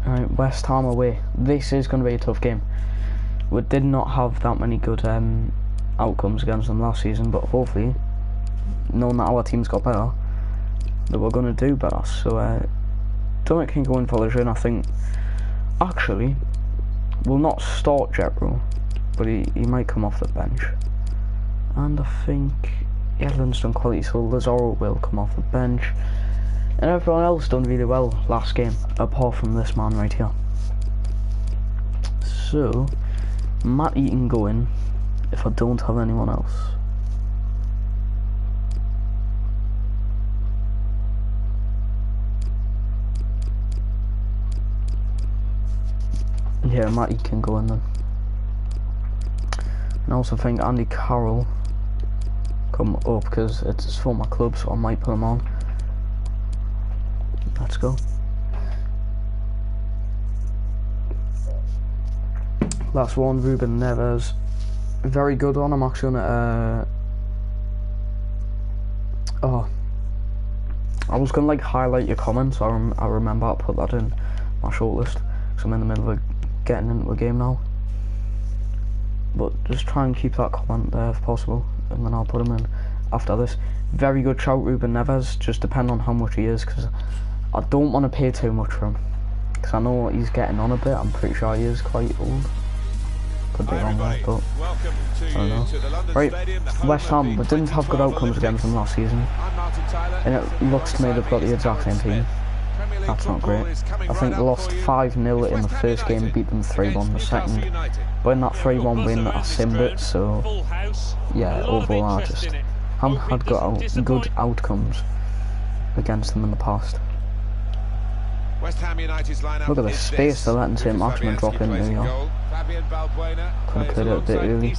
Alright, West Ham away. This is going to be a tough game. We did not have that many good outcomes against them last season, but hopefully, knowing that our team's got better, that we're going to do better. So, Dominic can go in for the win. I think, actually, will not start Jetro, but he might come off the bench. And I think Edlund's done quality, so Lazaro will come off the bench. And everyone else done really well last game, apart from this man right here. So, Matty can go in if I don't have anyone else. Yeah, Matty can go in then. And I also think Andy Carroll come up because it's for my club, so I might put him on. Let's go. Last one, Ruben Neves. Very good one. I'm actually gonna I was gonna like highlight your comments. I remember I put that in my shortlist because I'm in the middle of getting into a game now. But just try and keep that comment there if possible, and then I'll put him in after this. Very good shout, Ruben Neves. Just depend on how much he is, because I don't want to pay too much for him, because I know he's getting on a bit. I'm pretty sure he is quite old. Could be wrong there, but I don't know. Right, West Ham, we didn't have good outcomes against them last season, and it looks to me they've got the exact same team. That's not great. I think they lost 5-0 in the first game, beat them 3-1 the second. But in that 3-1 win, I simmed it, so yeah, overall I just haven't had good outcomes against them in the past. Look at the space they're letting St. Maximin drop in here. Could have played it a bit early.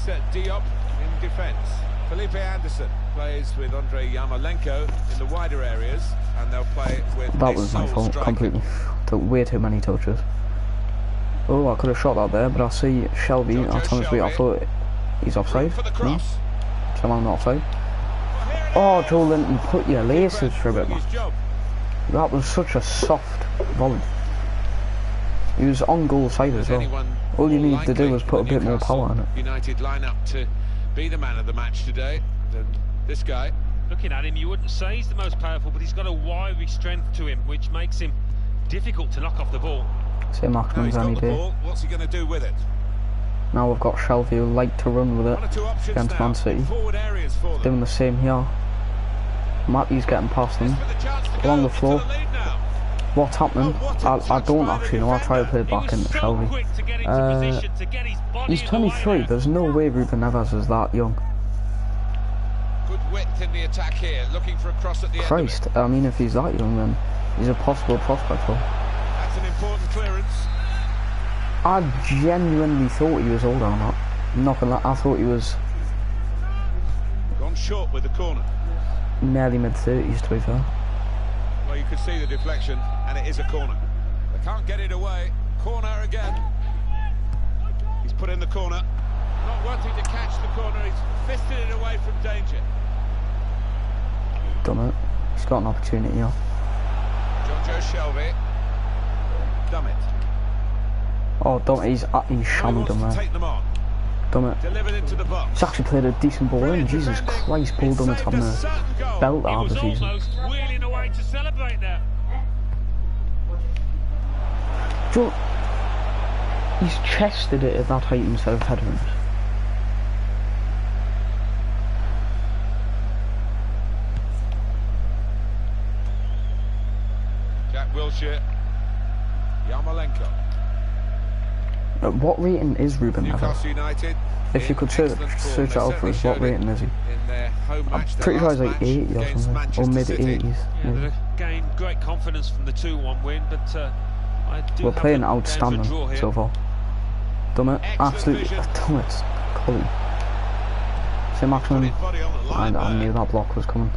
Felipe Anderson plays with Andrei Yarmolenko in the wider areas, and they'll play with that was my fault completely. Took way too many touches. Oh, I could have shot that there, but I see Shelby. I thought he's offside. No? So I'm not offside. Oh, Joe Linton, put your laces for a bit, man. That was such a soft volley. He was on goal side as well. All you need to do was put a bit more power on it. United lineup to be the man of the match today. This guy, looking at him, you wouldn't say he's the most powerful, but he's got a wiry strength to him, which makes him difficult to knock off the ball. St. Maximin's any day. What's he going to do with it? Now we've got Shelby who like to run with it against Man City. Doing the same here. Matty's getting past them along the floor. What's happening? I don't actually know. I'll try to play back into Shelby. He's 23. There's no way Ruben Neves is that young. Good width in the attack here, looking for a cross at the Christ, I mean, if he's that young, then he's a possible prospect for. That's an important clearance. I genuinely thought he was older or not. Not gonna lie, I thought he was gone short with the corner. Nearly mid-30s, to be fair. Well, you could see the deflection, and it is a corner. They can't get it away. Corner again. He's put in the corner. Not wanting to catch the corner, he's fisted it away from danger. Done it. He's got an opportunity here. Jojo Shelby. Dummett. Oh, Dummett, he's shammed him there. Take them on. Dummett. Delivered into the box. He's actually played a decent ball in. Jesus Christ, Paul Dummett's having a belt out of the season. Almost wheeling away to celebrate there. Joe, he's chested it at that height instead of heading it. Wilshere. Yarmolenko. What rating is Ruben Neves? Newcastle United. If you could search it out for us, what rating is he? I'm pretty sure he's like 80 or something, or mid-80s. Yeah, they've gained great confidence from the 2-1 win, but I do We're have playing them down outstanding to a draw here. so far. Done it, absolutely, done it. Colin. Say maximum. I knew that block was coming.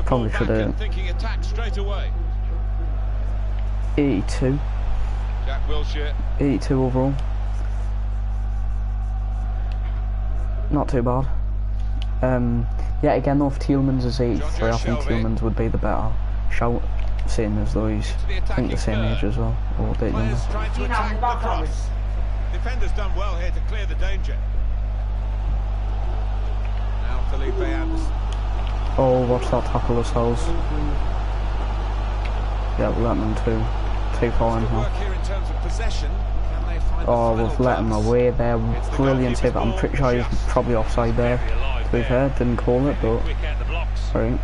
Probably should have. 82. Jack Wilshere. 82 overall. Not too bad. Yeah, again though, if Tielemans is 83, I think Tielemans would be the better shout, seeing as though he's, I think, the same age as well, or a bit younger. Trying to attack the cross. Defender's done well here to clear the danger. Now Felipe Anderson. Oh, watch that tackle ourselves. Yeah, we're letting them too far in now. Oh, we've let him away there. Brilliant save. I'm pretty sure he's probably offside there. To be fair, didn't call it, but right.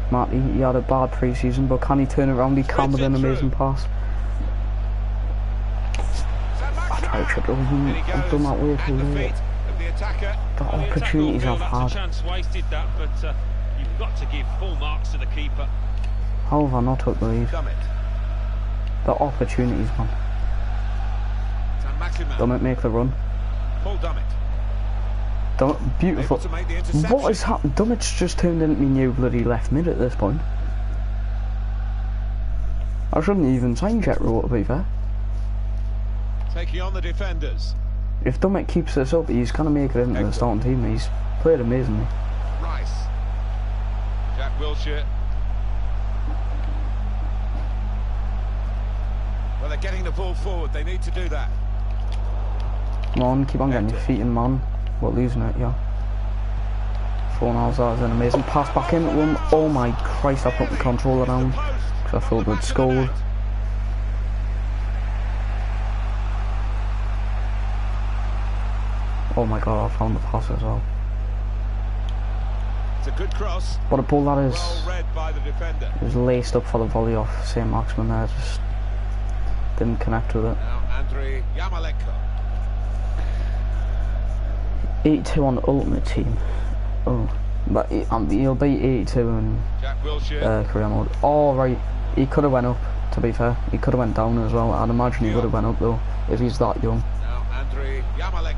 Matty, he had a bad pre-season, but can he turn it around? He can with an amazing pass. I tried to triple him. I've done that way too late. The opportunities I've had. Chance wasted that, but you've got to give full marks to the keeper. How have I not took the lead? The opportunities, man. Dummett make the run. Dummett, beautiful. What is happening? Dummett's just turned into me new bloody left mid at this point. I shouldn't even sign Jet Row, to be fair. Taking on the defenders. If Dummett keeps this up, he's going to make it into the starting team. He's played amazingly. Rice. Jack Wilshere. Well, they're getting the ball forward. They need to do that. Come on, keep on getting your feet in, man. We're losing it, yeah. 4-0, that is an amazing pass back in. Oh my Christ, I put the controller down because I thought we'd scored. Oh my God, I found the pass as well. It's a good cross. What a ball that is. Well read by the defender. It was laced up for the volley off St. Maximin there, just didn't connect with it. Now Andriy Yarmolenko. 82 on the Ultimate Team. Oh, but he'll be 82 in career mode. Oh right, he could have went up. To be fair, he could have went down as well. I'd imagine he would have went up though if he's that young. Now Andriy Yarmolenko.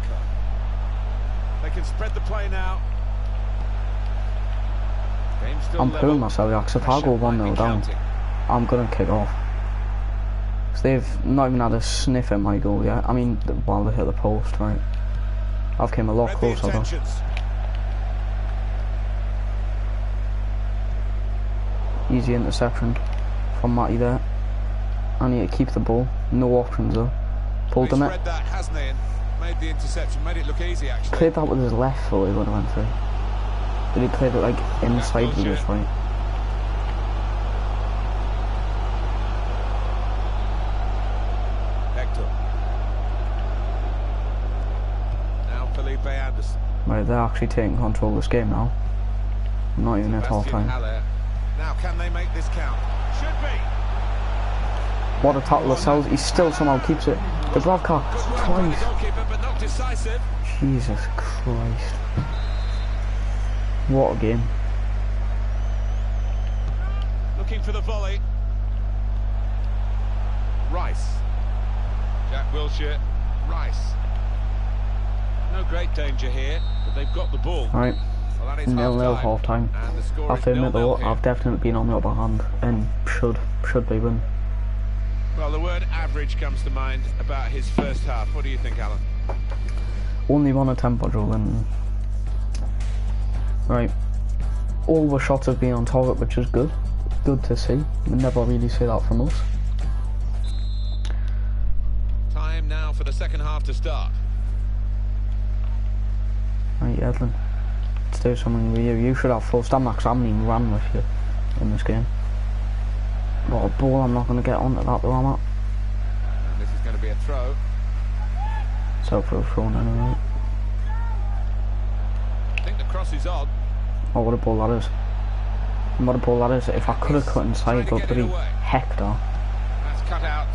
They can spread the play now. I'm pulling myself, because if I go 1-0 down, I'm gonna kick off. Because they've not even had a sniff at my goal yet. I mean, while they hit the post, right? I've came a lot closer though. Easy interception from Matty there. I need to keep the ball. No options though. Pulled him it. Made the interception, made it look easy actually. Played that with his left foot, he would have went through. But he played it like inside with his right. Now Felipe Anderson. Right, they're actually taking control of this game now. Not even at half time. Now can they make this count? Should be. What a tackle ourselves. He still somehow keeps it. The Bravka twice. But not decisive. Jesus Christ. What a game. Looking for the volley. Rice. Jack Wilshere. Rice. No great danger here, but they've got the ball. Right. Well, 0-0 half time. I have to admit though, I've definitely been on the upper hand and should be winning. Well, the word average comes to mind about his first half. What do you think, Alan? Only one attempt for Jordan. Right. All the shots have been on target, which is good. Good to see. We never really see that from us. Time now for the second half to start. Right, Edlin. Let's do something with you. You should have full stamina because I haven't even ran with you in this game. What a ball, I'm not going to get onto that though, am I? And this is going to be a throw. So for a throw anyway. I think the cross is odd. Oh, what a ball that is. And what a ball that is. If I could have cut inside, but bloody Hector. That's cut out.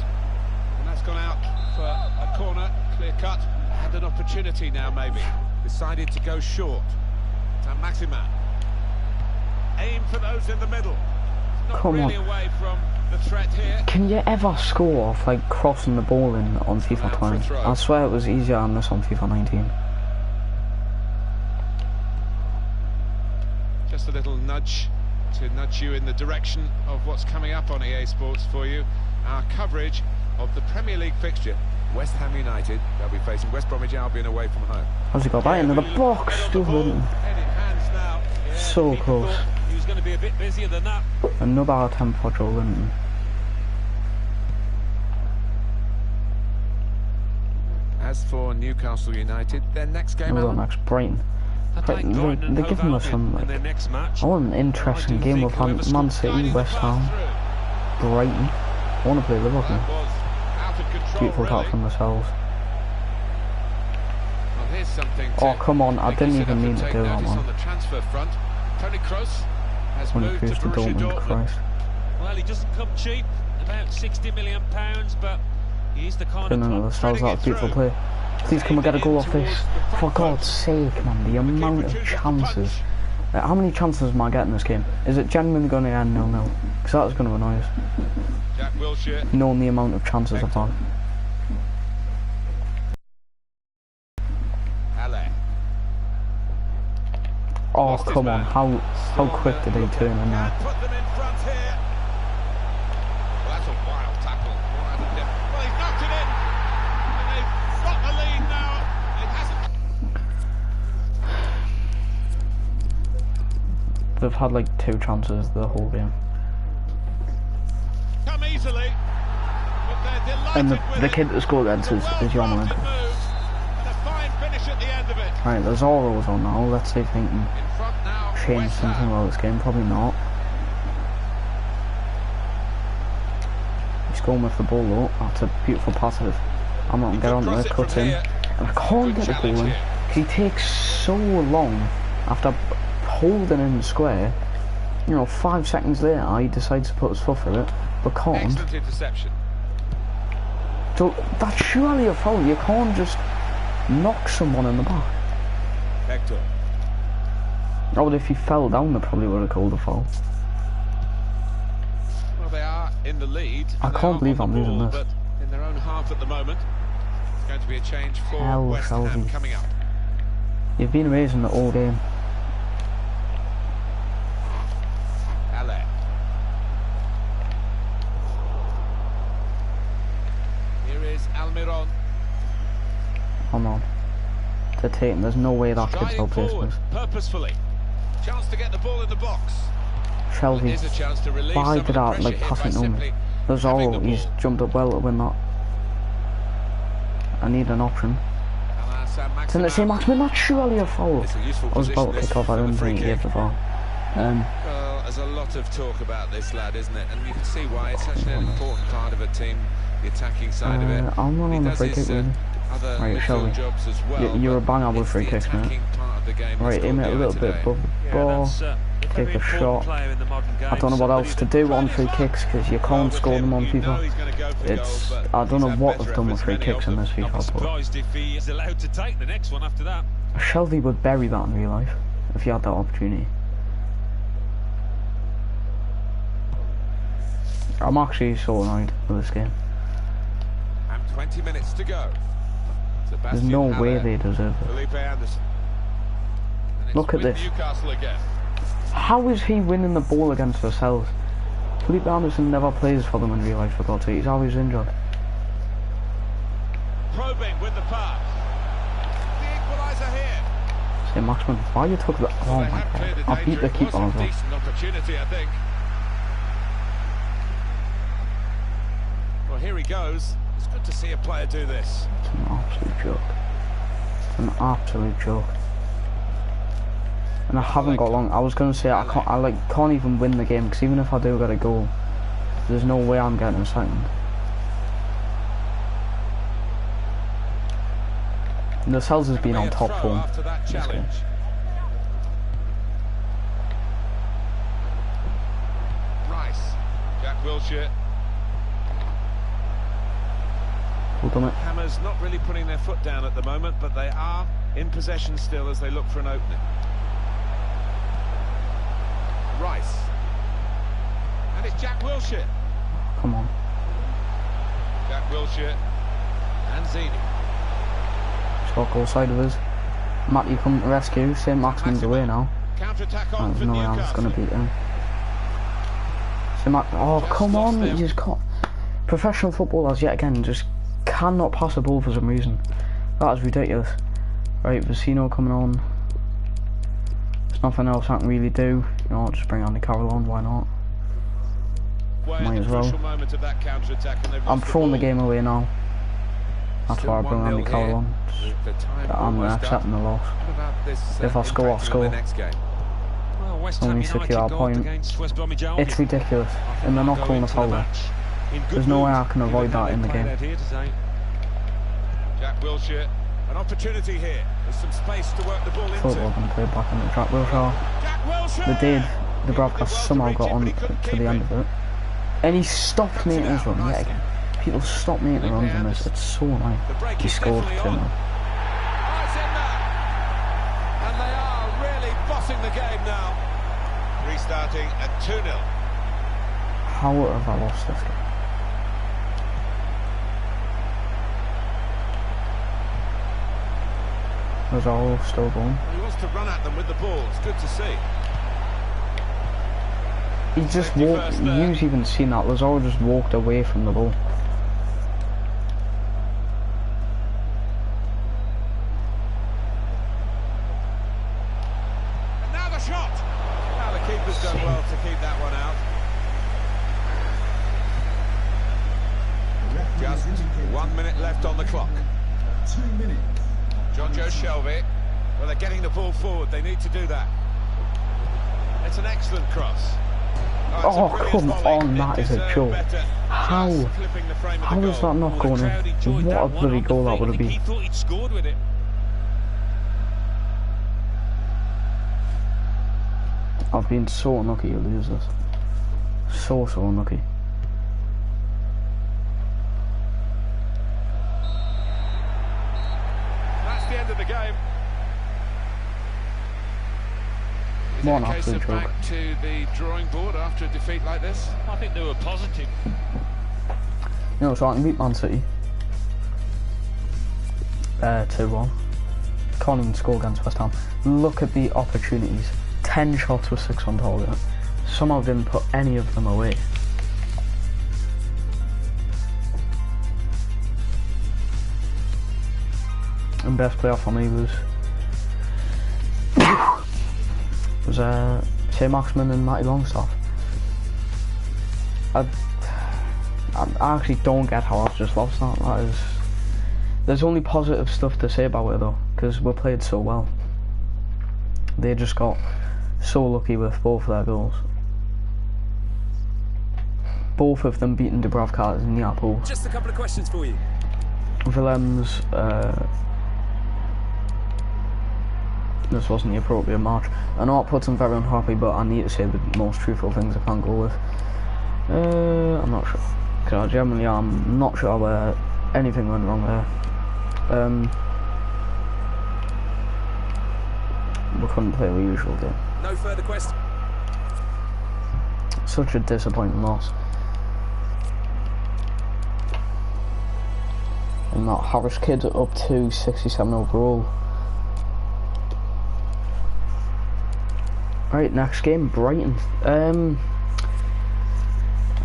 And that's gone out for a corner. Clear cut. Had an opportunity now, maybe. Decided to go short. Maximin. Aim for those in the middle. Not Come really on. away from the threat here. Can you ever score off like crossing the ball in on FIFA 20? I swear it was easier on this on FIFA 19. Just a little nudge to nudge you in the direction of what's coming up on EA Sports for you. Our coverage of the Premier League fixture. West Ham United, they'll be facing West Bromwich Albion away from home. How's he got that into the box? So close. He was going to be a bit busier than that. Another attempt for Joe Linton. As for Newcastle United, their next game We've got next Brighton. They're giving us some like, I want an interesting game with Man City, West Ham, Brighton. I want to play Liverpool. Beautiful tap from themselves. Oh come on, I didn't even mean to do that, man. When he proves to Dortmund, Christ. Well, he doesn't come cheap, about £60 million, but he's the kind of club that was beautiful play. Please come and get a goal off this. For God's sake, man, the amount of chances. Like, how many chances am I getting in this game? Is it genuinely going to end 0-0? Because that is going to annoy us. Knowing the amount of chances I've had. Oh come on, how quick did they turn in there? Put them in front here. Well, that's a wild tackle. Well, he's knocked it in. And they've got the lead now. It hasn't. They've had like 2 chances the whole game. Come easily. But they're delighted And with the kid that scored against is Yarmolenko. And a fine finish at the end of it. Right, there's Auros on now. Let's see if they can In front now. change something about this game. Probably not. He's going with the ball though. That's a beautiful pass. I'm not going to get on there, cut in. And I can't get the ball in. He takes so long after holding in the square. You know, 5 seconds later, he decides to put his foot through it, but can't. Excellent interception. So that's surely a foul. You can't just knock someone in the back. Hector. Oh, but if he fell down, they probably would have called a foul. Well, they are in the lead. I can't believe I'm losing this. But in their own half at the moment. It's going to be a change for West Ham Shelby. coming up. You've been amazing the whole game. Ale. Here is Almiron. Come on. They're taking. There's no way that kid's outpaced us. Purposefully. Chance to get the ball in the box. Shelby. Why did I like pass it on me? There's all. He's jumped up well to win that. I need an option. Didn't it say Maximin? That's surely a foul. I was about to kick off. I didn't think he gave the foul. Well, there's a lot of talk about this lad, isn't it? And you can see why it's such an important part of a team, the attacking side of it. I'm not on the free kick, really. Right, Shelby. You're a banger with free kicks, mate. Right, aim it a little bit above the ball. Take a shot. I don't know what else to do on free kicks because you can't score them on FIFA. It's I don't know what they've done with free kicks in this FIFA. But Shelby would bury that in real life if he had that opportunity. I'm actually so annoyed with this game. And 20 minutes to go. There's no way they deserve it. Look at this. How is he winning the ball against ourselves? Felipe Anderson never plays for them in real life, for God's sake. He's always injured. Probing with the pass. The equaliser here. Say, Maximin, why you took that? Oh my God! I beat the keeper as well. Decent opportunity, I think. Well, here he goes. It's good to see a player do this. It's an absolute joke. It's an absolute joke. And I haven't got long. I was gonna say I can't even win the game because even if I do get a goal, there's no way I'm getting a second. And the Cells has been on top form. Wilshere. Well done it. Hammers not really putting their foot down at the moment, but they are in possession still as they look for an opening. Rice. And it's Jack Wilshere. Come on. Jack Wilshere. And Zini. He's got goal side of us. Matty come to rescue. St. Maximin's away now. Counter-attack on for No way else Newcastle. going to beat him. St. Oh, come on. He just can't. Professional footballers, yet again, just cannot pass a ball for some reason. That is ridiculous. Right, Vecino coming on. There's nothing else I can really do. You know, I'll just bring Andy Carroll on, why not? Might as well. I'm throwing the game away now. That's why I bring Andy Carroll on. I'm accepting the loss. If I score, I'll score. Well, West Ham Only United 60-yard goal point. against West Bromwich Albion. It's ridiculous. And they're not calling a foul there. There's no way I can avoid that in the game. Jack Wilshere, an opportunity here. There's some space to work the ball I thought they were into. going to play back on the track. Wilshere. Jack Wilshere! They did. The broadcast somehow got on to the end of it. And he stopped making his run yet again. People stop making the runs on this. It's so annoying. He scored 2-0. Oh, it's in there. And they are really bossing the game now. Restarting at 2-0. How have I lost this game? Was all still going? He wants to run at them with the ball. It's good to see. He just walked. You've even seen that. Lazaro just walked away from the ball. And now the shot. Now the keeper's done well to keep that one out. Just 1 minute left on the clock. 2 minutes. John Joe Shelby. Well, they're getting the ball forward. They need to do that. It's an excellent cross. Oh, come on, that is a joke. How is that not going in? What a bloody goal that would have been. He thought he'd scored with it. I've been so unlucky to lose this. So unlucky. That's the end of the game. Is What it an a case absolute of joke. back to the drawing board after a defeat like this? I think they were positive. You know, so I can beat Man City. 2-1. Can't even score against West Ham. Look at the opportunities. 10 shots with 6 on target. Somehow didn't put any of them away. And best player for me was St. Maximin and Matty Longstaff. I actually don't get how I've just lost that. That is, there's only positive stuff to say about it though, because we played so well. They just got so lucky with both of their goals. Both of them beating Dubravka in the Apple. Just a couple of questions for you. Willem's, this wasn't the appropriate match. I know it puts him very unhappy, but I need to say the most truthful things I can go with. I'm not sure. Because I generally am not sure where anything went wrong there. We couldn't play the usual game. No further questions. Such a disappointing loss. And that Harris kid up to 67 overall. Right, next game, Brighton. I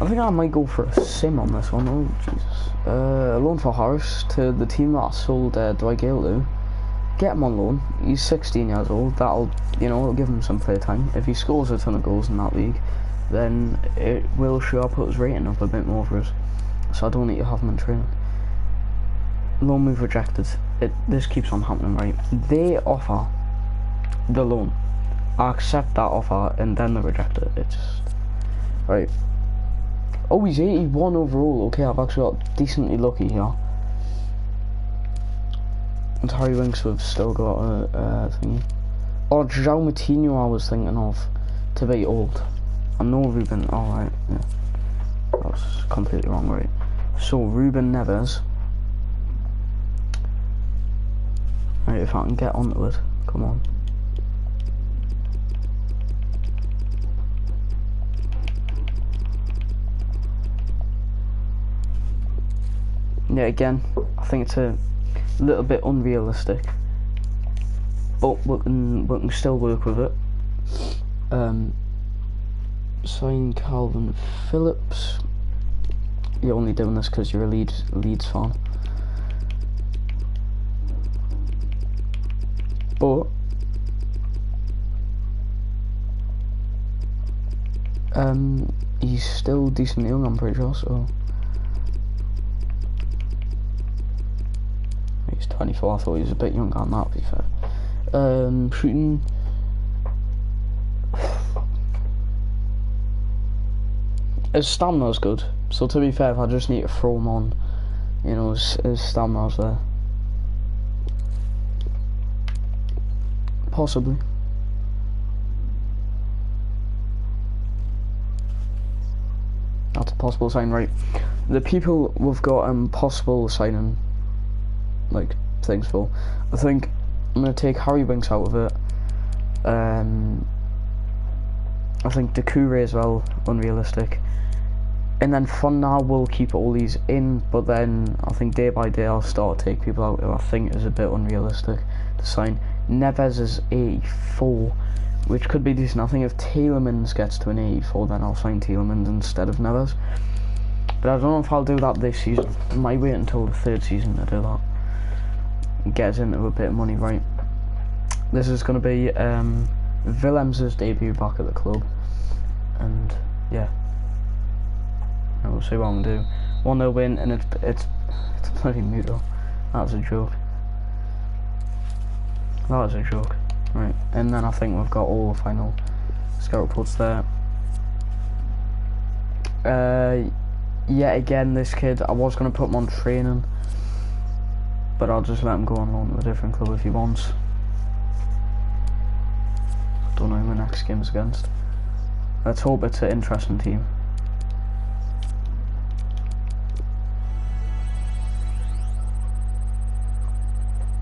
think I might go for a sim on this one. Oh Jesus! Loan for Harris to the team that I sold Dwight Gale to. Get him on loan. He's 16 years old. That'll, you know, it'll give him some play time. If he scores a ton of goals in that league, then it will sure put his rating up a bit more for us. So I don't need to have him in training. Loan move rejected. This keeps on happening, right? They offer the loan. I accept that offer and then they reject it. It's just... Right. Oh, he's 81 overall. Okay, I've actually got decently lucky here. And Harry Winks have still got a thingy. Or João Moutinho I was thinking of to be old. I know Ruben. Alright, yeah. was completely wrong, right? So, Ruben Neves. Right, if I can get onto it, come on. Yeah, again, I think it's a little bit unrealistic, but we can still work with it. Sign Calvin Phillips. You're only doing this because you're a Leeds fan. But he's still decently young, I'm pretty sure, so he's 24. I thought he was a bit younger than that, to be fair. Shooting, his stamina's good, so to be fair, if I just need to throw him on, you know, his stamina's there. Possibly. That's a possible sign, right? The people we've got possible signing, like, things for. I think I'm going to take Harry Winks out of it. I think Doucouré as well, unrealistic. And then for now we'll keep all these in, but then I think day by day I'll start to take people out who I think is a bit unrealistic to sign. Neves is 84, which could be decent. I think if Tielemans gets to an 84, then I'll sign Tielemans instead of Neves. But I don't know if I'll do that this season. I might wait until the third season to do that. Get us into a bit of money, right? This is going to be Willems' debut back at the club, and yeah, we'll see what I'm gonna do. 1-0 win, and it's bloody mutual. That was a joke. That was a joke. Right, and then I think we've got all the final scout reports there. Yet again, this kid, I was going to put him on training, but I'll just let him go on loan to a different club if he wants. I don't know who the next game's against. Let's hope it's an interesting team.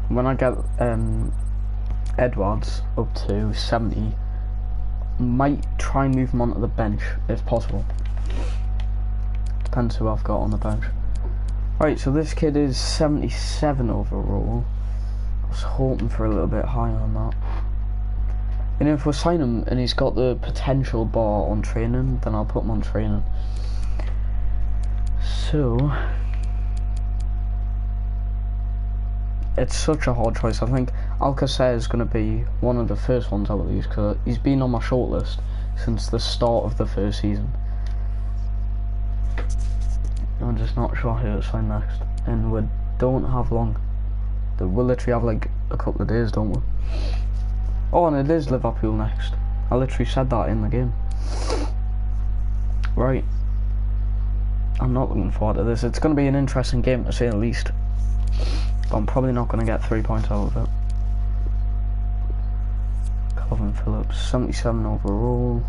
When I get Edwards up to 70, might try and move him onto the bench if possible. Depends who I've got on the bench. Right, so this kid is 77 overall. I was hoping for a little bit higher on that. And if we sign him and he's got the potential bar on training, then I'll put him on training. So it's such a hard choice. I think Alcacer is going to be one of the first ones out of these because he's been on my shortlist since the start of the first season. I'm just not sure who to sign next, and we don't have long. We'll literally have like a couple of days, don't we? Oh, and it is Liverpool next. I literally said that in the game. Right, I'm not looking forward to this. It's going to be an interesting game to say the least, but I'm probably not going to get 3 points out of it. Calvin Phillips, 77 overall.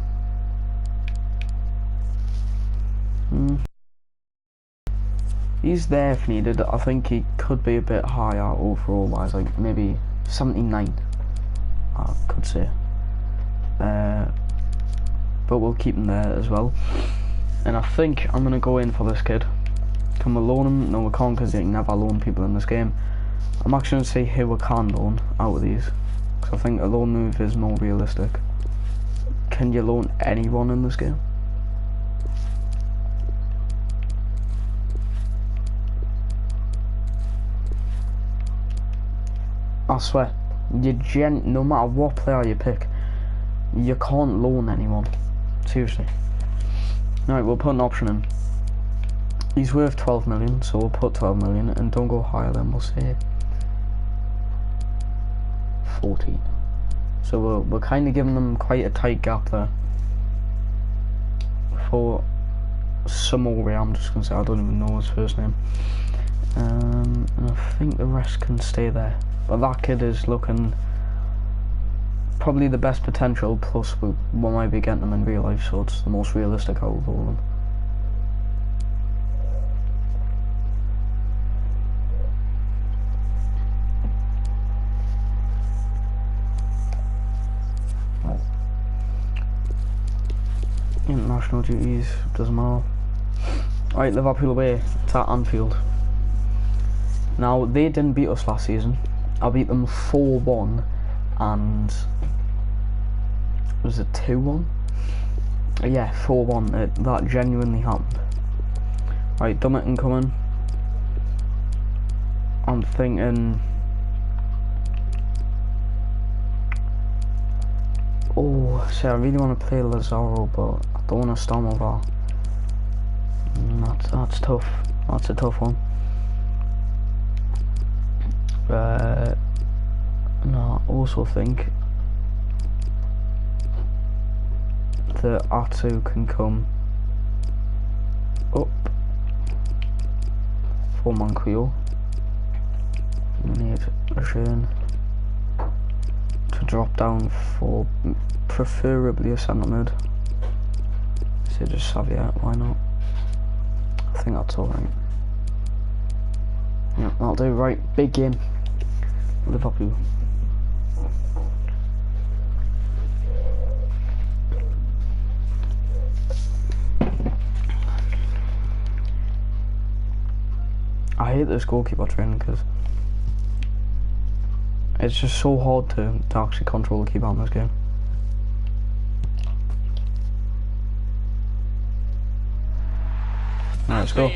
He's there if needed. I think he could be a bit higher overall wise, like maybe 79, I could say. But we'll keep him there as well. And I think I'm going to go in for this kid. Can we loan him? No, we can't, because you can never loan people in this game. I'm actually going to see who we can loan out of these, because I think a loan move is more realistic. Can you loan anyone in this game? I swear, no matter what player you pick, you can't loan anyone. Seriously. Alright, we'll put an option in. He's worth 12 million, so we'll put 12 million, and don't go higher than, we'll say 14. So we're kind of giving them quite a tight gap there. For Samori, I'm just going to say, I don't even know his first name. And I think the rest can stay there. But that kid is looking probably the best potential, plus we might be getting him in real life, so it's the most realistic out of all of them. international duties, doesn't matter. Right, Liverpool away, it's at Anfield. Now, they didn't beat us last season. I beat them 4-1 and... was it 2-1? Yeah, 4-1. That genuinely happened. Right, Dummett coming. I'm thinking... oh, see, I really want to play Lazaro, but I don't want to storm over. That's tough. That's a tough one. No, I also think that Atu can come up for Manquillo. We need a Shane to drop down for preferably a centre mid. So just Xavier, why not? I think that's alright. Yeah, that'll do. Right, big game. Liverpool. I hate this goalkeeper training because it's just so hard to actually control the keeper in this game. Right, let's go.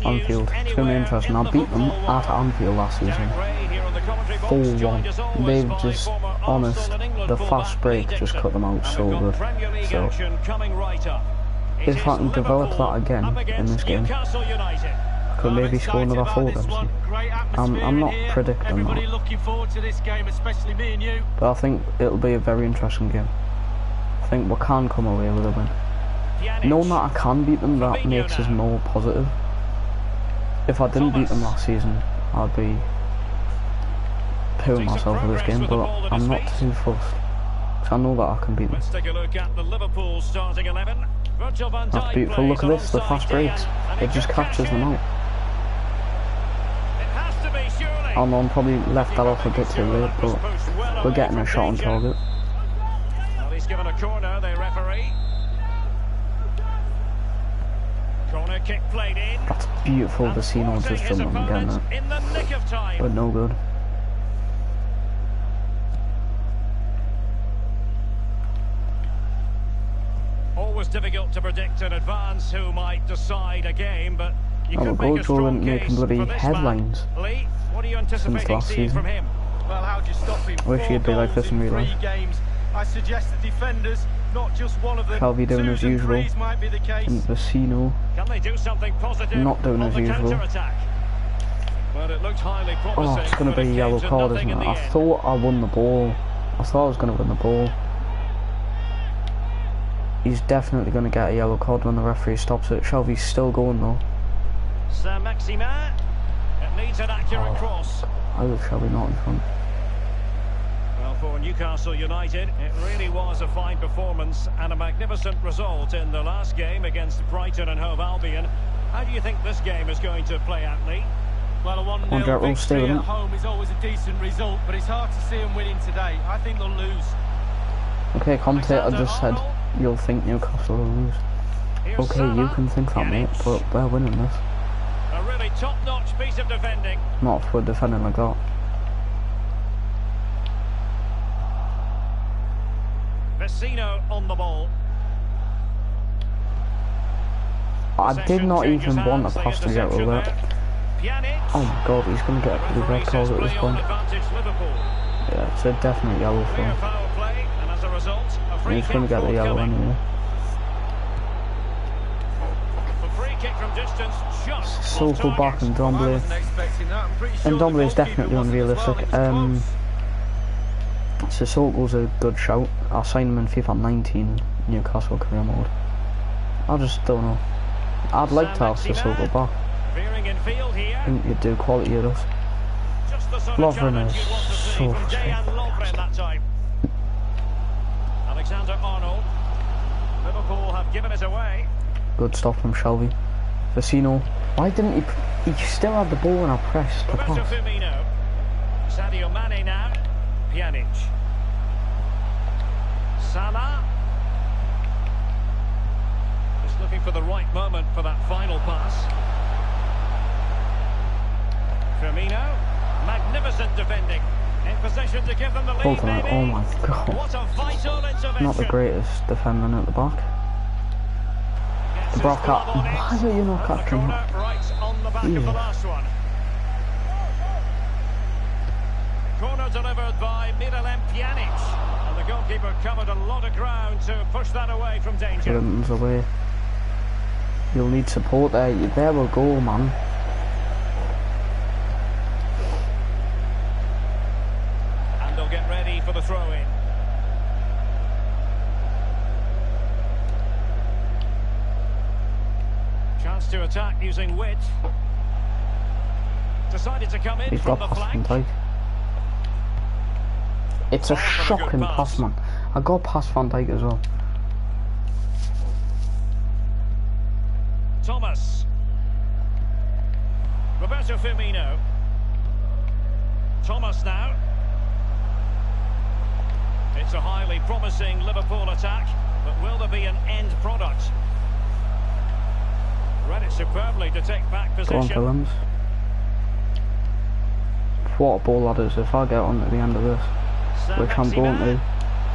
Anfield, it's going to be interesting. I beat them at Anfield last season 4-1. They've just, honest, the fast break just cut them out so good. So, if I can develop that again in this game, I could maybe score another 4 against them. I'm not predicting that, but I think it'll be a very interesting game. I think we can come away with a win. Knowing that I can beat them, that makes us more positive. If I didn't beat them last season, I'd be pooing myself for this game, but I'm not too fussed, because I know that I can beat them. That's beautiful. Look at this, the fast breaks. It just catches them out. I know I'm probably left that off a bit too late, but we're getting a shot on target. Well, he's given a corner, the referee. Corner kick played in. That's beautiful. Vecino just jumping and getting it, but no good. Always difficult to predict in advance who might decide a game, but you could make a strong case for this headlines man. Lee, what are you anticipating seeing from him? Well, how do you stop him? I wish he'd be like this in real life. I suggest the defenders, not just one of them. Calvi doing as usual, and Vecino not doing as usual. Well, it looked highly promising. Oh, it's going to be a yellow card, isn't it? I thought I won the ball. I thought I was going to win the ball. He's definitely going to get a yellow card when the referee stops it. Shelby's still going though. Saint-Maximin, it needs an accurate cross. I love Shelby not in front. Well, for Newcastle United, it really was a fine performance and a magnificent result in the last game against Brighton and Hove Albion. How do you think this game is going to play out, Lee? Well, a 1-0 victory at home is always a decent result, but it's hard to see them winning today. I think they'll lose. Okay, commentator just said you'll think Newcastle will lose. Okay, you can think that, mate, but they're winning this. A really top-notch piece of defending. Not if we're defending like that. Vecino on the ball. I did not even want a pass to get over it. Oh my god, he's going to get a pretty red card at this point. Yeah, it's a definite yellow for him. And he's going to get the yellow anyway. Soko back and Ndombele. Ndombele is definitely unrealistic. Sissoko's a good shout. I'll sign him in FIFA 19 Newcastle career mode. I just don't know. I'd like to have Sissoko back. I think you'd do quality of this. Lovren is so frustrating. Alexander-Arnold. Liverpool have given it away. Good stop from Shelby. Vecino. Why didn't he still had the ball when I pressed the pass. Sadio Mane now. Pjanic. Salah. Just looking for the right moment for that final pass. Firmino, magnificent defending. In position to give them the lead, maybe. Oh my god. What a vital intervention. Not the greatest defending at the back. Dubravka, why are you not catching that? Right on the back of the last one. Corner delivered by Miralem Pjanic. And the goalkeeper covered a lot of ground to push that away from danger. Clinton's away. You'll need support there. There we go, man. And they'll get ready for the throw-in. Chance to attack using width. Decided to come in He's from got the past Van flank. Dijk. It's a shocking pass, man. I got past Van Dijk as well. Thomas. Roberto Firmino. Thomas now. It's a highly promising Liverpool attack, but will there be an end product? Read it superbly to take back position. Go on, Willems. What a ball that is. If I get on at the end of this, which I'm going to.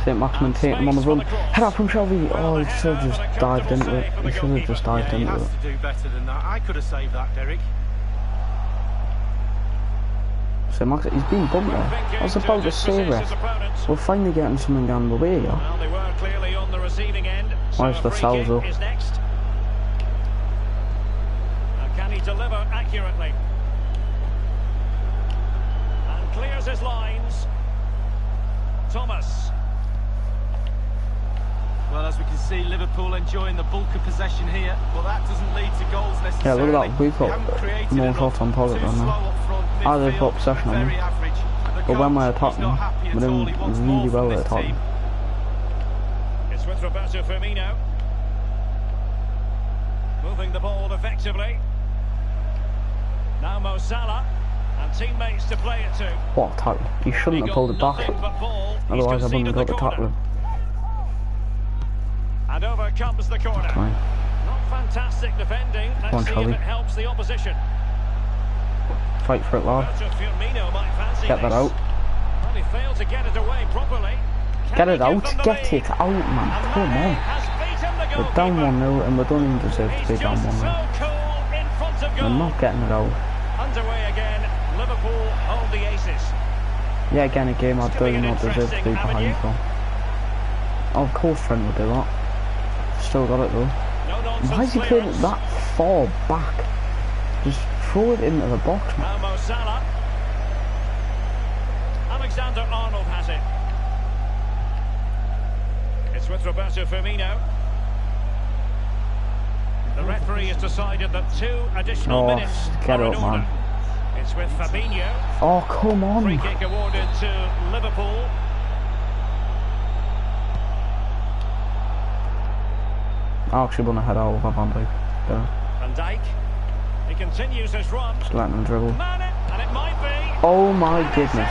St. Maximin take him on the run. Head out from Shelby. Oh, he should have just dived into it. He should have just dived into it. He has to do better than that. I could have saved that, Derek. St. Maximin, he's been bumped there. I was about to say ref. We're finally getting something down the way, yeah. Well, they were clearly on the receiving end. Where's So the a free cells kick up? is next. And can he deliver accurately? And clears his lines. Thomas. Well, as we can see, Liverpool enjoying the bulk of possession here, but that doesn't lead to goals Yeah, necessarily. look at that. We've got more shots on target than that. They've got possession on them. But when we're attacking, we're doing really well at attacking. It's with Roberto Firmino. Moving the ball effectively. Now Mo Salah. And teammates to play it to. What a tackle. He shouldn't have pulled it back. Otherwise I wouldn't have got the tackle. And over comes the corner. Fine. Not fantastic defending. Let's see if it helps the opposition. Fight for it, lad. Get that out. Well, he failed to get it away properly. Get it out. Get it out, man. Come on. We're down 1-0 and we don't even deserve to be down 1-0. We're not getting it out. Underway again. Liverpool hold the aces. Yeah, again a game I do not deserve to be behind for. Oh, of course Trent will do that. Still got it though. Why is he playing it that far back? Just throw it into the box, man. Now Mo Salah. Alexander-Arnold has it. It's with Roberto Firmino. The referee has decided that 2 additional minutes get are up, in order. man. It's with Fabinho. Oh, come on. Free kick awarded to Liverpool. I actually want to head out of Van Dijk. Van Dijk. He continues his run. Just letting him dribble. And it might be. Oh my goodness.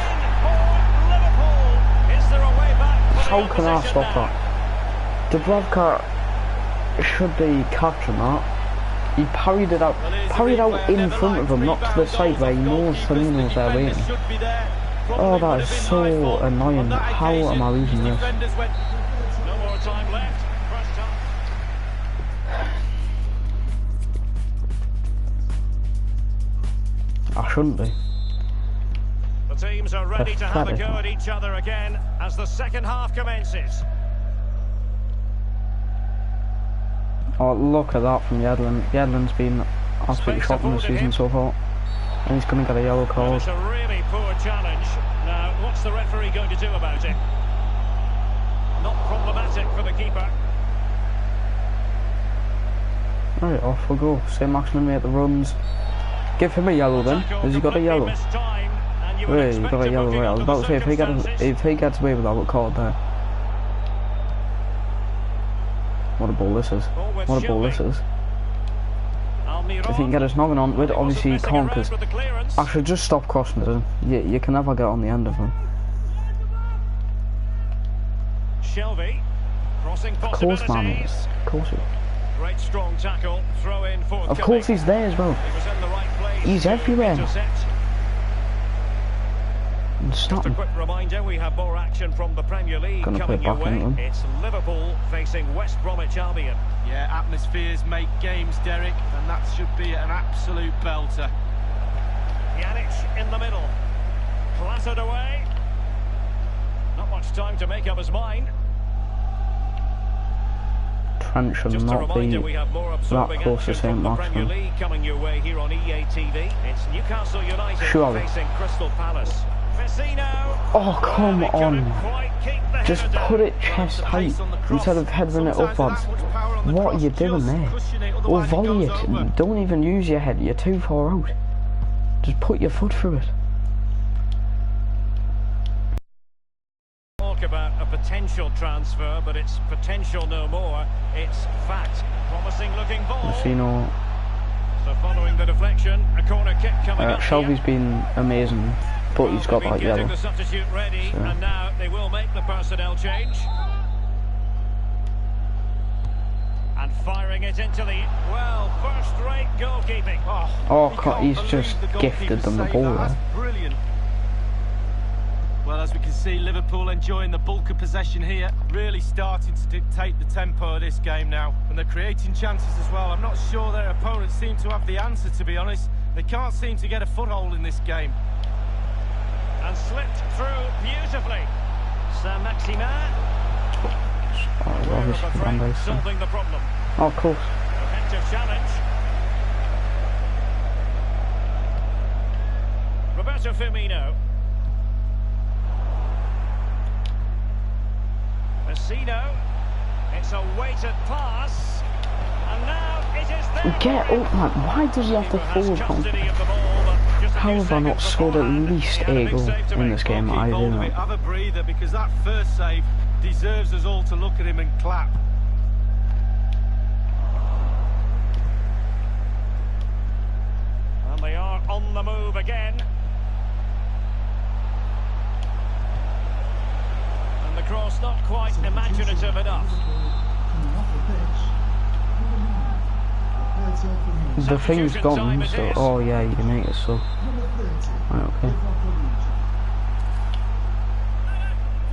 Is there a way back for How the can I opposition stop now? that? Dubravka should be catching that. He parried it out in front of him, not to the side where he knows Firmino's there waiting. Oh, that is so annoying. How am I losing this? No more time left. First time. I shouldn't be. The teams are ready to have a Pathetic. go at each other again as the second half commences. Oh, look at that from Yedlin. Yedlin's been absolutely shocking this season so far. And he's going to get a yellow Well, card. it's a really poor challenge. Now, what's the referee going to do about it? Not problematic for the keeper. Right, off we go. St. Maximin made the runs. Give him a yellow then. Has he got a yellow? Wait, he got a yellow, right. I was about to say, if he gets away with that, what card there? What a ball this is. What a ball this is. If he can get his noggin on with, obviously he can't, because actually just stop crossing it. You can never get on the end of him. Shelby, crossing Of course, man, possibilities. of course. Great strong tackle. Throw in for. Of course he's there as well. He was in the right place. He's everywhere. Just a quick reminder, we have more action from the Premier League coming your way. It's Liverpool facing West Bromwich Albion. Yeah, atmospheres make games, Derek, and that should be an absolute belter. Pjanic in the middle. Clattered away. Not much time to make up his mind. Trent should not be that close to St. Maximin. Coming your way here on EA TV. It's Newcastle United facing Crystal Palace. Oh, come on. Just put it chest height instead of heading it upwards. What are you doing there? Or volley it. Don't even use your head. You're too far out. Just put your foot through it. Talk about a potential transfer, but it's potential no more. It's fact. Promising looking ball. Messino. So following the deflection, a corner kick coming up. Shelby's been amazing. But he's got that yellow. The substitute ready, so. And now they will make the personnel change. And firing it into the, well, first-rate goalkeeping. Oh, he's just gifted them the ball. That's brilliant. Well, as we can see, Liverpool enjoying the bulk of possession here, really starting to dictate the tempo of this game now. And they're creating chances as well. I'm not sure their opponents seem to have the answer, to be honest. They can't seem to get a foothold in this game. And slipped through beautifully. Saint-Maximin. Solving the problem. Oh, of course. Effective challenge. Roberto Firmino. Messino. It's a weighted pass. And now it is there. Get up, man. Why does he have to forward pump? How have I not scored at least a goal in this game? I do not. Have a breather, because that first save deserves us all to look at him and clap. And they are on the move again. And the cross not quite imaginative enough. The thing's gone, so... Oh yeah, you can make it so. Right, okay.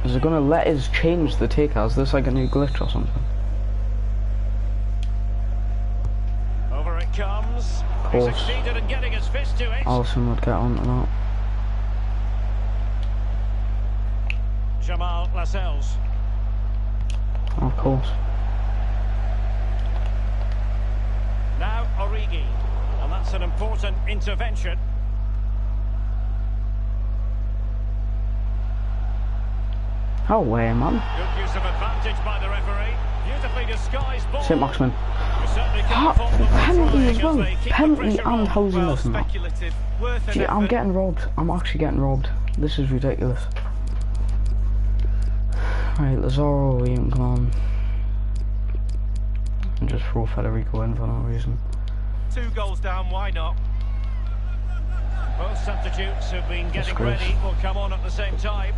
Is it gonna let us change the taker? Is this like a new glitch or something? Over it comes. Of course. He succeeded in getting his fist to it. Alisson would get on to that. Jamal Lascelles. Of course. Now Origi, and that's an important intervention. How way, man? Good use of advantage by the referee. Beautifully disguised ball. St. Maximin. Penalty as well. Penalty and housing this and that. Gee, I'm getting robbed. I'm actually getting robbed. This is ridiculous. Right, Lazaro, William, come on. And just throw Federico in for no reason. 2 goals down, why not? Both substitutes have been getting ready, will come on at the same time.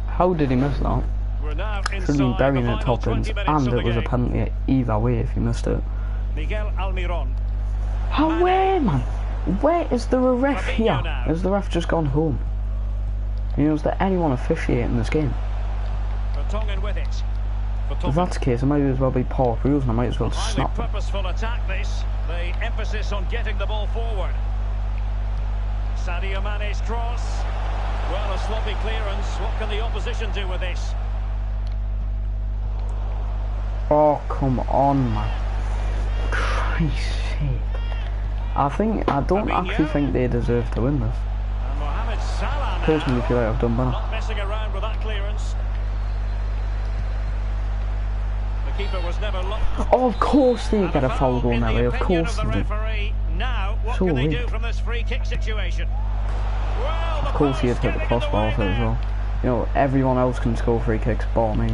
How did he miss that? Should have been burying it top ends, and it was a penalty either way if he missed it. Miguel Almiron. How way, man? Where is the ref here? Has the ref just gone home? You know, is there anyone officiating this game? With it. If that's the case, it might as well be Paul Cruz, and I might as well snap. Purposeful attack this. The emphasis on getting the ball forward. Sadio Mane's cross. Well, a sloppy clearance. What can the opposition do with this? Oh, come on, man. Christ's sake. I don't actually think they deserve to win this. And Mohamed Salah personally feel like I've done better. Not messing around with that clearance. The keeper was never locked. Oh, of course they get a foul goal now, of course they do. Now, what can they do from this free kick situation? Well, of course he'd hit the crossbar off it as well. You know, everyone else can score free kicks, bar me.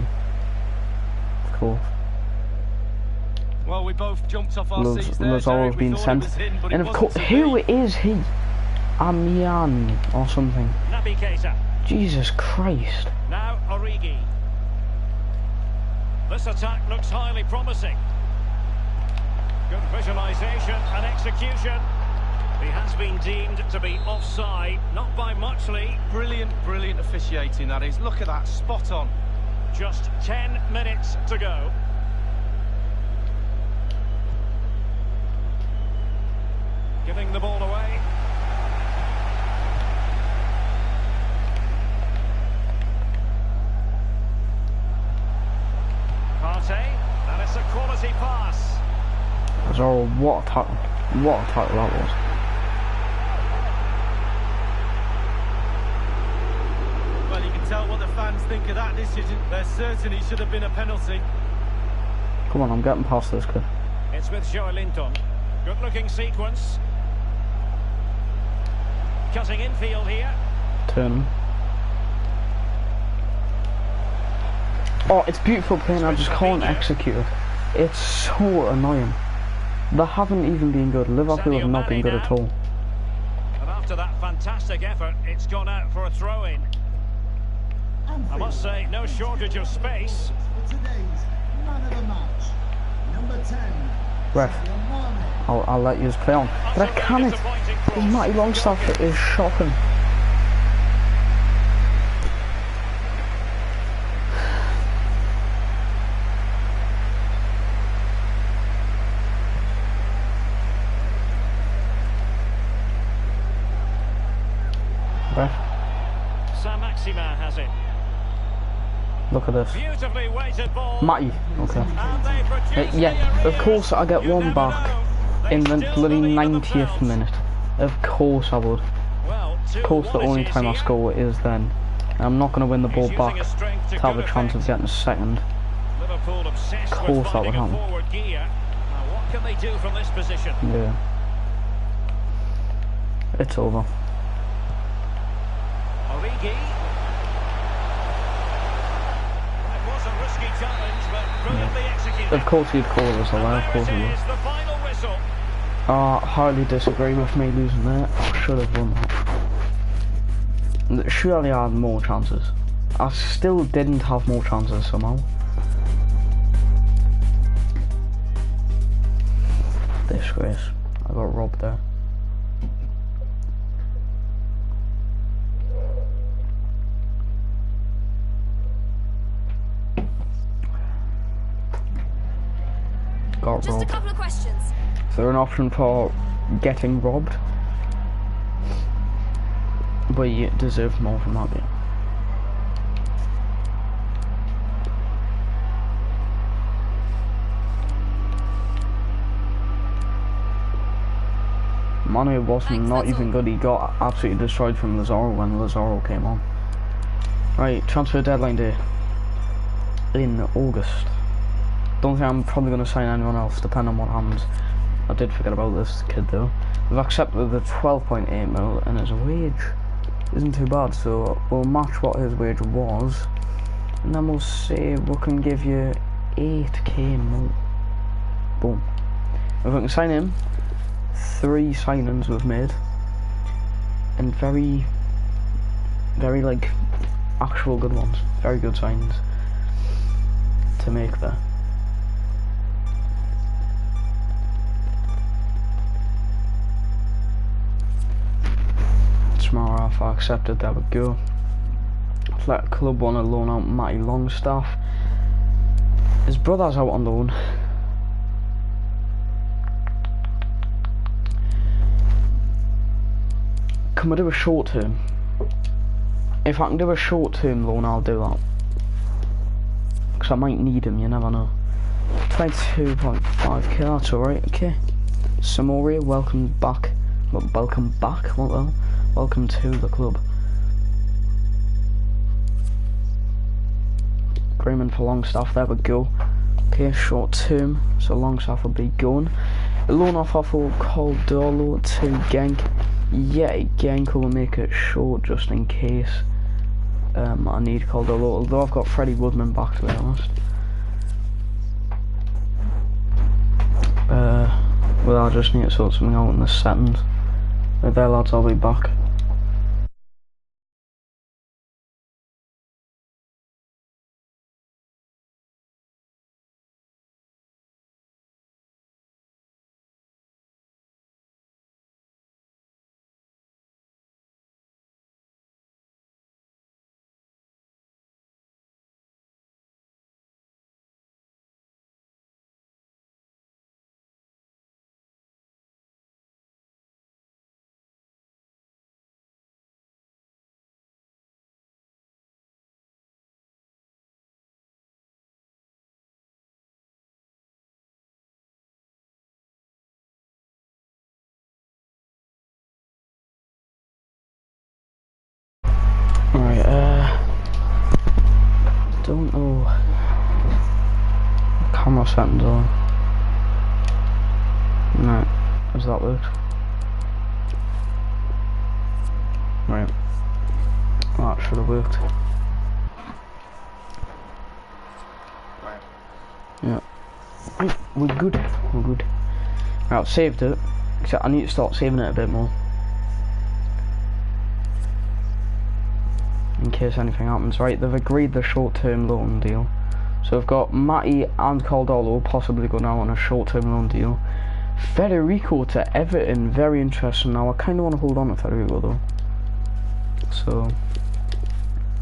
Of course. Well, we both jumped off our seats there. Lazaro's been sent. And of course, who is he? Amian or something. Jesus Christ. Now Origi. This attack looks highly promising. Good visualisation and execution. He has been deemed to be offside, not by much, Lee. Brilliant, brilliant officiating, that is. Look at that, spot on. Just 10 minutes to go. Giving the ball away. Partey, and it's a quality pass. So what a tackle that was. Well, you can tell what the fans think of that decision. There certainly should have been a penalty. Come on, I'm getting past this kid. It's with Joelinton. Good looking sequence. Cutting infield here. Turn. Oh, it's beautiful playing, I just can't execute it. It's so annoying. They haven't even been good. Liverpool have not been good at all. And after that fantastic effort, it's gone out for a throw-in. I must say, no shortage of space. For today's man of the match, number 10. Ref, I'll let you just play on. But I can't. This Matty Longstaff is shocking. Ref. Maxima has it. Look at this. Beautifully weighted ball. Matty, okay. Yeah, of course I get one back in the bloody 90th minute. Of course I would. Of course the only time I score is then. And I'm not going to win the ball back to have a chance of getting a second. Of course that would happen. What can they do from this position? Yeah. It's over. Origi. It was a risky challenge, but brilliantly executed. Of course he'd call us alive, of course he would. The final whistle. Highly disagree with me losing there. I should have won that. Surely I had more chances. I still didn't have more chances somehow. Disgrace. I got robbed there. Got Just robbed. a couple of questions. Is there an option for getting robbed? But you deserve more from that, yeah. Manu wasn't not even good. He got absolutely destroyed from Lazaro when Lazaro came on. Right, transfer deadline day in August. Don't think I'm probably going to sign anyone else, depending on what happens. I did forget about this kid though. We've accepted the 12.8 mil, and his wage isn't too bad, so we'll match what his wage was, and then we'll say we can give you 8k more. Boom. If we can sign him, 3 signings we've made, and very like actual good ones, very good signings to make there. Tomorrow if I accepted, there we go. Athletic Club want to loan out Matty Longstaff. His brother's out on loan. Can we do a short term? If I can do a short term loan, I'll do that. Because I might need him, you never know. 22.5k, that's alright, okay. Samoria, welcome back. Well, welcome back, what the hell? Welcome to the club. Agreement for Longstaff, there we go. Okay, short term, so Longstaff will be going. A loan offer for Caldolo to Genk. Yeah, Genk will make it short just in case I need Caldolo, although I've got Freddie Woodman back, to be honest. Well, I just need to sort something out in the settings. Right there lads, I'll be back. camera settings on. No, has that worked? Right. That should have worked. Right. Yeah. Right, we're good. We're good. Right, I've saved it. Except I need to start saving it a bit more. In case anything happens. Right, they've agreed the short-term loan deal. So we've got Matty and Caldolo possibly going out on a short-term loan deal. Federico to Everton, very interesting. Now I kind of want to hold on to Federico though. So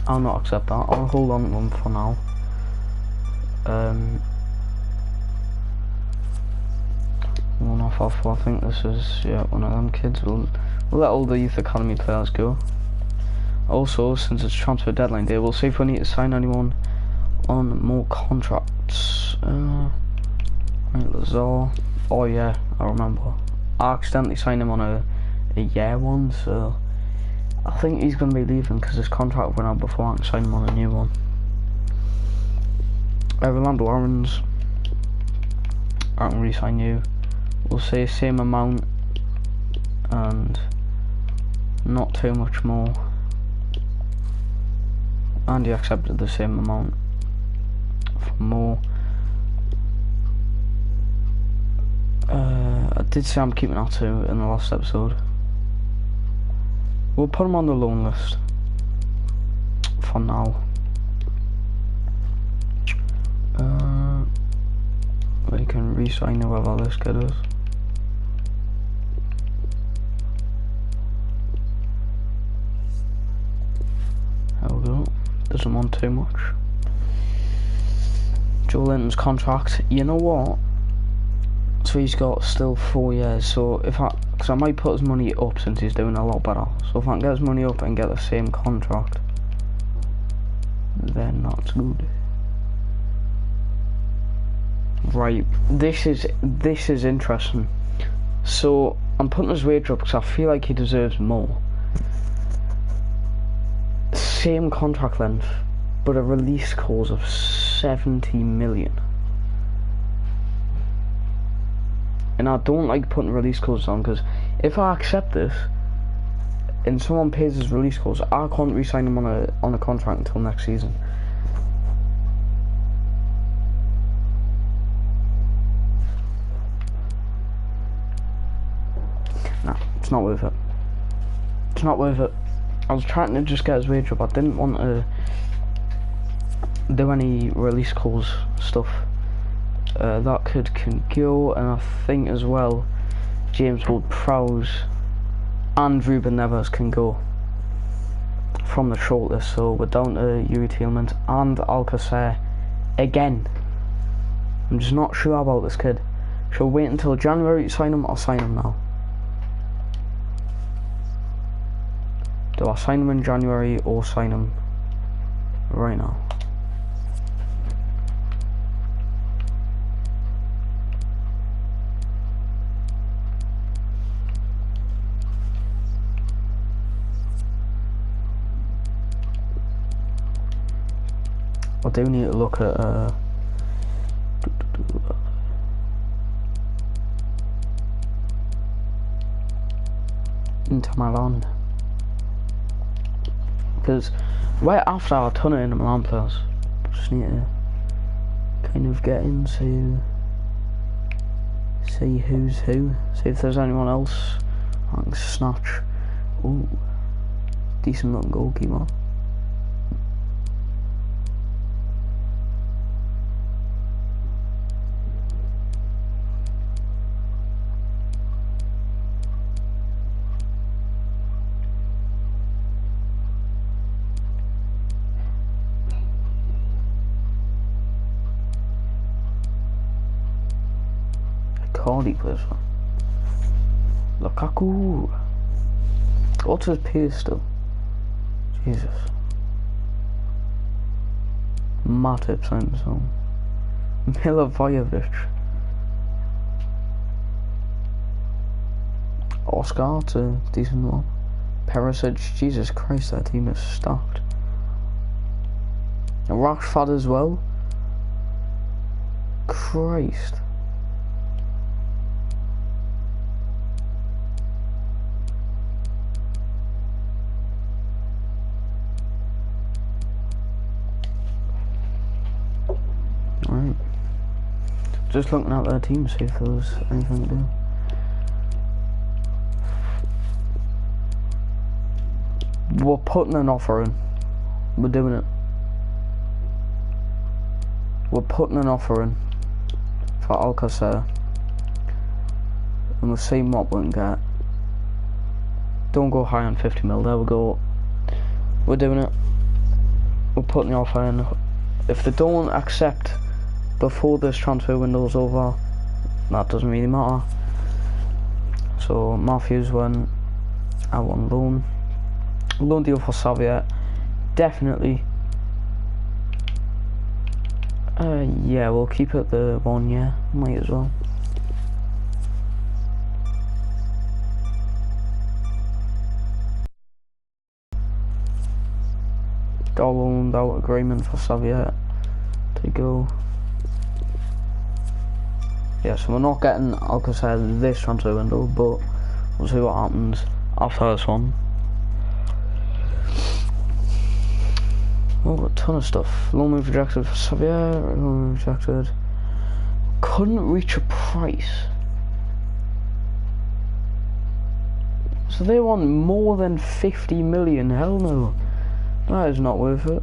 I'll not accept that. I'll hold on to him for now. One off. I think this is one of them kids. We'll let all the youth academy players go. Also, since it's transfer deadline day, we'll see if we need to sign anyone on more contracts. Right, Lazar. Oh yeah, I remember. I accidentally signed him on a year one, so I think he's going to be leaving because his contract went out before I can sign him on a new one. Rolando Aarons, I can re-sign you. We'll say same amount and not too much more. And he accepted the same amount for more. I did say I'm keeping Atu in the last episode. We'll put him on the loan list for now. We can re-sign whoever this kid is. There we go. Doesn't want too much. Joe Linton's contract, you know what? So he's got still 4 years, so because I might put his money up since he's doing a lot better. So if I can get his money up and get the same contract, then that's good. Right, this is interesting. So I'm putting his wage up because I feel like he deserves more. Same contract length, but a release clause of 70 million. And I don't like putting release clauses on because if I accept this and someone pays his release clause, I can't re-sign him on a contract until next season. Nah, it's not worth it. It's not worth it. I was trying to just get his wage up. I didn't want to do any release clause stuff. That kid can go, and I think as well James Ward-Prowse and Ruben Neves can go from the shortlist. So we're down to Yuri Tielemans and Alcacer again. I'm just not sure about this kid. Shall we wait until January to sign him? I'll sign him now. Do I sign him in January or sign him right now? I do need to look at Inter Milan, because right after I turn it into Milan players, I just need to kind of get into see who's who, see if there's anyone else I can snatch. Ooh, decent looking goalkeeper. Cardi plays for Lukaku. What's his pace still? Jesus. Matip signed his own. Milivojevic. Oscar, it's a decent one. Perisic, Jesus Christ, that team is stacked. And Rashford as well. Christ. Right. Just looking at their team, see if there was anything to do. We're putting an offer in. We're doing it. We're putting an offer in for Alcacer. And we're seeing what we can get. Don't go high on 50 mil, there we go. We're doing it. We're putting the offer in. If they don't accept before this transfer window's over, that doesn't really matter. So Matthews went, I won loan. Loan deal for Xavier, definitely. Yeah, we'll keep it the 1 year, might as well. Got a loaned out agreement for Xavier to go. Yeah, so we're not getting Alcacer this transfer window, but we'll see what happens after this one. Oh, a ton of stuff. Loan move rejected for Xavier, loan move rejected. Couldn't reach a price. So they want more than 50 million, hell no. That is not worth it.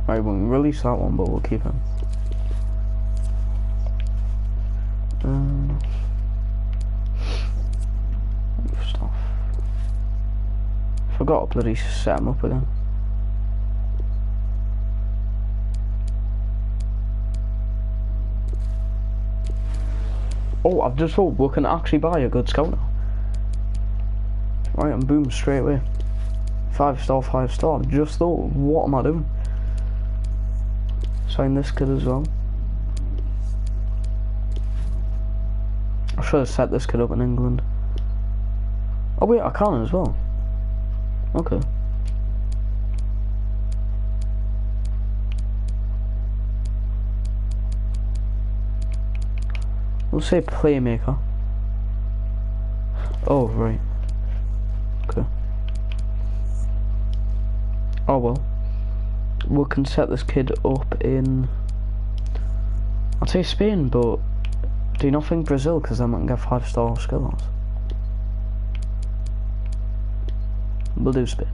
Right, we won't release that one, but we'll keep him. Stuff. Forgot to bloody set him up again. Oh, I've just thought we can actually buy a good scout now. Right, and boom, straight away. 5-star, 5-star. Just thought, what am I doing? Sign this kid as well. I should have set this kid up in England. Oh wait, I can as well. Okay. We'll say playmaker. Oh, right. Okay. Oh well. We can set this kid up in... I'd say Spain, but do you not think Brazil, because then we can get 5-star skills? We'll do Spain.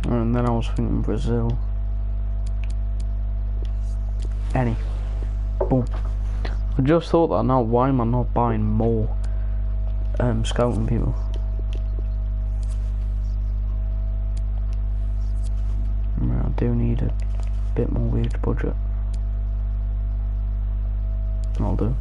And then I was thinking Brazil. Any. Boom. I just thought that now, why am I not buying more scouting people? I do need a bit more wage budget. I'll do.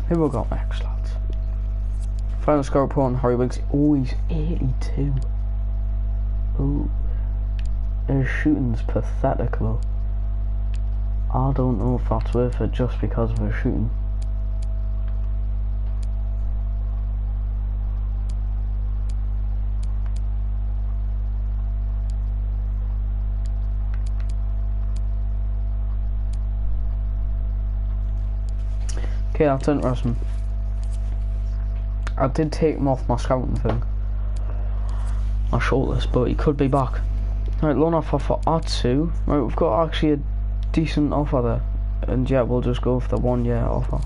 Who we got next, lads? Final score report on Harry Winks. Oh, he's 82. Oh, his shooting's pathetic though. I don't know if that's worth it just because of his shooting. Okay, that's interesting. I did take him off my scouting thing, my shortlist, but he could be back. Right, loan offer for Atsu. Right, we've got actually a decent offer there, and yeah, we'll just go for the 1 year offer.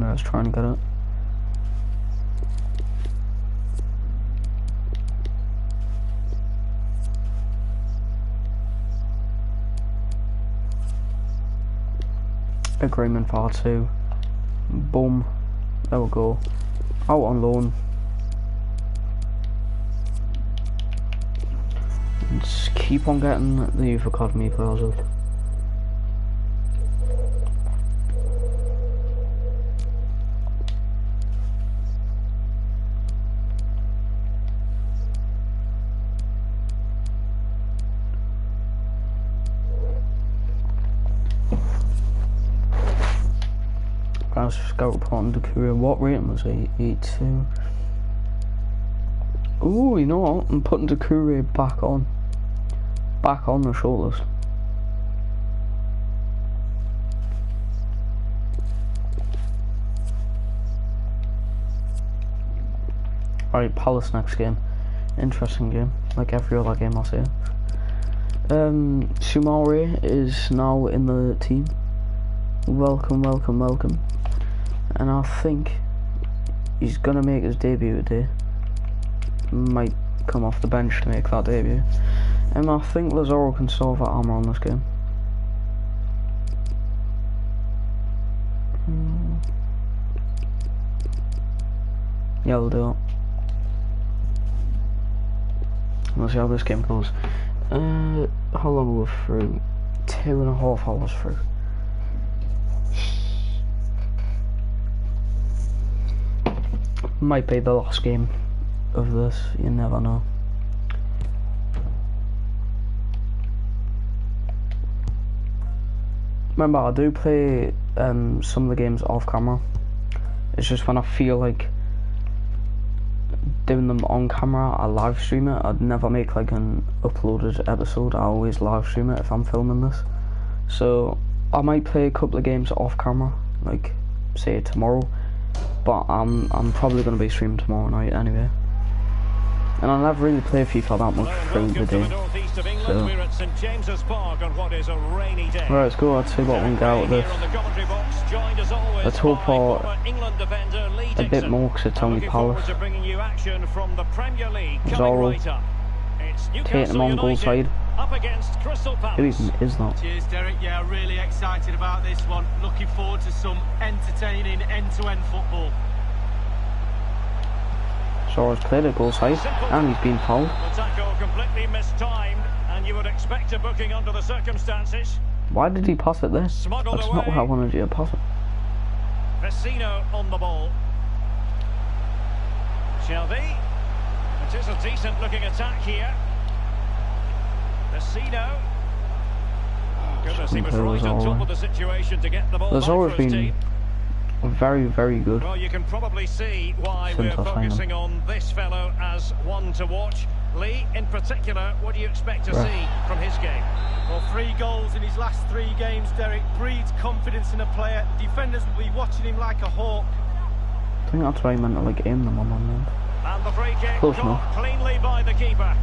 Let's try and get it. Agreement for 2. Boom. There we go. Out on loan. Just keep on getting the youth academy players up. Guys, scout report on the career. What rating was he? 82. Ooh, you know what? I'm putting the career back on the shoulders. Alright, Palace next game. Interesting game, like every other game I say. Sumari is now in the team. Welcome, welcome, welcome. And I think he's gonna make his debut today. Might come off the bench to make that debut. And I think Lazaro can solve that armour on this game. Yeah, we'll do it. Let's see how this game goes. How long are we through? 2.5 hours through. Might be the last game of this, you never know. Remember, I do play some of the games off camera. It's just when I feel like doing them on camera, I live stream it. I'd never make like an uploaded episode. I always live stream it if I'm filming this. So I might play a couple of games off camera, like say tomorrow. But I'm probably going to be streaming tomorrow night anyway. And I never really play FIFA that much through the day. So right, let's go. Let's see what we can get out of this. Let's hope for a bit more because it's only Palace. Zorro taking him on goal side. Who even is that? Cheers, Derek. Yeah, really excited about this one. Looking forward to some entertaining end-to-end football. Zorro's cleared at goal side and he's been fouled. The tackle completely mistimed, and you would expect a booking under the circumstances. Why did he pass it there? That's not what I wanted you to pass it. Vecino on the ball. Shelby. It is a decent looking attack here. Vecino. Goodness, he was right on top of the situation to get the ball back for his team. Very, very good. Well, you can probably see why we're focusing on this fellow as one to watch. Lee, in particular, what do you expect to see from his game? Well, 3 goals in his last 3 games, Derek, breeds confidence in a player. Defenders will be watching him like a hawk. I think that's why he meant to like aim them on them. And the free kick close caught enough. Cleanly by the keeper.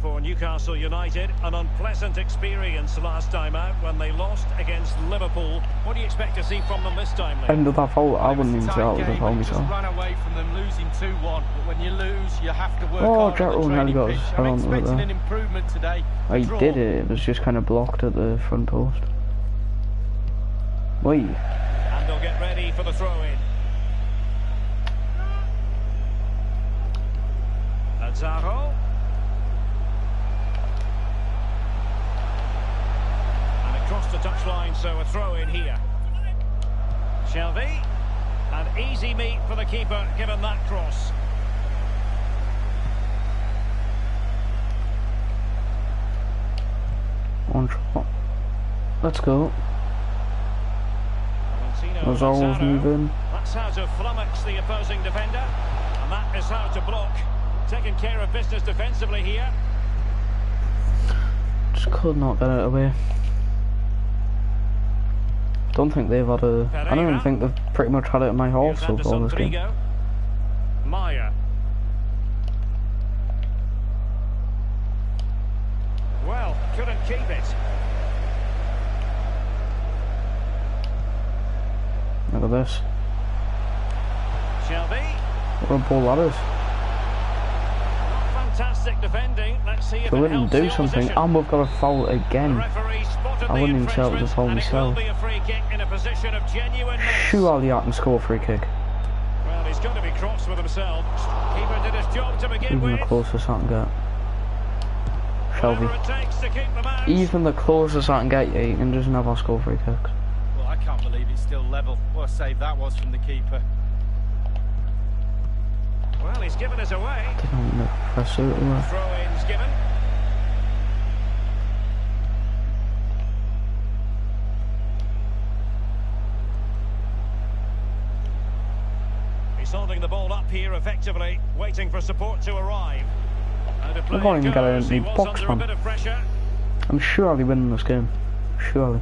For Newcastle United, an unpleasant experience last time out when they lost against Liverpool. What do you expect to see from them this time, Lee? End of that foul, I wouldn't even say that was a foul myself. Just ran away from them losing 2-1, but when you lose, you have to work hard Jett on the training pitch. I'm expecting an improvement today. He did it, it was just kind of blocked at the front post. Wait. And they'll get ready for the throw-in. Lazaro. Across the touchline, so a throw in here. Shelby, an easy meet for the keeper given that cross. One shot. Let's go. Lazaro's moving. That's how to flummox the opposing defender, and that is how to block. Taking care of business defensively here. Just could not get it away. Don't think they've had a... I don't even think they've pretty much had it in my horse so far this game. Maya. couldn't keep it. Look at this. Shelby. What a ball that is. Fantastic defending. Let's see if So we it didn't helps do the something, opposition. and we've got a foul The again. referee spotted I the wouldn't even tell it was a infringement, foul and it will myself. be a free kick in a position of genuine menace. Surely I can score a free kick. Well, he's got to be cross with himself. Keeper did his job to begin Even with. the closest I can get. Shelby. Whatever it takes to keep them out. Even the closest I can get you can just never score free kicks. Well, I can't believe it's still level. What a save that was from the keeper. Well, he's given us away. They don't press it away. Throw-ins given. He's holding the ball up here effectively, waiting for support to arrive. And if I can't even get it in he the was box, under a man. bit of pressure. I'm surely winning this game. Surely.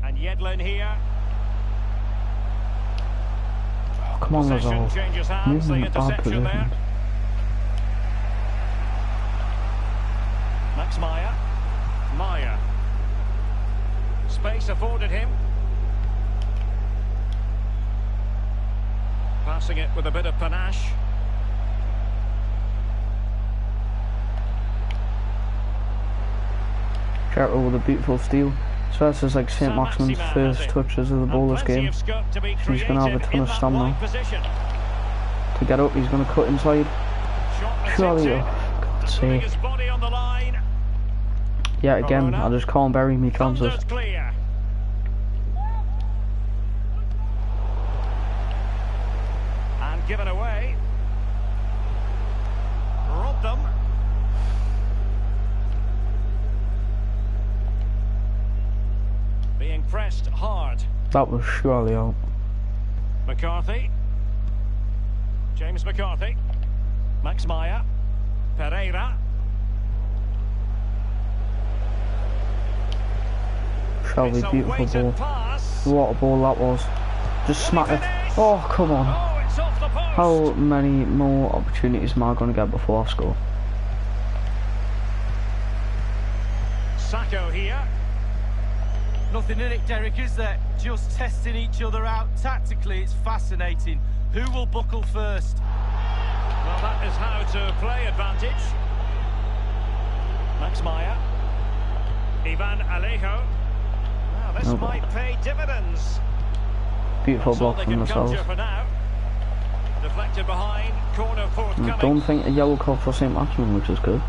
And Yedlin here. Oh, come on, Possession Lazaro. changes hands, the Movement, bad interception there. positions. Max Meyer. Meyer. Space afforded him. Passing it with a bit of panache. Jericho with a beautiful steal. So this is like St. Maximin's first touches of the ball this game. So he's going to have a ton of stamina. To get up, he's going to cut inside. Surely, oh, God's sake. Yeah, again, I just can't bury me chances. And given away. Robbed them. Being pressed hard. That was surely out. McCarthy. James McCarthy. Max Meyer. Pereira. Shelby, beautiful ball. Pass. What a ball that was. Just smack it. Oh, come on. Oh, it's off the post. How many more opportunities am I going to get before I score? Sacco here. Nothing in it, Derek, is there? Just testing each other out. Tactically, it's fascinating. Who will buckle first? Well, that is how to play advantage. Max Meyer. Ivan Alejo. Now, this might pay dividends. Beautiful That's all block they from can themselves. conjure for now. Deflected behind. Corner forthcoming. I don't think a yellow card for St. Maximin, which is good.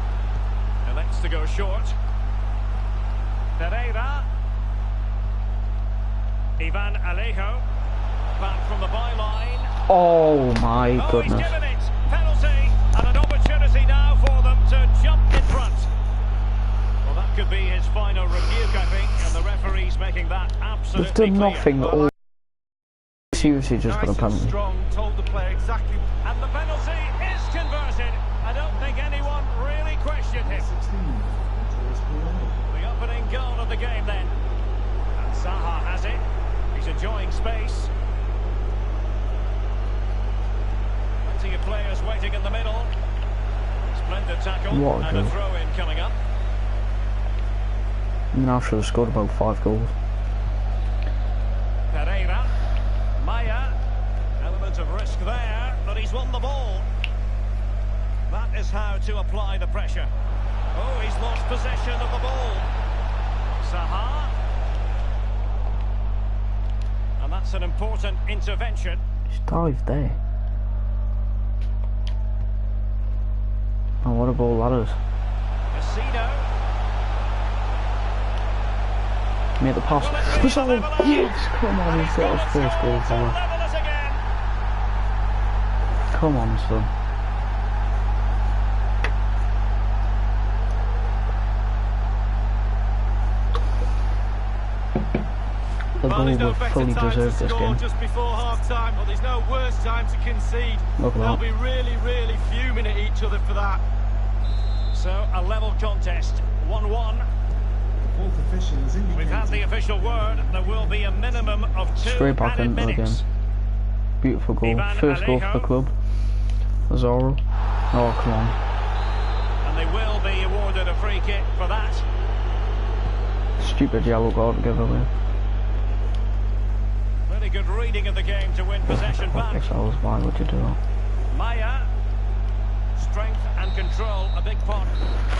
Elects to go short. Pereira. Ivan Alejo. Back from the byline. Oh my Oh, goodness. he's given it. Penalty. And an opportunity now for them to jump in front. Well, that could be his final rebuke, I think. And the referee's making that absolutely They've done clear. nothing all. Seriously, just got a Nice and penalty. strong, told the player exactly. And the penalty is converted. I don't think anyone really questioned him. 16. Andreas Pereira. The opening goal of the game then. And Zaha has it. He's enjoying space. Plenty of players waiting in the middle. Splendid tackle. What a And a goal. throw-in coming up. I mean, I should have scored about 5 goals. Pereira. Maya. Element of risk there, but he's won the ball. That is how to apply the pressure. Oh, he's lost possession of the ball. Zaha. And that's an important intervention. Just dive there. Oh, what a ball that is. Casino. Made the pass. Lazaro, yes! Come on, he's got his first goal, fella. Level it again. Come on, son. The Well, goal there's no would better fully time to deserve this score game. just before half-time, but there's no worse time to concede. Look at They'll that. be really, really fuming at each other for that. So, a level contest. 1-1. The fourth official has indicated. We've had the official word. There will be a minimum of 2 Straight back added into the game. minutes. Beautiful goal. Ivan First goal for the Alejo. club. Zorro. Oh, come on. And they will be awarded a free kick for that. Stupid yellow card to give away. Very good reading of the game to win possession back. Why would you do that? Maya. Strength and control, a big part.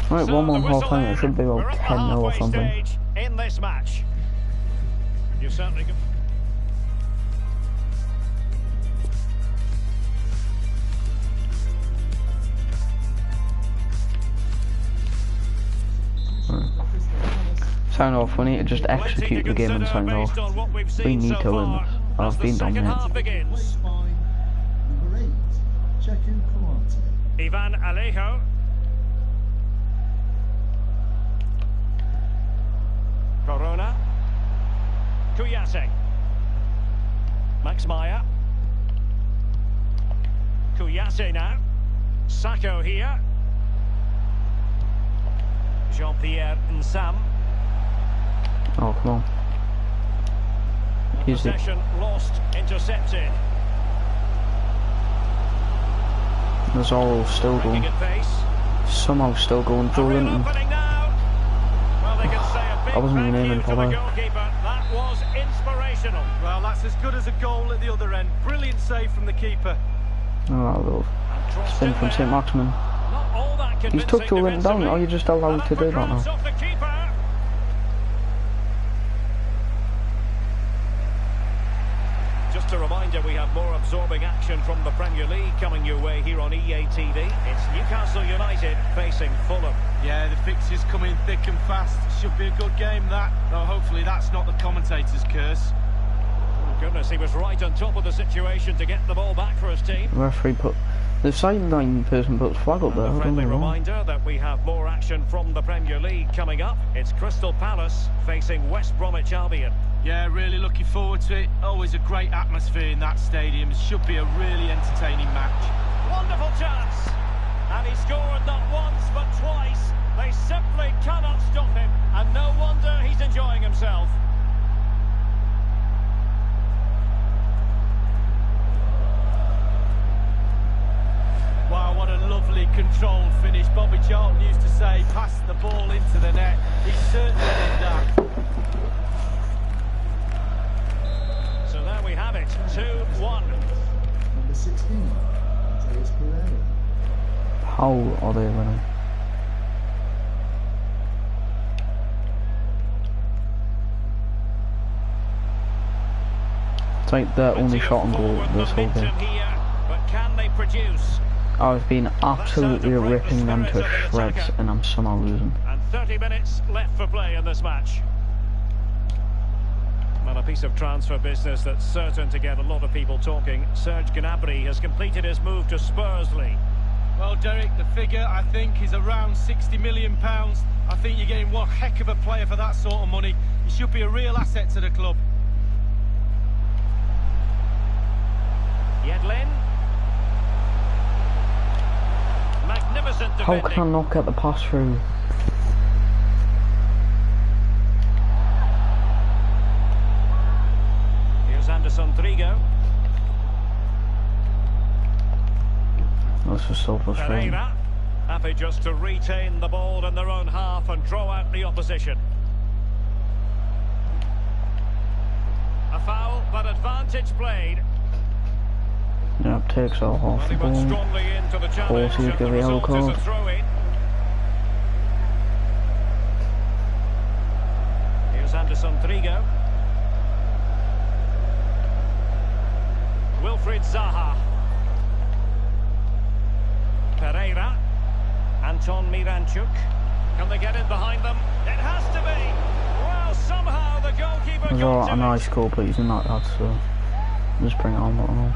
Right, So 1-1 half time. It should be we're about at the 10-0 or halfway something. stage in this match. You certainly can. Sign off. We need to just execute the game and sign off. We need to win this. I've been dominated. Spine. Number 8, Cheku Kawate. Ivan Alejo. Corona. Kuyase. Max Meyer. Kuyase now. Sacco here. Jean-Pierre Nsam. Oh, come on. Easy. Possession lost, intercepted. Zorro's still going. Making it pace. Somehow still going. A real Jordan. opening now. Well, they can say a big I wasn't even thank aiming you for to the that. goalkeeper. That was inspirational. Well, that's as good as a goal at the other end. Brilliant save from the keeper. Oh, that little Crossed spin in from there. St. Maximin. Not all that He's convincing took Jordan down. defensively. Are you just allowed to do that Grabs now? off the keeper. Just a reminder, we have more absorbing action from the Premier League coming your way here on EA TV. It's Newcastle United facing Fulham. Yeah, the fixtures come in thick and fast. Should be a good game, that. Though hopefully that's not the commentator's curse. Oh, goodness, he was right on top of the situation to get the ball back for his team. The referee put the sideline person puts flag up there. A I don't friendly know why. reminder that we have more action from the Premier League coming up. It's Crystal Palace facing West Bromwich Albion. Yeah, really looking forward to it. Always a great atmosphere in that stadium. It should be a really entertaining match. Wonderful chance! And he scored not once but twice. They simply cannot stop him, and no wonder he's enjoying himself. Wow, what a lovely controlled finish. Bobby Charlton used to say, pass the ball into the net. He certainly did that. So there we have it, 2-1. Number 16, Mateus Pereira. How are they winning? It's like their only shot on goal this whole game. Here, but can they produce? I've been absolutely ripping them to shreds and I'm somehow losing. And 30 minutes left for play in this match. Well, a piece of transfer business that's certain to get a lot of people talking. Serge Gnabry has completed his move to Spursley. Well, Derek, the figure, I think, is around £60 million. I think you're getting one heck of a player for that sort of money. He should be a real asset to the club. Yedlin. Magnificent How defending. can I not get the pass through? Here's Anderson Trigo. This is so frustrating. Pereira. Happy just to retain the ball in their own half and draw out the opposition. A foul, but advantage played. Yep, takes all half the Well, he went ball. strongly into the challenge. Forces And give the a yellow result is card. a throw-in. Here's Anderson Trigo. Wilfried Zaha. Pereira. Anton Miranchuk. Can they get in behind them? It has to be. Well, somehow the goalkeeper There's got to a nice it. goal, but he's not that, so just bring it on, but on.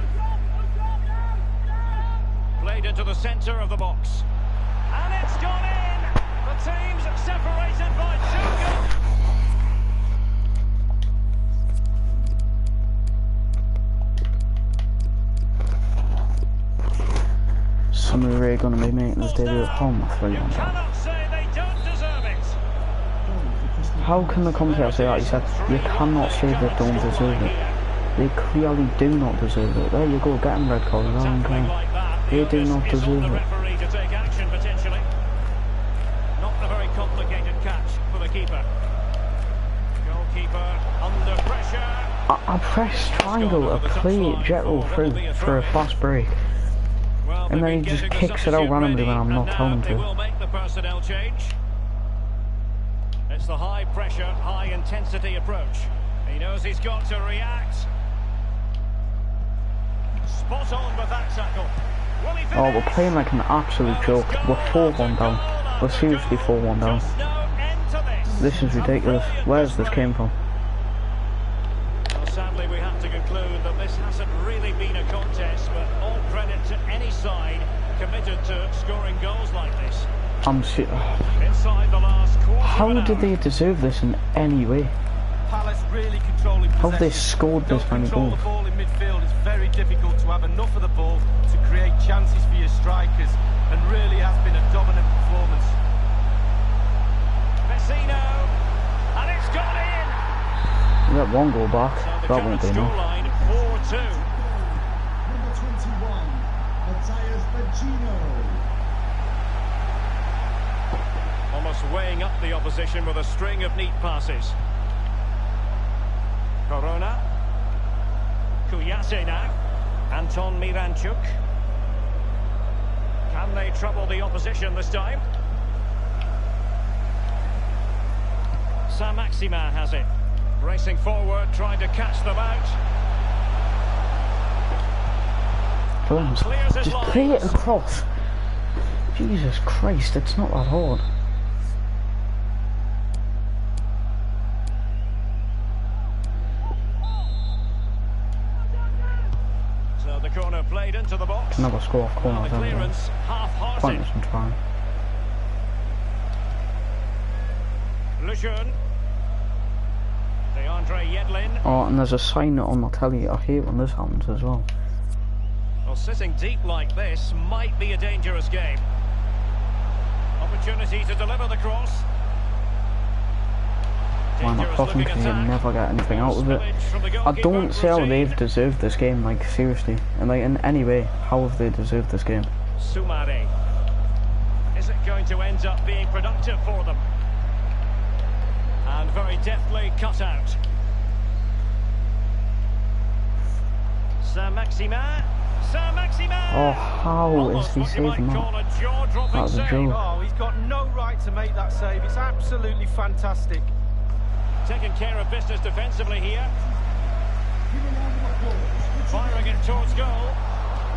Played into the centre of the box. And it's gone in! The team's separated by 2 goals. Somebody really going to be making this debut at home, I feel You like. cannot say they don't deserve it. How can the commentator say that? He said, you cannot say they don't deserve it. They clearly do not deserve it. There you go, get him red card, I don't Tackling care. like that. They do not is on deserve the it. referee to take action potentially. Not a very complicated catch for the keeper. Goalkeeper under pressure. I pressed triangle to play jet roll through for a fast break. Well, And then he just kicks it out randomly when I'm not telling him they to. will make the personnel change. It's the high pressure, high intensity approach. He knows he's got to react. Spot on with that tackle. Will he Oh, we're finish? playing like an absolute joke. We're 4-1 down. We're seriously 4-1 down. Just no end to This is ridiculous. Where's this came from? Well, sadly, we have to conclude that this hasn't really been a contest, but all credit to any side committed to scoring goals like this. Inside the last quarter. How did they deserve this in any way? Palace really controlling How have they possession. scored this Don't many control goals? the ball in midfield. It's very difficult to have enough of the ball to create chances for your strikers, and really has been a dominant performance. Vecino, and it's gone in. We got one goal back. So the That won't current be enough. scoreline 4-2. Number 21, Matthias Vecino. Almost weighing up the opposition with a string of neat passes. Corona. Kuyase now. Anton Miranchuk. Can they trouble the opposition this time? Saint-Maximin has it. Racing forward, trying to catch them out. Films. Clears his Just play it lines. across. Jesus Christ, it's not that hard. So the corner played into the box. Never score off Well, corners, the anyway. clearance half-hearted. Pointless in trying. Lejeune. DeAndre Yedlin. Oh, and there's a sign on the telly. I hate when this happens as well. Well, sitting deep like this might be a dangerous game. Opportunity to deliver the cross. Man, I Dangerous cross them looking because you attack. never get anything out of it. Spillage from the I goalkeeper don't see how routine. they've deserved this game, like, seriously. And, like, in any way, how have they deserved this game? Soumare. Is it going to end up being productive for them? And very deftly cut out. Saint-Maximin. Saint-Maximin. Oh, how is Almost he what you might saving call that? a jaw-dropping That was a save. joke. Oh, he's got no right to make that save. It's absolutely fantastic. Taking care of business defensively here. Give a round of applause. Firing it towards goal.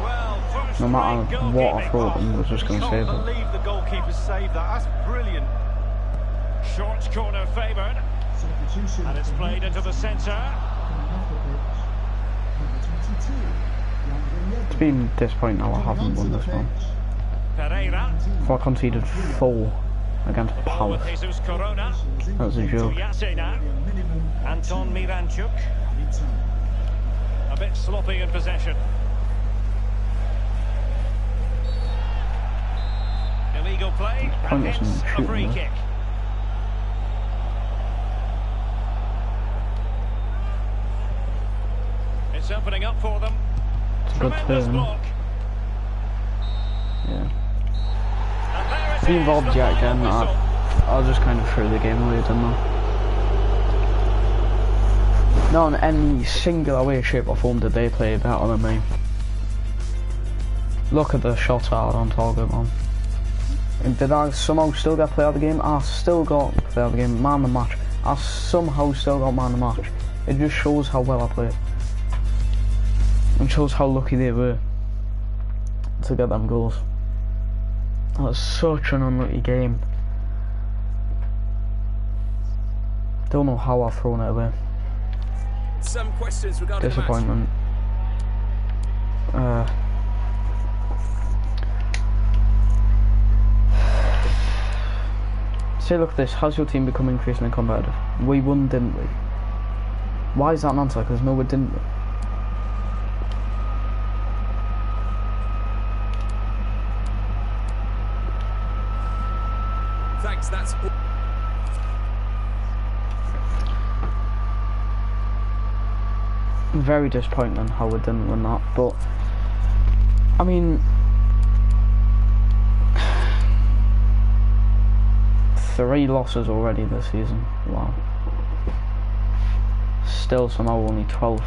Well, first No matter rate what I goalkeeping. throw at them, they're just going to save Can't it. believe the goalkeeper saved that. That's brilliant. Short corner favoured. Substitution And it's for played into the Newcastle. centre. Coming off the pitch, number 22, DeAndre It's Yedlin. been disappointing how I haven't won this one. Pereira. So I conceded 4 against The ball with Palace. Jesus Corona. That was a joke. Kuyase now. Anton Miranchuk. Anytime. A bit sloppy in possession. Illegal play. And Pointless in hence a shooting free there. kick. It's opening up for them. It's a good Tremendous turn. block. Yeah. And there it If he is, involved the Jack final again, whistle. I just kind of threw the game away, didn't I? Not in any singular way, shape or form did they play better than me. Look at the shots out on target, man. And did I somehow still get player of the game? I still got player of the game, man of the match. I somehow still got man of the match. It just shows how well I played. And shows how lucky they were to get them goals. That was such an unlucky game. Don't know how I've thrown it away. Some questions regarding the match. Disappointment. Say, look at this. Has your team become increasingly competitive? We won, didn't we? Why is that an answer? Because no, we didn't. Thanks, that's all. Very disappointing how we didn't win that, but I mean, 3 losses already this season. Wow. Still somehow only 12.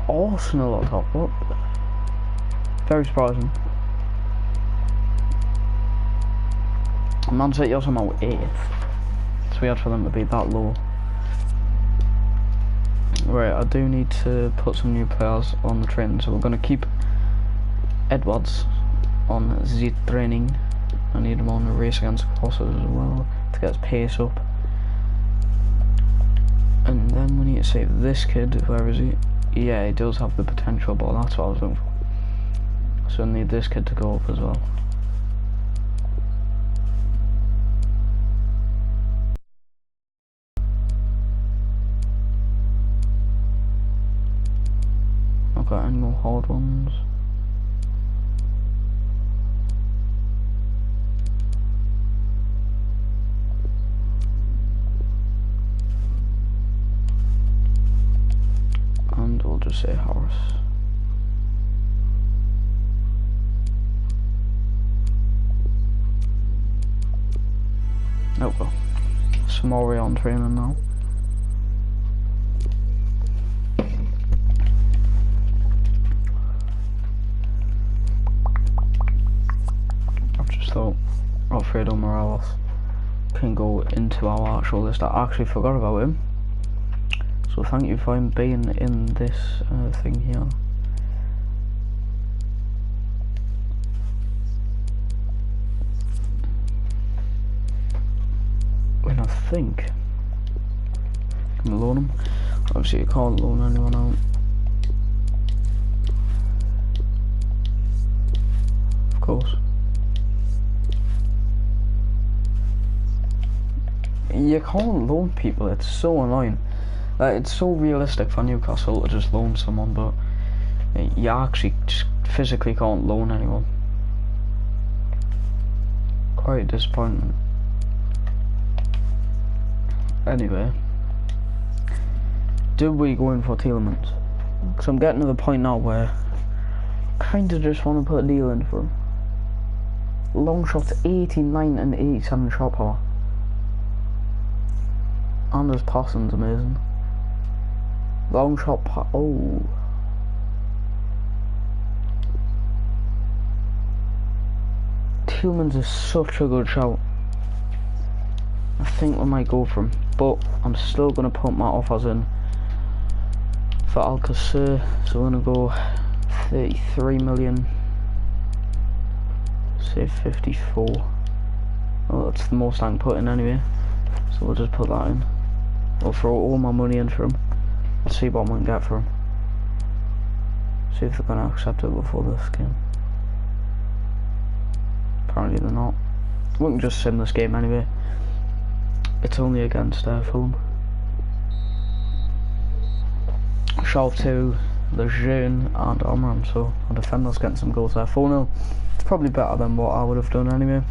Arsenal on top. What? Very surprising. Man City are somehow 8th. It's weird for them to be that low. Right, I do need to put some new players on the training, so we're going to keep Edwards on the training. I need him on the race against crosses as well to get his pace up. And then we need to save this kid. Where is he? Yeah, he does have the potential, but that's what I was looking for. So I need this kid to go up as well. Not got any more hard ones. And we'll just say Harris. Oh well. Some more on training now. I've just thought Alfredo Morales can go into our actual list. I actually forgot about him. So thank you for him being in this thing here. And I think I'm loan him. Obviously you can't loan anyone out. Of course. You can't loan people, it's so annoying. It's so realistic for Newcastle to just loan someone, but you actually just physically can't loan anyone. Quite disappointing. Anyway, do we go in for Tielemans? Because I'm getting to the point now where I kind of just want to put a deal in for him. Long shots 89 and 87 shot power. And his passing's amazing. Long shot oh. Tielemans is such a good shout. I think we might go for him, but I'm still going to put my offers in for Alcacer, so we're going to go 33 million, say 54. Well, that's the most I can put in anyway, so we'll just put that in. I'll throw all my money in for him. Let's see what we can get for him. See if they're going to accept it before this game. Apparently they're not. We can just sim this game anyway. It's only against Fulham. Shout to Lejeune and Omran, so our defender's getting some goals there. 4-0. It's probably better than what I would have done anyway.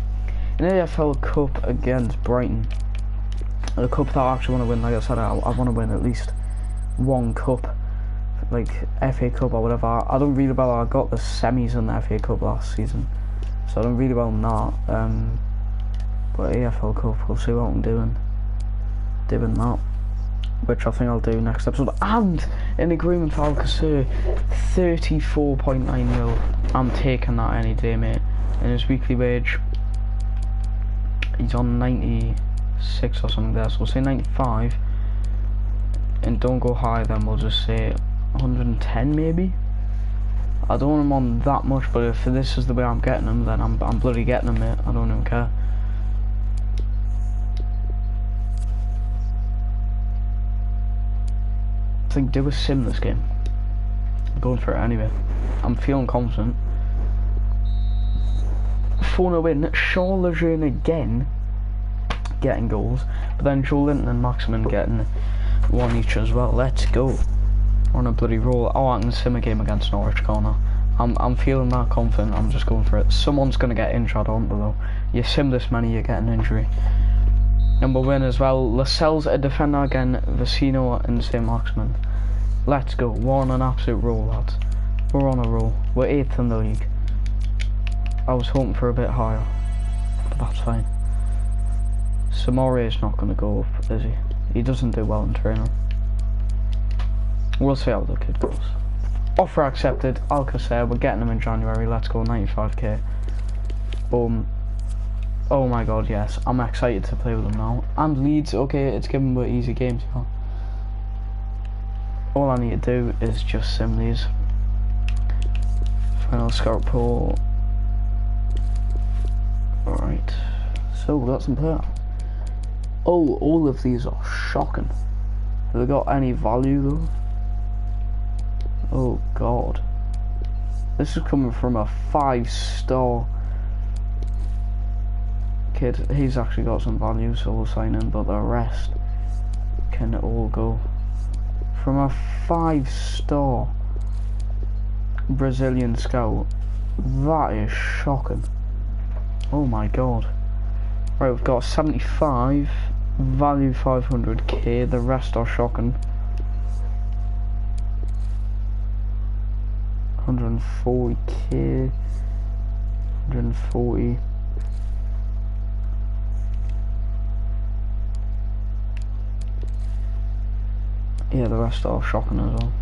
In AFL Cup against Brighton. The cup that I actually want to win, like I said, I want to win at least one cup. Like FA Cup or whatever. I don't really well, I got the semis in the FA Cup last season. So I don't really well in that. But AFL Cup, we'll see what I'm doing that, which I think I'll do next episode. And in agreement for Alcacer, 34.9 mil. I'm taking that any day, mate. And his weekly wage, he's on 96 or something there, so we'll say 95. And don't go high, then we'll just say 110 maybe. I don't want him on that much, but if this is the way I'm getting him, then I'm bloody getting him, mate. I don't even care. I think do a sim this game. I'm going for it anyway. I'm feeling confident. 4-0 win. Shaw Lejeune again getting goals, but then Joe Linton and Maximin getting one each as well. Let's go. We're on a bloody roll. Oh, I can sim a game against Norwich corner. I'm feeling that confident. I'm just going for it. Someone's gonna get injured, aren't they though? You sim this many, you get an injury. And we'll win as well. Lascelles a defender again, Vecino and St. Maximin. Let's go. We're on an absolute roll, lads. We're on a roll. We're 8th in the league. I was hoping for a bit higher. but that's fine. Samori is not going to go up, is he? He doesn't do well in training. We'll see how the kid goes. Offer accepted. Alcacer, we're getting him in January. Let's go, 95k. Boom. Oh my god, yes. I'm excited to play with him now. And Leeds, okay, it's given me easy games, you know. All I need to do is just sim these. Final scout pool. Alright. So, we got some players. Oh, all of these are shocking. Have they got any value though? Oh god. This is coming from a 5-star kid. He's actually got some value, so we'll sign him, but the rest can all go. From a 5-star Brazilian scout. That is shocking. Oh my god. Right, we've got 75, value 500k, the rest are shocking. 140k, 140. Yeah, the rest are shocking as well.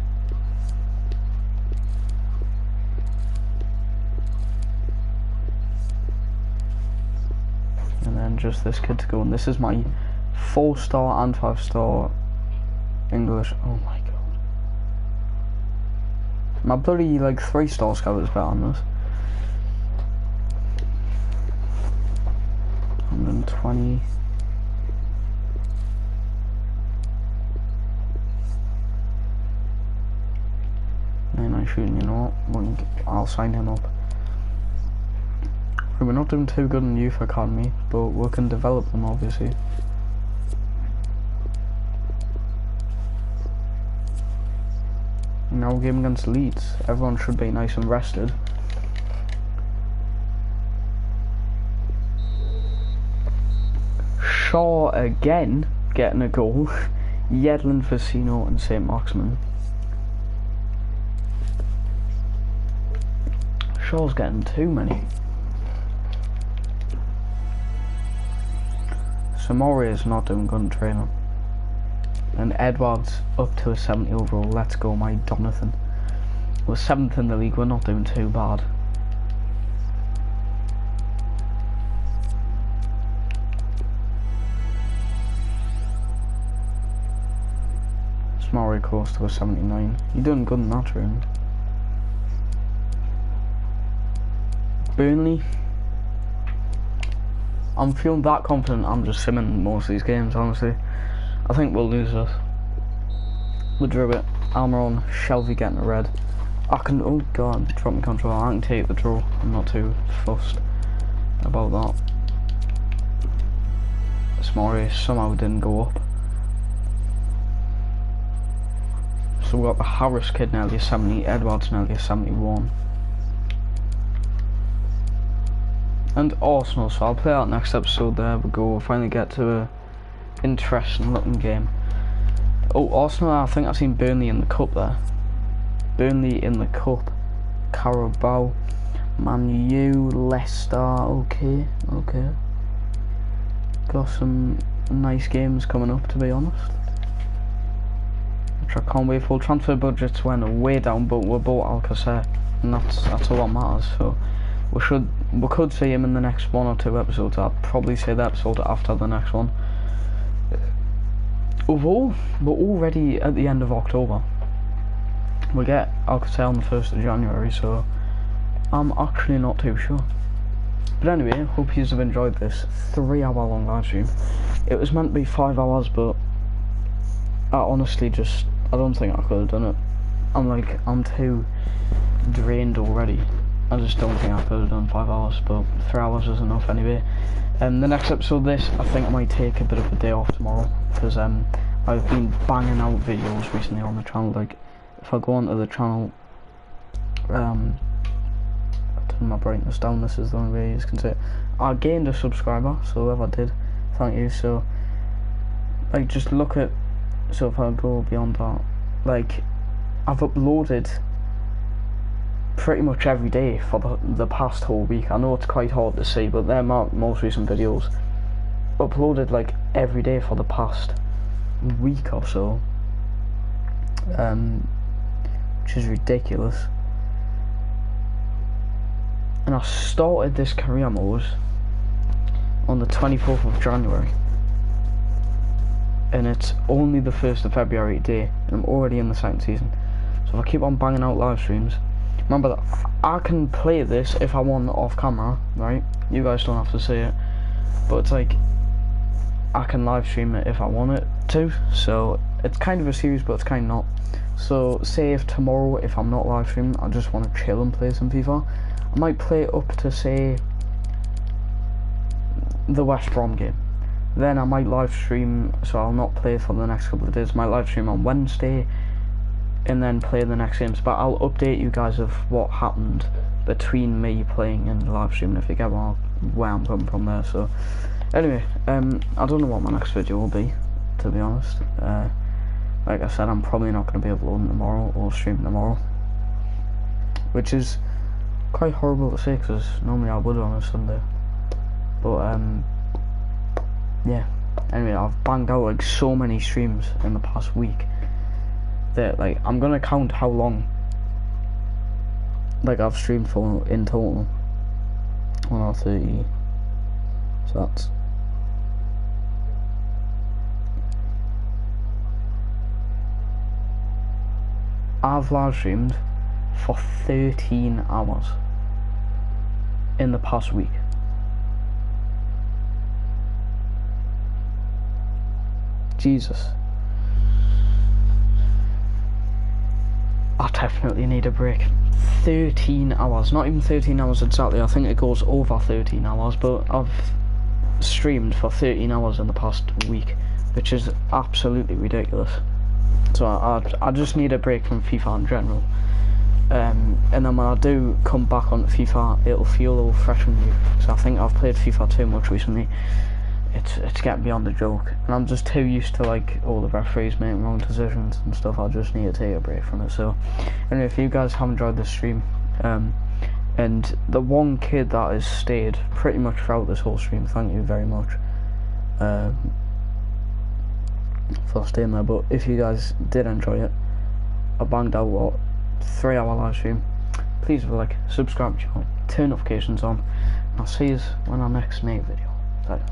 And then just this kid to go, and this is my 4-star and 5-star English. Oh my god. My bloody like 3-star scout is better on this. 120. I'm shooting, you know what? I'll sign him up. We're not doing too good in youth academy, but we can develop them obviously. Now game against Leeds. Everyone should be nice and rested. Shaw again getting a goal. Yedlin, Vecino and St. Maximin. Shaw's getting too many. Samori is not doing good in training. And Edwards up to a 70 overall. Let's go, my Donathan. We're 7th in the league, we're not doing too bad. Samori close to a 79. You're doing good in that training. Burnley. I'm feeling that confident I'm just simming most of these games, honestly. I think we'll lose this. We drew it. Almiron, Shelby getting a red. I can, oh god, drop my control. I can take the draw. I'm not too fussed about that. Smorry somehow didn't go up. So we got the Harris kid nearly a 70, Edwards nearly a 71. And Arsenal, so I'll play out next episode. There we go, we'll finally get to a interesting looking game. Oh, Arsenal, I think I've seen Burnley in the cup there. Burnley in the cup. Carabao, Man U, Leicester, okay. Got some nice games coming up, to be honest. Which I can't wait for. Transfer budgets went way down, but we bought Alcacer, and that's all that matters, so we could see him in the next 1 or 2 episodes. I'd probably say the episode after the next one. Although we're already at the end of October, we get Alcacer on the 1st of January, so I'm actually not too sure. But anyway, hope you have enjoyed this 3-hour long live stream. It was meant to be 5 hours, but I honestly I don't think I could have done it. I'm too drained already. I just don't think I could have done 5 hours, but 3 hours is enough anyway. The next episode of this, I think I might take a bit of a day off tomorrow, because I've been banging out videos recently on the channel. Like, if I go onto the channel, turn my brightness down, this is the only way you can see it. I gained a subscriber, so whoever did, thank you. So, like, just look at, so if I go beyond that, like, I've uploaded pretty much every day for the past whole week. I know it's quite hard to see, but they're my most recent videos. Uploaded like every day for the past week or so, which is ridiculous. And I started this career mode on the 24th of January, and it's only the 1st of February today, and I'm already in the second season. So if I keep on banging out live streams, remember that I can play this if I want off camera, right? You guys don't have to see it, but it's like I can live stream it if I want it to. So it's kind of a series, but it's kind of not. So say if tomorrow, if I'm not live streaming, I just want to chill and play some FIFA, I might play it up to, say, the West Brom game. Then I might live stream, so I'll not play for the next couple of days. I might live stream on Wednesday and then play the next games. But I'll update you guys of what happened between me playing and live streaming, if you get where I'm coming from there. So anyway, I don't know what my next video will be, to be honest. Like I said, I'm probably not going to be uploading tomorrow or streaming tomorrow, which is quite horrible to say, because normally I would on a Sunday. But yeah, anyway, I've banged out like so many streams in the past week that like I'm gonna count how long like I've streamed for in total. 1 hour 30, so that's I've live streamed for 13 hours in the past week. Jesus. I definitely need a break. 13 hours, not even 13 hours exactly, I think it goes over 13 hours, but I've streamed for 13 hours in the past week, which is absolutely ridiculous. So I just need a break from FIFA in general. And then when I do come back on FIFA, it'll feel all fresh and new, because I think I've played FIFA too much recently. It's getting beyond a joke, and I'm just too used to like all the referees making wrong decisions and stuff. I just need to take a break from it. So anyway, if you guys have enjoyed this stream, and the one kid that has stayed pretty much throughout this whole stream, thank you very much for staying there. But if you guys did enjoy it, I banged out what 3-hour live stream, please leave a like, subscribe to the channel, turn notifications on, and I'll see you when I next make a video. Thanks.